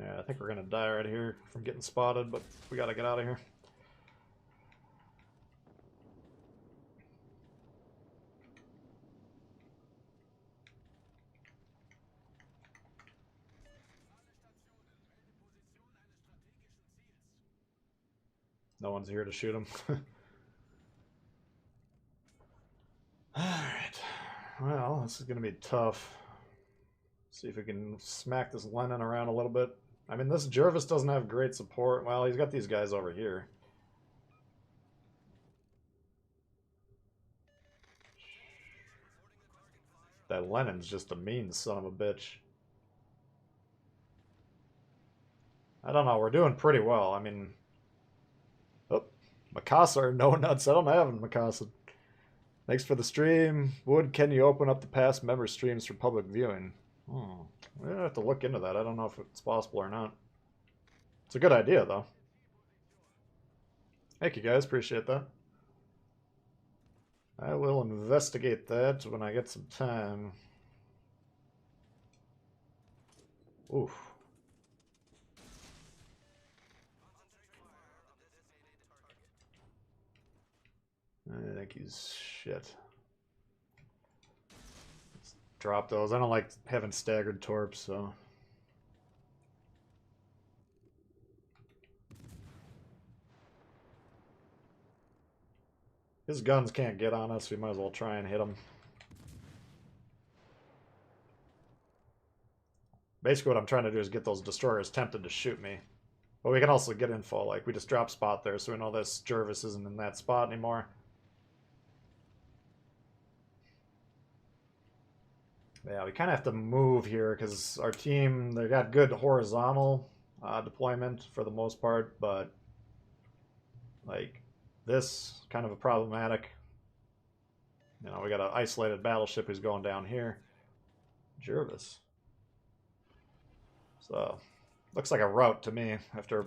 Yeah, I think we're gonna die right here from getting spotted, but we gotta get out of here. No one's here to shoot him. Alright. Well, this is going to be tough. See if we can smack this Lennon around a little bit. I mean, this Jervis doesn't have great support. Well, he's got these guys over here. That Lennon's just a mean son of a bitch. I don't know. We're doing pretty well. I mean... Oh, Mikasa or no nuts. I don't have Mikasa. Thanks for the stream. Wood, can you open up the past member streams for public viewing? Oh, we have to look into that. I don't know if it's possible or not. It's a good idea, though. Thank you, guys. Appreciate that. I will investigate that when I get some time. Oof. I think he's shit. Let's drop those. I don't like having staggered torps, so... His guns can't get on us. We might as well try and hit them. Basically what I'm trying to do is get those destroyers tempted to shoot me. But we can also get info. Like, we just drop spot there, so we know this Jervis isn't in that spot anymore. Yeah, we kind of have to move here because our team, they got good horizontal deployment for the most part, but like this kind of a problematic. You know, we got an isolated battleship who's going down here. Jervis. So, looks like a rout to me after a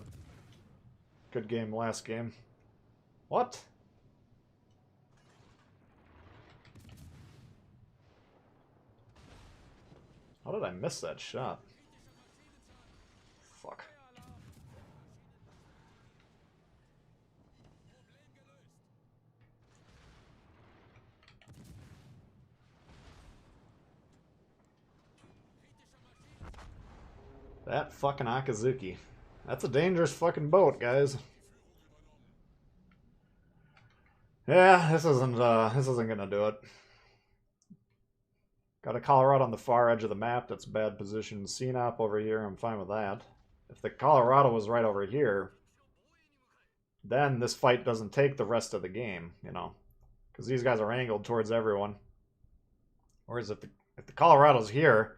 good game last game. What? How did I miss that shot? Fuck. That fucking Akazuki. That's a dangerous fucking boat, guys. Yeah, this isn't gonna do it. Got a Colorado on the far edge of the map. That's bad position. CNOP over here. I'm fine with that. If the Colorado was right over here, then this fight doesn't take the rest of the game, you know, because these guys are angled towards everyone. Whereas if the Colorado's here,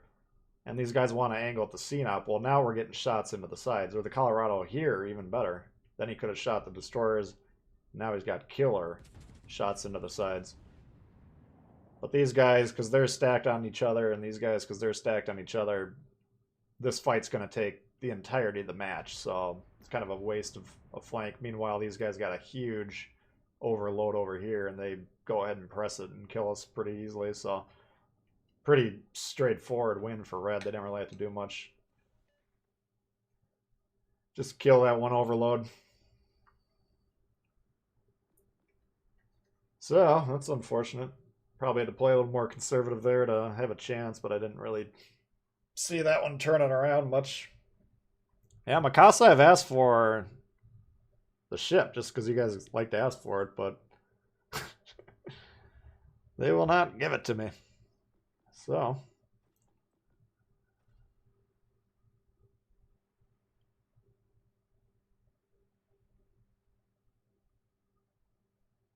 and these guys want to angle at the CNOP, well, now we're getting shots into the sides. Or the Colorado here, even better. Then he could have shot the destroyers. Now he's got killer shots into the sides. But these guys, because they're stacked on each other, and these guys, because they're stacked on each other, this fight's going to take the entirety of the match. So it's kind of a waste of a flank. Meanwhile, these guys got a huge overload over here, and they go ahead and press it and kill us pretty easily. So pretty straightforward win for Red. They didn't really have to do much. Just kill that one overload. So that's unfortunate. Probably had to play a little more conservative there to have a chance, but I didn't really see that one turning around much. Yeah, Mikasa, I've asked for the ship just because you guys like to ask for it, but they will not give it to me. So,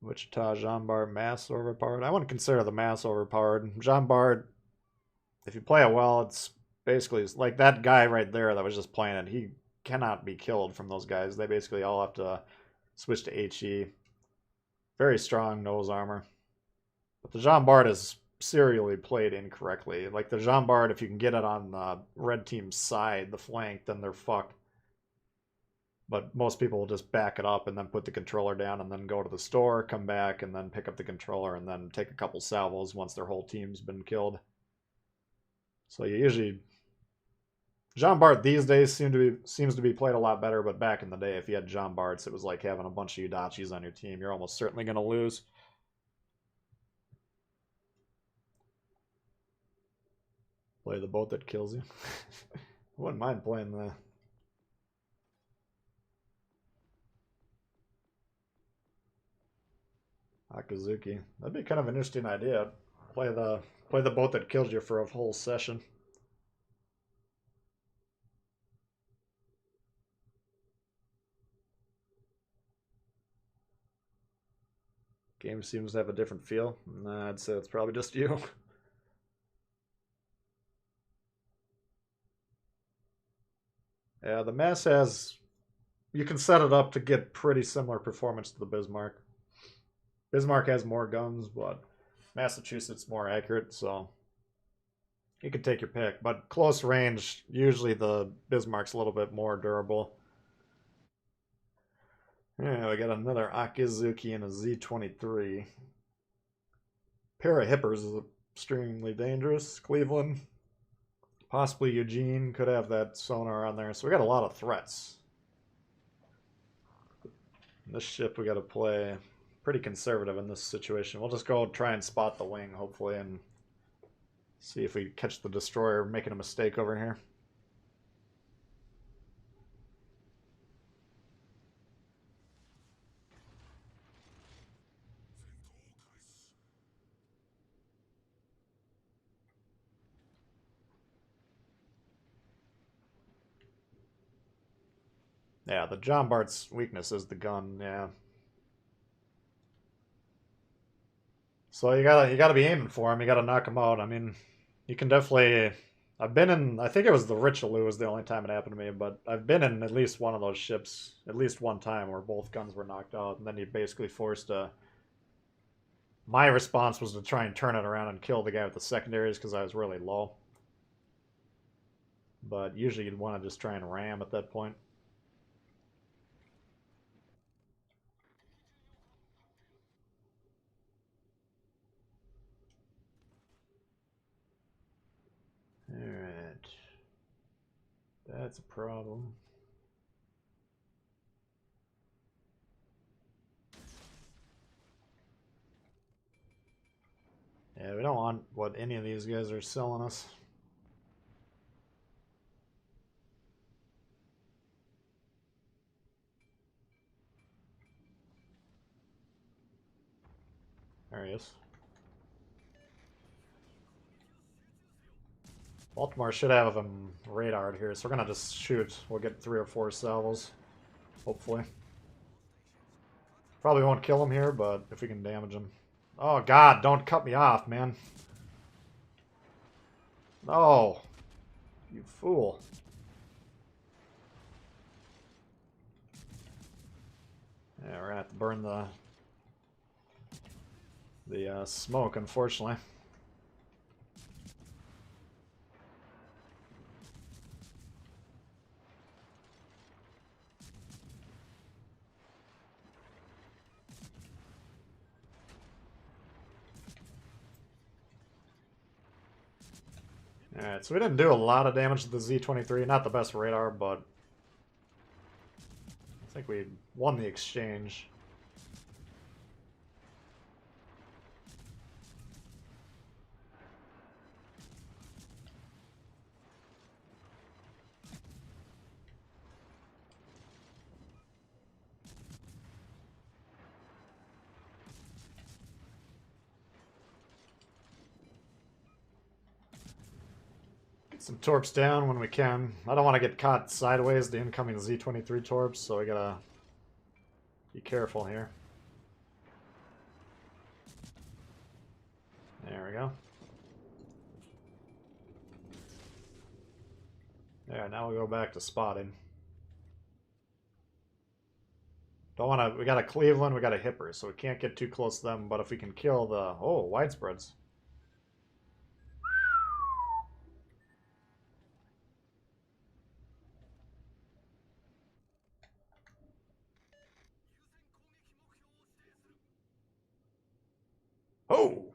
Wichita, Jean Bart, mass overpowered. I wouldn't consider the mass overpowered. Jean Bart, if you play it well, it's basically like that guy right there that was just playing it. He cannot be killed from those guys. They basically all have to switch to HE. Very strong nose armor. But the Jean Bart is serially played incorrectly. Like the Jean Bart, if you can get it on the red team's side, the flank, then they're fucked. But most people will just back it up and then put the controller down and then go to the store, come back, and then pick up the controller and then take a couple salvos once their whole team's been killed. So you usually... Jean Bart these days seems to be played a lot better, but back in the day, if you had Jean Barts, it was like having a bunch of Udachis on your team. You're almost certainly going to lose. Play the boat that kills you. I wouldn't mind playing the... Akazuki. That'd be kind of an interesting idea. Play the boat that killed you for a whole session. Game seems to have a different feel. Nah, I'd say it's probably just you. Yeah, the Mass has. You can set it up to get pretty similar performance to the Bismarck. Bismarck has more guns, but Massachusetts more accurate, so you can take your pick. But close range, usually the Bismarck's a little bit more durable. Yeah, we got another Akizuki and a Z-23. Pair of hippers is extremely dangerous. Cleveland, possibly Eugene could have that sonar on there. So we got a lot of threats. This ship we got to play pretty conservative in this situation. We'll just go try and spot the wing, hopefully, and see if we catch the destroyer making a mistake over here. Yeah, the John Bart's weakness is the gun, yeah. So you gotta be aiming for him. You gotta knock him out. I mean, you can definitely. I've been in. I think it was the Richelieu was the only time it happened to me, but I've been in at least one of those ships at least one time where both guns were knocked out, and then you basically forced a. My response was to try and turn it around and kill the guy with the secondaries because I was really low. But usually you'd want to just try and ram at that point. Alright. That's a problem. Yeah, we don't want what any of these guys are selling us. There he is. Baltimore should have him radared here, so we're gonna just shoot. We'll get 3 or 4 salvos, hopefully. Probably won't kill him here, but if we can damage him. Oh god, don't cut me off, man. No. You fool. Yeah, we're gonna have to burn the smoke, unfortunately. Alright, so we didn't do a lot of damage to the Z-23. Not the best radar, but I think we won the exchange. Get some torps down when we can. I don't want to get caught sideways the incoming Z-23 torps, so we gotta be careful here. There we go. Yeah, now we go back to spotting. Don't want to. We got a Cleveland, we got a Hipper, so we can't get too close to them. But if we can kill the widespreads. Oh.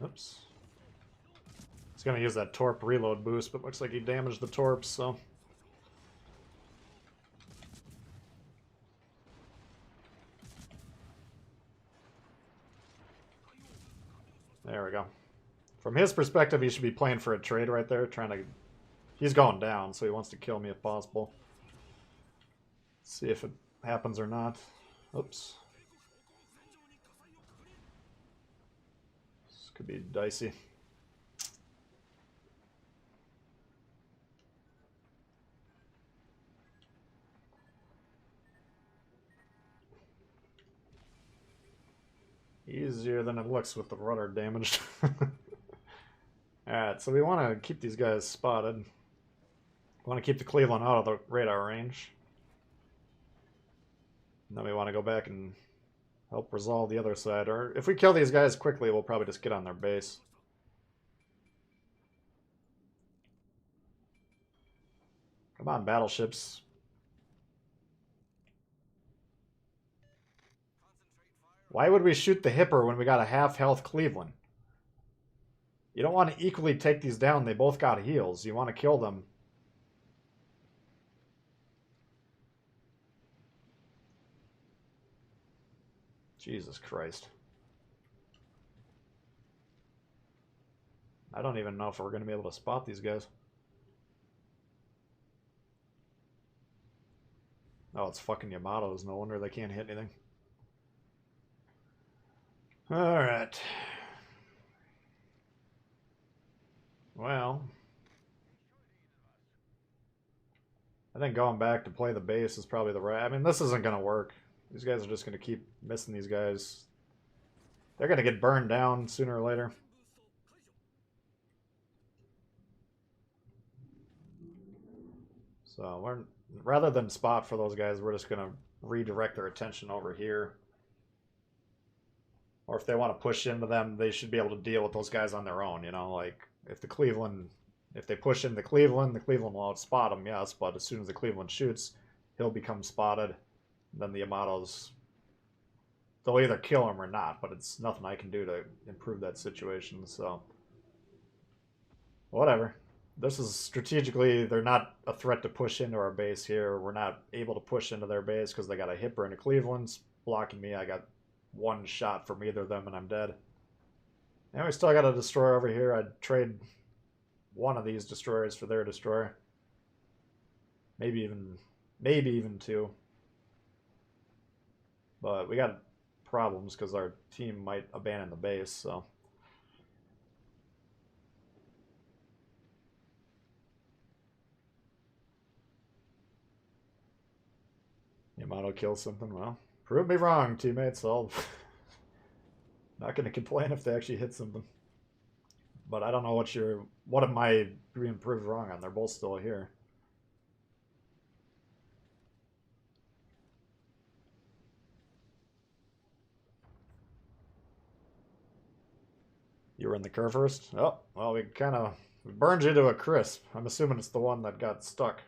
Oops. He's gonna use that torp reload boost, but looks like he damaged the torps, so. There we go. From his perspective, he should be playing for a trade right there, trying to... He's going down, so he wants to kill me if possible. See if it happens or not. Oops. This could be dicey. Easier than it looks with the rudder damaged. Alright, so we want to keep these guys spotted. We want to keep the Cleveland out of the radar range. And then we want to go back and help resolve the other side. Or if we kill these guys quickly, we'll probably just get on their base. Come on, battleships. Why would we shoot the Hipper when we got a half-health Cleveland? You don't want to equally take these down. They both got heals. You want to kill them. Jesus Christ. I don't even know if we're going to be able to spot these guys. Oh, it's fucking Yamatos. No wonder they can't hit anything. Alright. Well, I think going back to play the base is probably the right... I mean, this isn't going to work. These guys are just going to keep missing these guys. They're going to get burned down sooner or later. So, rather than spot for those guys, we're just going to redirect their attention over here. Or if they want to push into them, they should be able to deal with those guys on their own, you know? Like, if they push into Cleveland will outspot them, yes, but as soon as the Cleveland shoots, he'll become spotted. Then the Yamatos, they'll either kill him or not, but it's nothing I can do to improve that situation, so... Whatever. This is strategically, they're not a threat to push into our base here. We're not able to push into their base because they got a Hipper and a Cleveland's blocking me. I got one shot from either of them and I'm dead. And we still got a destroyer over here. I'd trade one of these destroyers for their destroyer. Maybe even two. But we got problems because our team might abandon the base, so... Yamato kills something. Well, prove me wrong, teammates. I'll not going to complain if they actually hit something. But I don't know what am I being proved wrong on? They're both still here. You were in the curve first? Oh, well, we burned you to a crisp. I'm assuming it's the one that got stuck.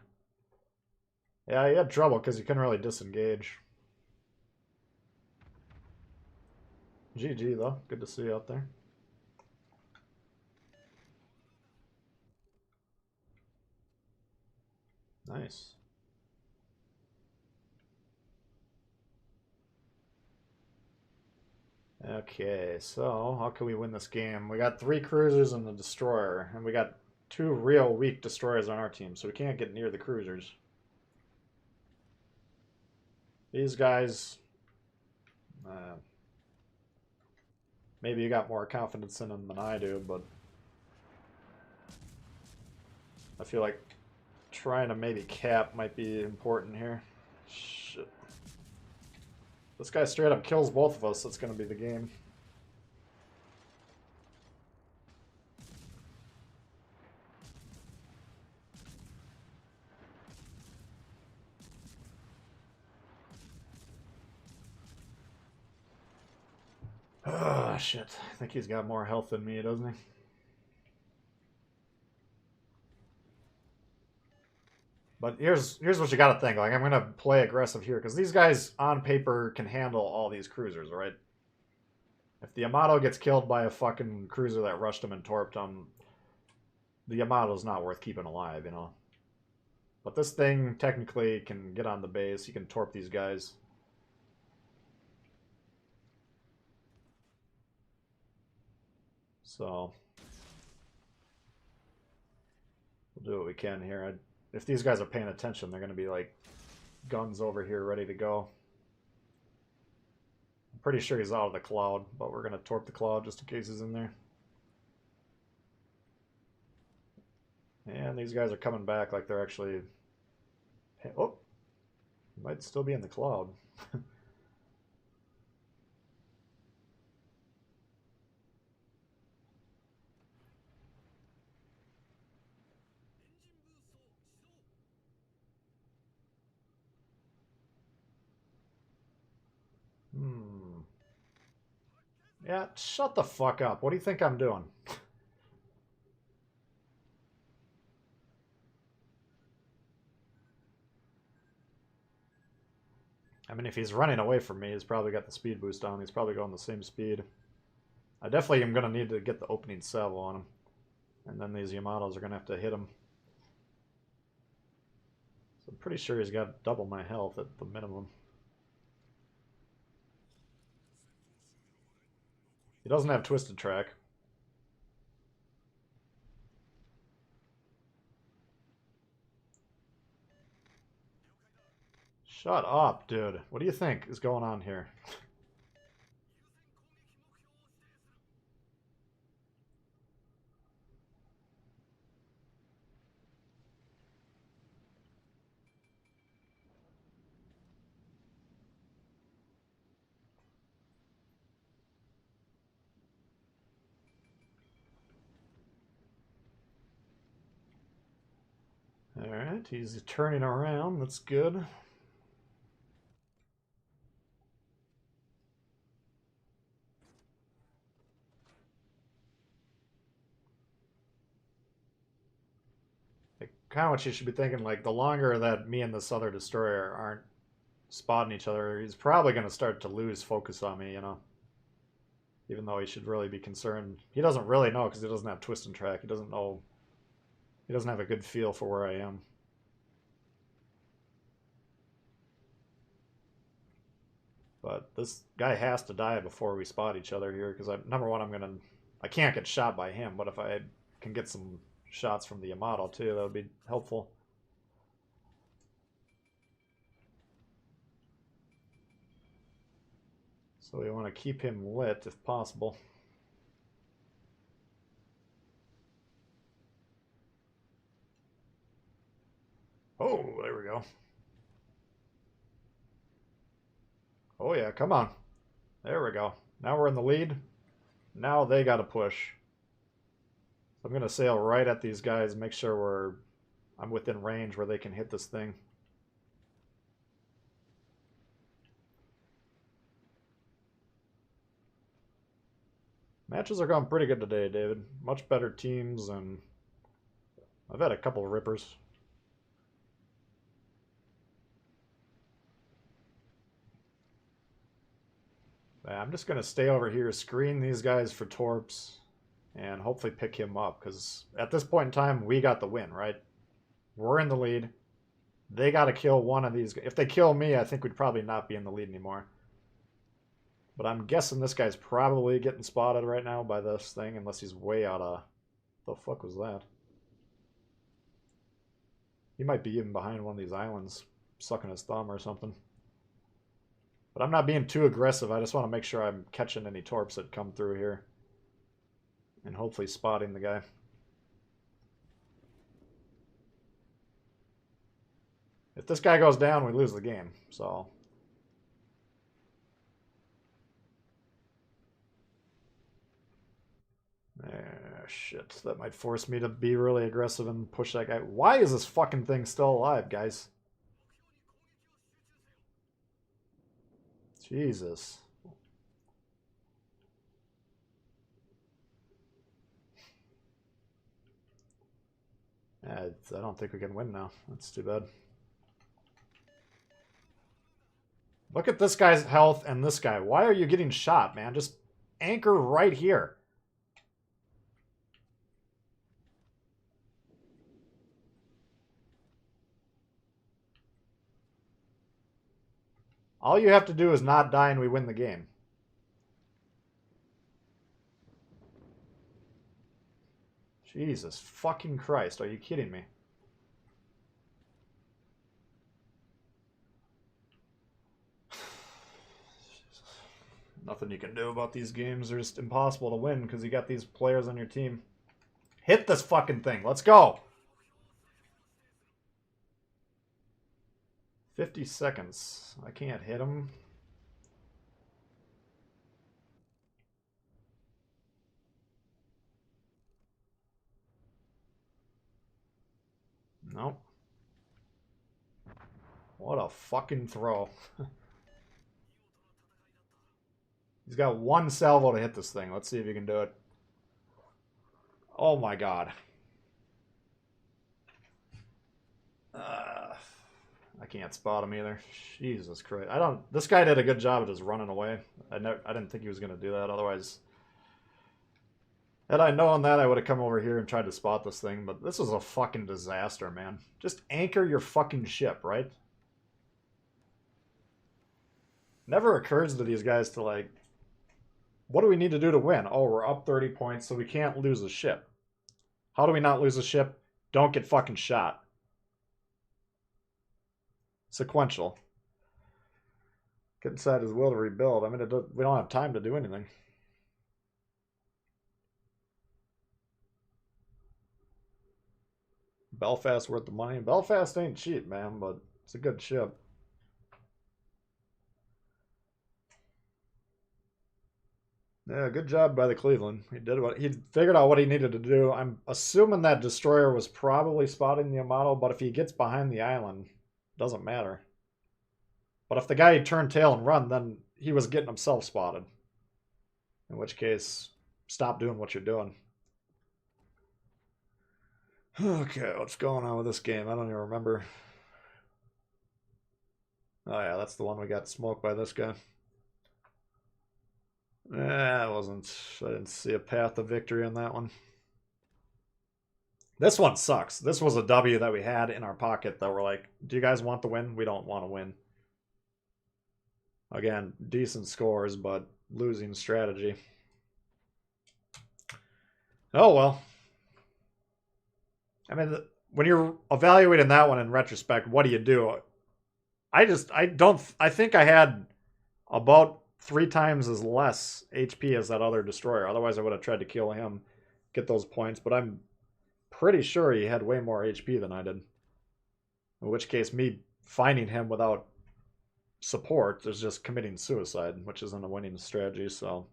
Yeah, you had trouble because you couldn't really disengage. GG, though. Good to see you out there. Nice. Okay, so how can we win this game? We got 3 cruisers and a destroyer, and we got 2 real weak destroyers on our team, so we can't get near the cruisers. These guys, maybe you got more confidence in them than I do, but I feel like trying to maybe cap might be important here. Shit. This guy straight up kills both of us. That's going to be the game. Oh, shit. I think he's got more health than me, doesn't he? But here's what you gotta think. Like, I'm gonna play aggressive here, because these guys, on paper, can handle all these cruisers, right? If the Yamato gets killed by a fucking cruiser that rushed him and torped him, the Yamato's not worth keeping alive, you know? But this thing, technically, can get on the base. He can torp these guys. So we'll do what we can here. If these guys are paying attention, they're going to be like guns over here ready to go. I'm pretty sure he's out of the cloud, but we're going to torp the cloud just in case he's in there. And these guys are coming back like they're actually... Oh! Might still be in the cloud. Yeah, shut the fuck up. What do you think I'm doing? I mean, if he's running away from me, he's probably got the speed boost on. He's probably going the same speed. I definitely am going to need to get the opening salvo on him. And then these Yamatos are going to have to hit him. So I'm pretty sure he's got double my health at the minimum. He doesn't have Twisted Track. Shut up, dude. What do you think is going on here? Alright, he's turning around. That's good. Kind of what you should be thinking, like, the longer that me and this other destroyer aren't spotting each other, he's probably going to start to lose focus on me, you know? Even though he should really be concerned. He doesn't really know because he doesn't have Twist and Track. He doesn't know. He doesn't have a good feel for where I am. But this guy has to die before we spot each other here, because number one, I can't get shot by him, but if I can get some shots from the Yamato too, that would be helpful. So we want to keep him lit if possible. Oh, there we go. Oh yeah, come on. There we go. Now we're in the lead. Now they got to push. I'm going to sail right at these guys, make sure I'm within range where they can hit this thing. Matches are going pretty good today, David. Much better teams, and I've had a couple of rippers. I'm just going to stay over here, screen these guys for torps, and hopefully pick him up, because at this point in time, we got the win, right? We're in the lead. They got to kill one of these. If they kill me, I think we'd probably not be in the lead anymore. But I'm guessing this guy's probably getting spotted right now by this thing, unless he's way out of... The fuck was that? He might be even behind one of these islands, sucking his thumb or something. But I'm not being too aggressive. I just want to make sure I'm catching any torps that come through here. And hopefully spotting the guy. If this guy goes down, we lose the game. So... shit. That might force me to be really aggressive and push that guy. Why is this fucking thing still alive, guys? Jesus. I don't think we can win now. That's too bad. Look at this guy's health and this guy. Why are you getting shot, man? Just anchor right here. All you have to do is not die and we win the game. Jesus fucking Christ, are you kidding me? Nothing you can do about these games. They're just impossible to win because you got these players on your team. Hit this fucking thing. Let's go. 50 seconds. I can't hit him. Nope. What a fucking throw. He's got one salvo to hit this thing. Let's see if he can do it. Oh my god. I can't spot him either. Jesus Christ. This guy did a good job of just running away. I didn't think he was going to do that. Otherwise, had I known that, I would have come over here and tried to spot this thing. But this is a fucking disaster, man. Just anchor your fucking ship, right? Never occurs to these guys to, like, what do we need to do to win? Oh, we're up 30 points, so we can't lose a ship. How do we not lose a ship? Don't get fucking shot. Sequential. Get inside his will to rebuild. I mean, we don't have time to do anything. Belfast worth the money. Belfast ain't cheap, man, but it's a good ship. Yeah, good job by the Cleveland. He figured out what he needed to do. I'm assuming that destroyer was probably spotting the Amato, but if he gets behind the island, doesn't matter. But if the guy turned tail and run, then he was getting himself spotted. In which case, stop doing what you're doing. Okay, what's going on with this game? I don't even remember. Oh yeah, that's the one we got smoked by this guy. I didn't see a path to victory on that one. This one sucks. This was a W that we had in our pocket that we're like, do you guys want to win? We don't want to win. Again, decent scores, but losing strategy. Oh well. I mean, when you're evaluating that one in retrospect, what do you do? I think I had about 3 times as less HP as that other destroyer. Otherwise, I would have tried to kill him, get those points. But I'm pretty sure he had way more HP than I did. In which case, me finding him without support is just committing suicide, which isn't a winning strategy. So,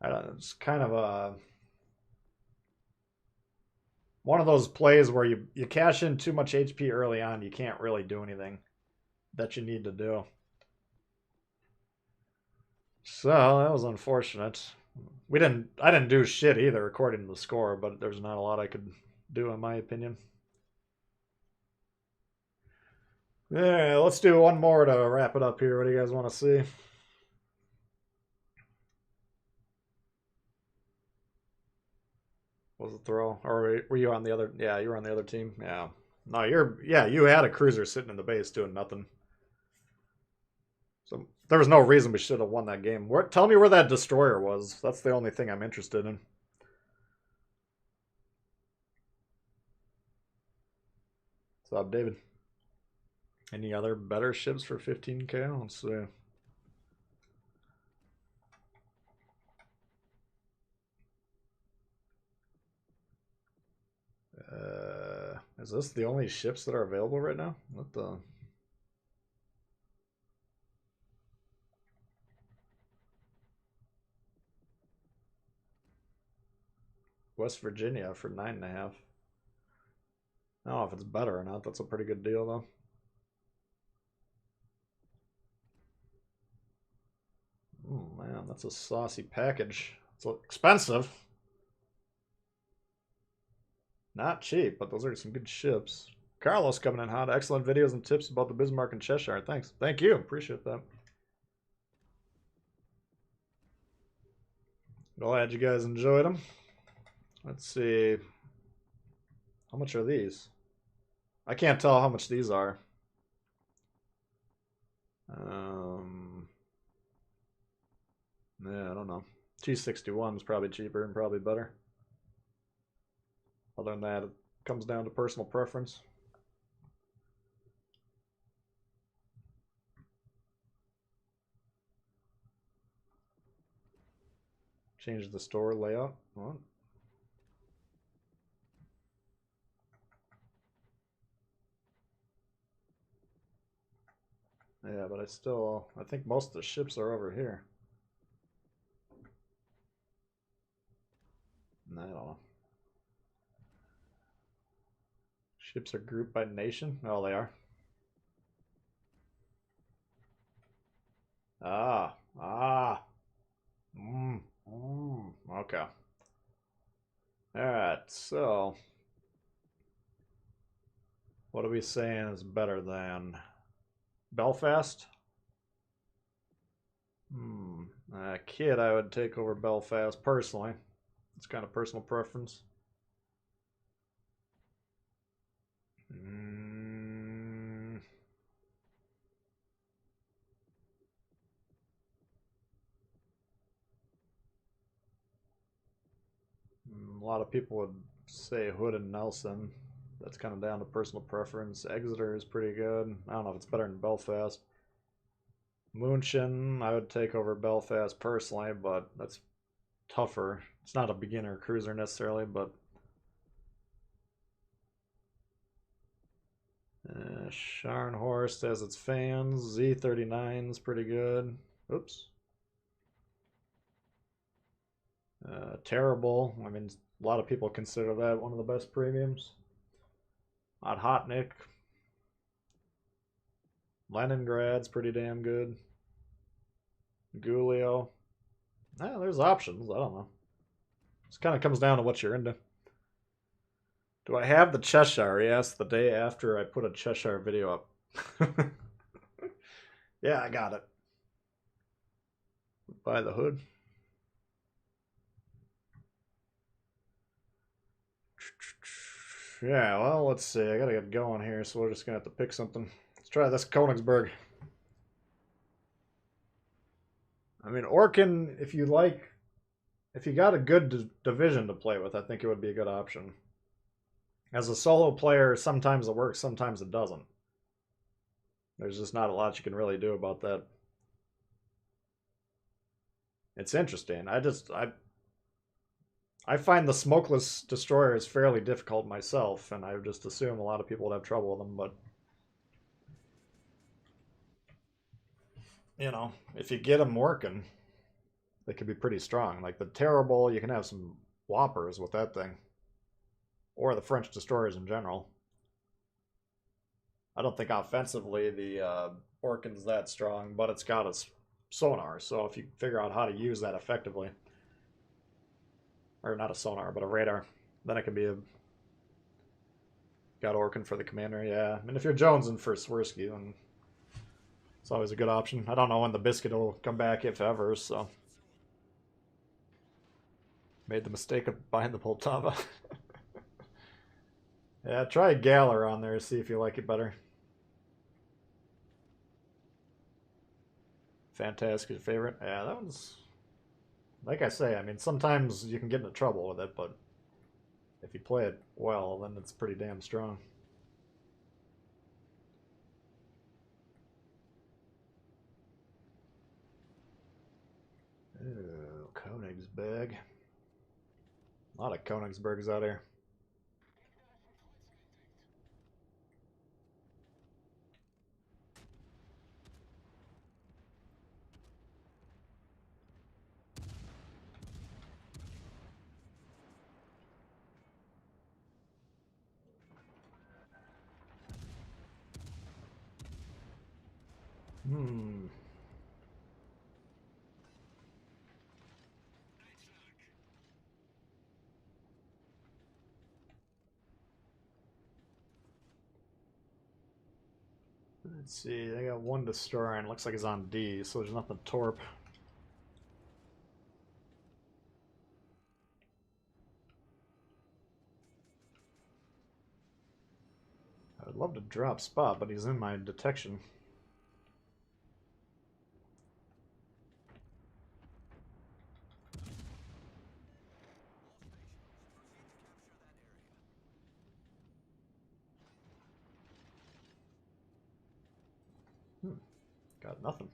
it's kind of one of those plays where you cash in too much HP early on, you can't really do anything that you need to do. So that was unfortunate. I didn't do shit either according to the score, but there's not a lot I could do in my opinion. Yeah, let's do one more to wrap it up here. What do you guys want to see? What was the throw? Or were you on the other? Yeah, you were on the other team. Yeah. No, you had a cruiser sitting in the base doing nothing. So there was no reason we should have won that game. Tell me where that destroyer was. That's the only thing I'm interested in. What's up, David? Any other better ships for 15k? Let's see. Is this the only ships that are available right now? What the? West Virginia for 9.5. I don't know if it's better or not. That's a pretty good deal, though. Oh, man, that's a saucy package. It's expensive. Not cheap, but those are some good ships. Carlos coming in hot. Excellent videos and tips about the Bismarck and Cheshire. Thanks. Thank you. Appreciate that. Glad you guys enjoyed them. Let's see. How much are these? I can't tell how much these are. Yeah, I don't know. T61 is probably cheaper and probably better. Other than that, it comes down to personal preference. Change the store layout. What? Yeah, but I think most of the ships are over here. I don't know. Ships are grouped by nation? Oh, they are. Ah. Okay. Alright, so what are we saying is better than Belfast? Kid, I would take over Belfast personally. It's kind of personal preference. A lot of people would say Hood and Nelson. That's kind of down to personal preference. Exeter is pretty good. I don't know if it's better than Belfast. München, I would take over Belfast personally, but that's tougher. It's not a beginner cruiser necessarily, but Scharnhorst has its fans. Z39 is pretty good. Oops. Terrible. I mean, a lot of people consider that one of the best premiums. Othotnik. Leningrad's pretty damn good. Gulio. There's options. I don't know. This kind of comes down to what you're into. Do I have the Cheshire? He asked the day after I put a Cheshire video up. Yeah, I got it. Buy the hood. Yeah, well, let's see. I gotta get going here, so we're just gonna have to pick something. Let's try this Königsberg. I mean, Orkin, if you got a good division to play with, I think it would be a good option. As a solo player, sometimes it works, sometimes it doesn't. There's just not a lot you can really do about that. It's interesting. I find the smokeless destroyers fairly difficult myself, and I just assume a lot of people would have trouble with them, but you know, if you get them working, they can be pretty strong. Like the Terrible, you can have some whoppers with that thing. Or the French destroyers in general. I don't think offensively the Orkin's that strong, but it's got a sonar, so if you figure out how to use that effectively, or not a sonar, but a radar, then it can be a got Orkin for the commander. Yeah, I mean if you're jonesing for Swirsky, then it's always a good option. I don't know when the Biscuit will come back, if ever, so made the mistake of buying the Poltava. Yeah, try Galler on there, see if you like it better. Fantastic, your favorite? Yeah, that one's like I say. I mean, sometimes you can get into trouble with it, but if you play it well, then it's pretty damn strong. Ooh, Königsberg. A lot of Königsbergs out here. Hmm. Let's see. They got one destroyer and it looks like it's on D, so there's nothing torp. I'd love to drop Spot, but he's in my detection. Got nothing.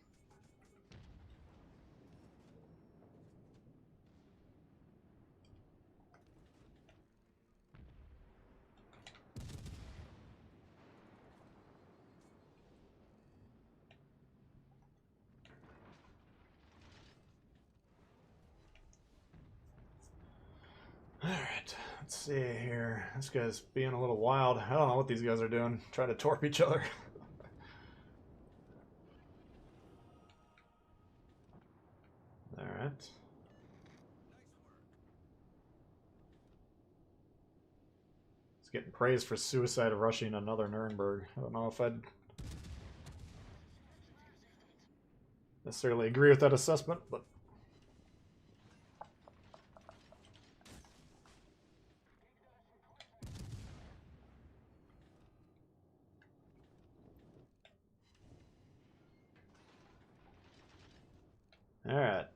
Alright, let's see here. This guy's being a little wild. I don't know what these guys are doing. Trying to torp each other. Alright. He's getting praised for suicide rushing another Nuremberg. I don't know if I'd necessarily agree with that assessment, but... Alright.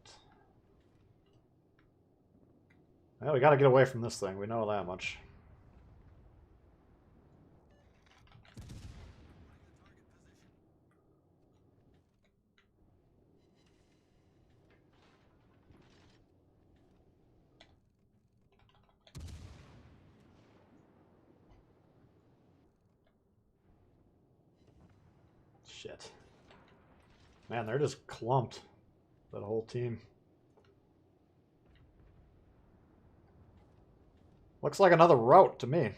Well, we gotta get away from this thing. We know that much. Shit. Man, they're just clumped. That whole team. Looks like another route to me.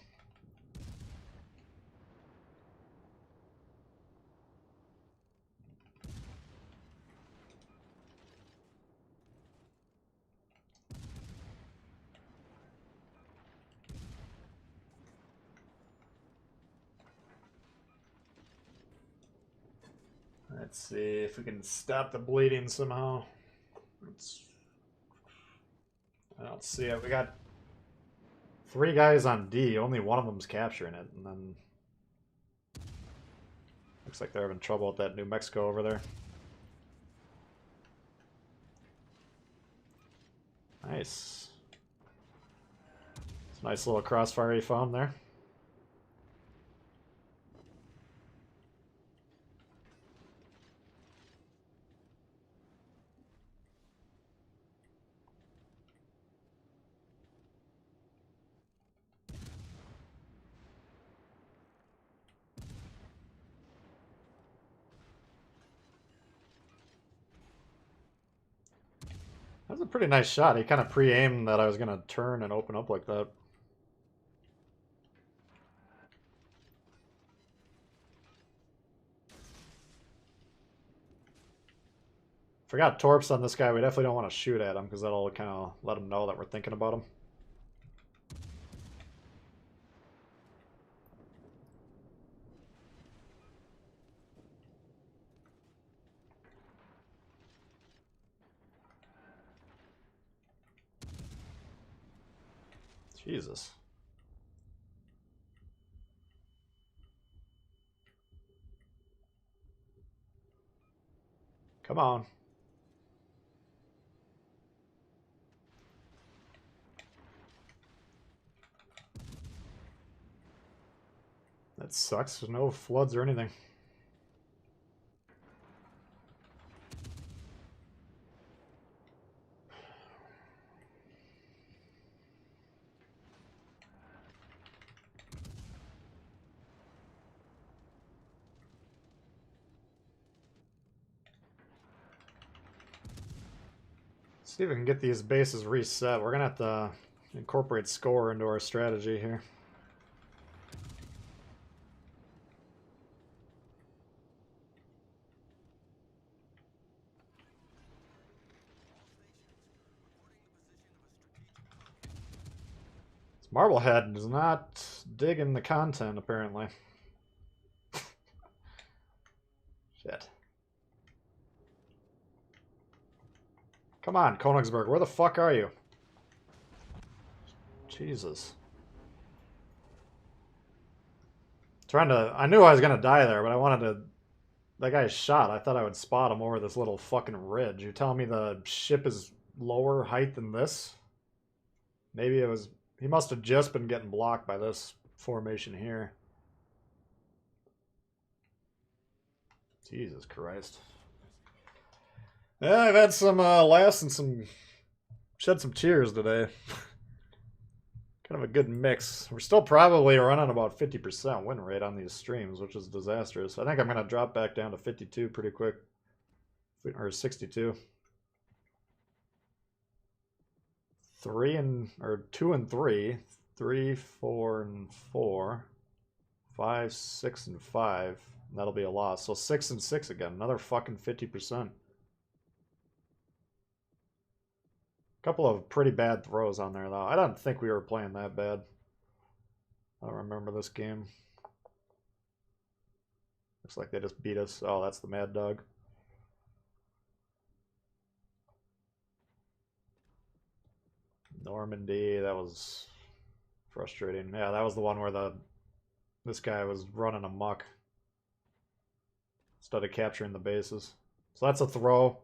Let's see if we can stop the bleeding somehow. I don't see it. We got 3 guys on D. Only one of them's capturing it, and then looks like they're having trouble with that New Mexico over there. Nice. It's a nice little crossfire he found there. That was a pretty nice shot. He kind of pre-aimed that I was going to turn and open up like that. Forgot torps on this guy. We definitely don't want to shoot at him because that'll kind of let him know that we're thinking about him. Jesus. Come on. That sucks. There's no floods or anything. See if we can get these bases reset. We're going to have to incorporate score into our strategy here. This Marblehead is not digging the content, apparently. Shit. Come on, Königsberg, where the fuck are you? Jesus. I knew I was gonna die there, but I wanted to... That guy's shot. I thought I would spot him over this little fucking ridge. You're telling me the ship is lower height than this? Maybe it was... He must have just been getting blocked by this formation here. Jesus Christ. Yeah, I've had some laughs and some shed some tears today. Kind of a good mix. We're still probably running about 50% win rate on these streams, which is disastrous. I think I'm going to drop back down to 52 pretty quick. Or 62. 2 and 3. 3, 4, and 4. 5, 6, and 5. That'll be a loss. So 6 and 6 again. Another fucking 50%. Couple of pretty bad throws on there, though. I don't think we were playing that bad. I don't remember this game. Looks like they just beat us. Oh, that's the Mad Dog. Normandy, that was frustrating. Yeah, that was the one where this guy was running amok instead of capturing the bases. So that's a throw.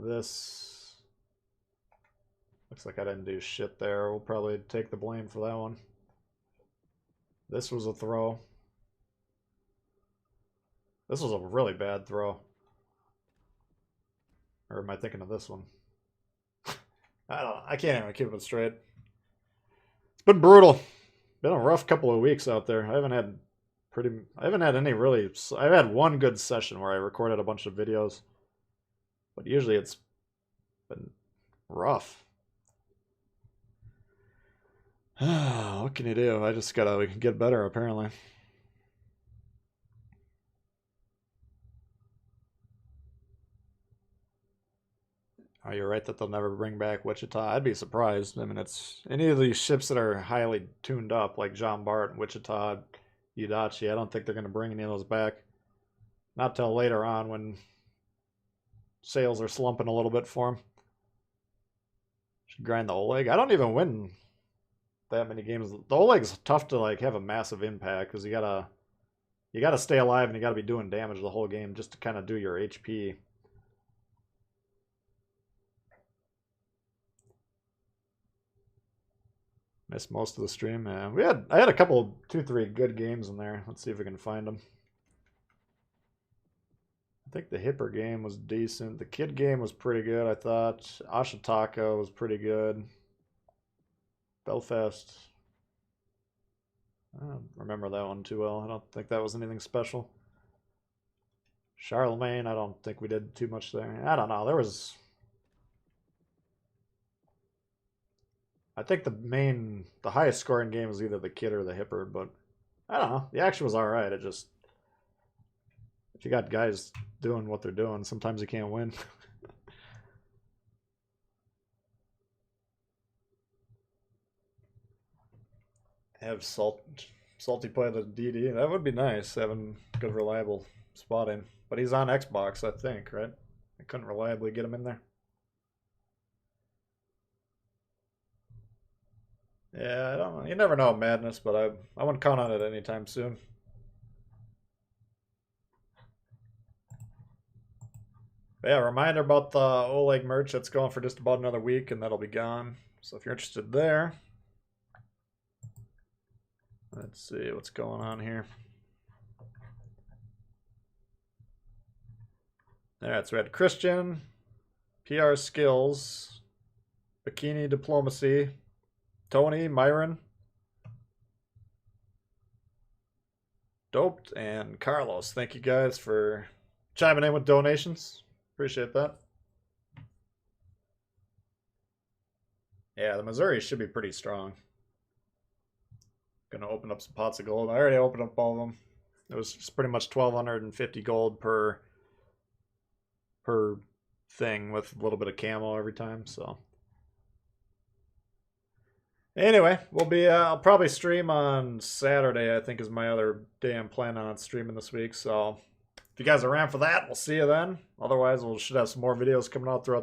This looks like I didn't do shit there. We'll probably take the blame for that one. This was a throw. This was a really bad throw. Or am I thinking of this one? I don't know. I can't even keep it straight. It's been brutal. Been a rough couple of weeks out there. I haven't had any really. I've had one good session where I recorded a bunch of videos, but usually it's been rough. What can you do? I just gotta get better, apparently. Oh, you're right that they'll never bring back Wichita. I'd be surprised. I mean, it's any of these ships that are highly tuned up, like Jean Bart, Wichita, Yudachi. I don't think they're going to bring any of those back. Not till later on when sales are slumping a little bit for them. Should grind the Oleg. I don't even win that many games. The Oleg's tough to like have a massive impact because you gotta stay alive and you gotta be doing damage the whole game just to kind of do your HP. Missed most of the stream. I had a couple, 2-3 good games in there. Let's see if we can find them. I think the Hipper game was decent. The Kid game was pretty good, I thought. Ashitaka was pretty good. Belfast. I don't remember that one too well. I don't think that was anything special. Charlemagne, I don't think we did too much there. I don't know. I think the highest scoring game was either the Kid or the Hipper, but I don't know. The action was alright. It just, if you got guys doing what they're doing, sometimes you can't win. Have Salty play the DD. That would be nice, having good reliable spotting. But he's on Xbox, I think, right? I couldn't reliably get him in there. Yeah, I don't know. You never know Madness, but I wouldn't count on it anytime soon. But yeah, reminder about the Oleg merch that's going for just about another week, and that'll be gone. So if you're interested there, let's see what's going on here. Alright, so we had Christian, PR Skills, Bikini Diplomacy, Tony, Myron, Doped, and Carlos. Thank you guys for chiming in with donations. Appreciate that. Yeah, the Missouri should be pretty strong. Gonna open up some pots of gold. I already opened up all of them. It was just pretty much 1,250 gold per thing with a little bit of camo every time, so. Anyway, I'll probably stream on Saturday, I think is my other day I'm planning on streaming this week, so if you guys are around for that, we'll see you then. Otherwise, we should have some more videos coming out throughout the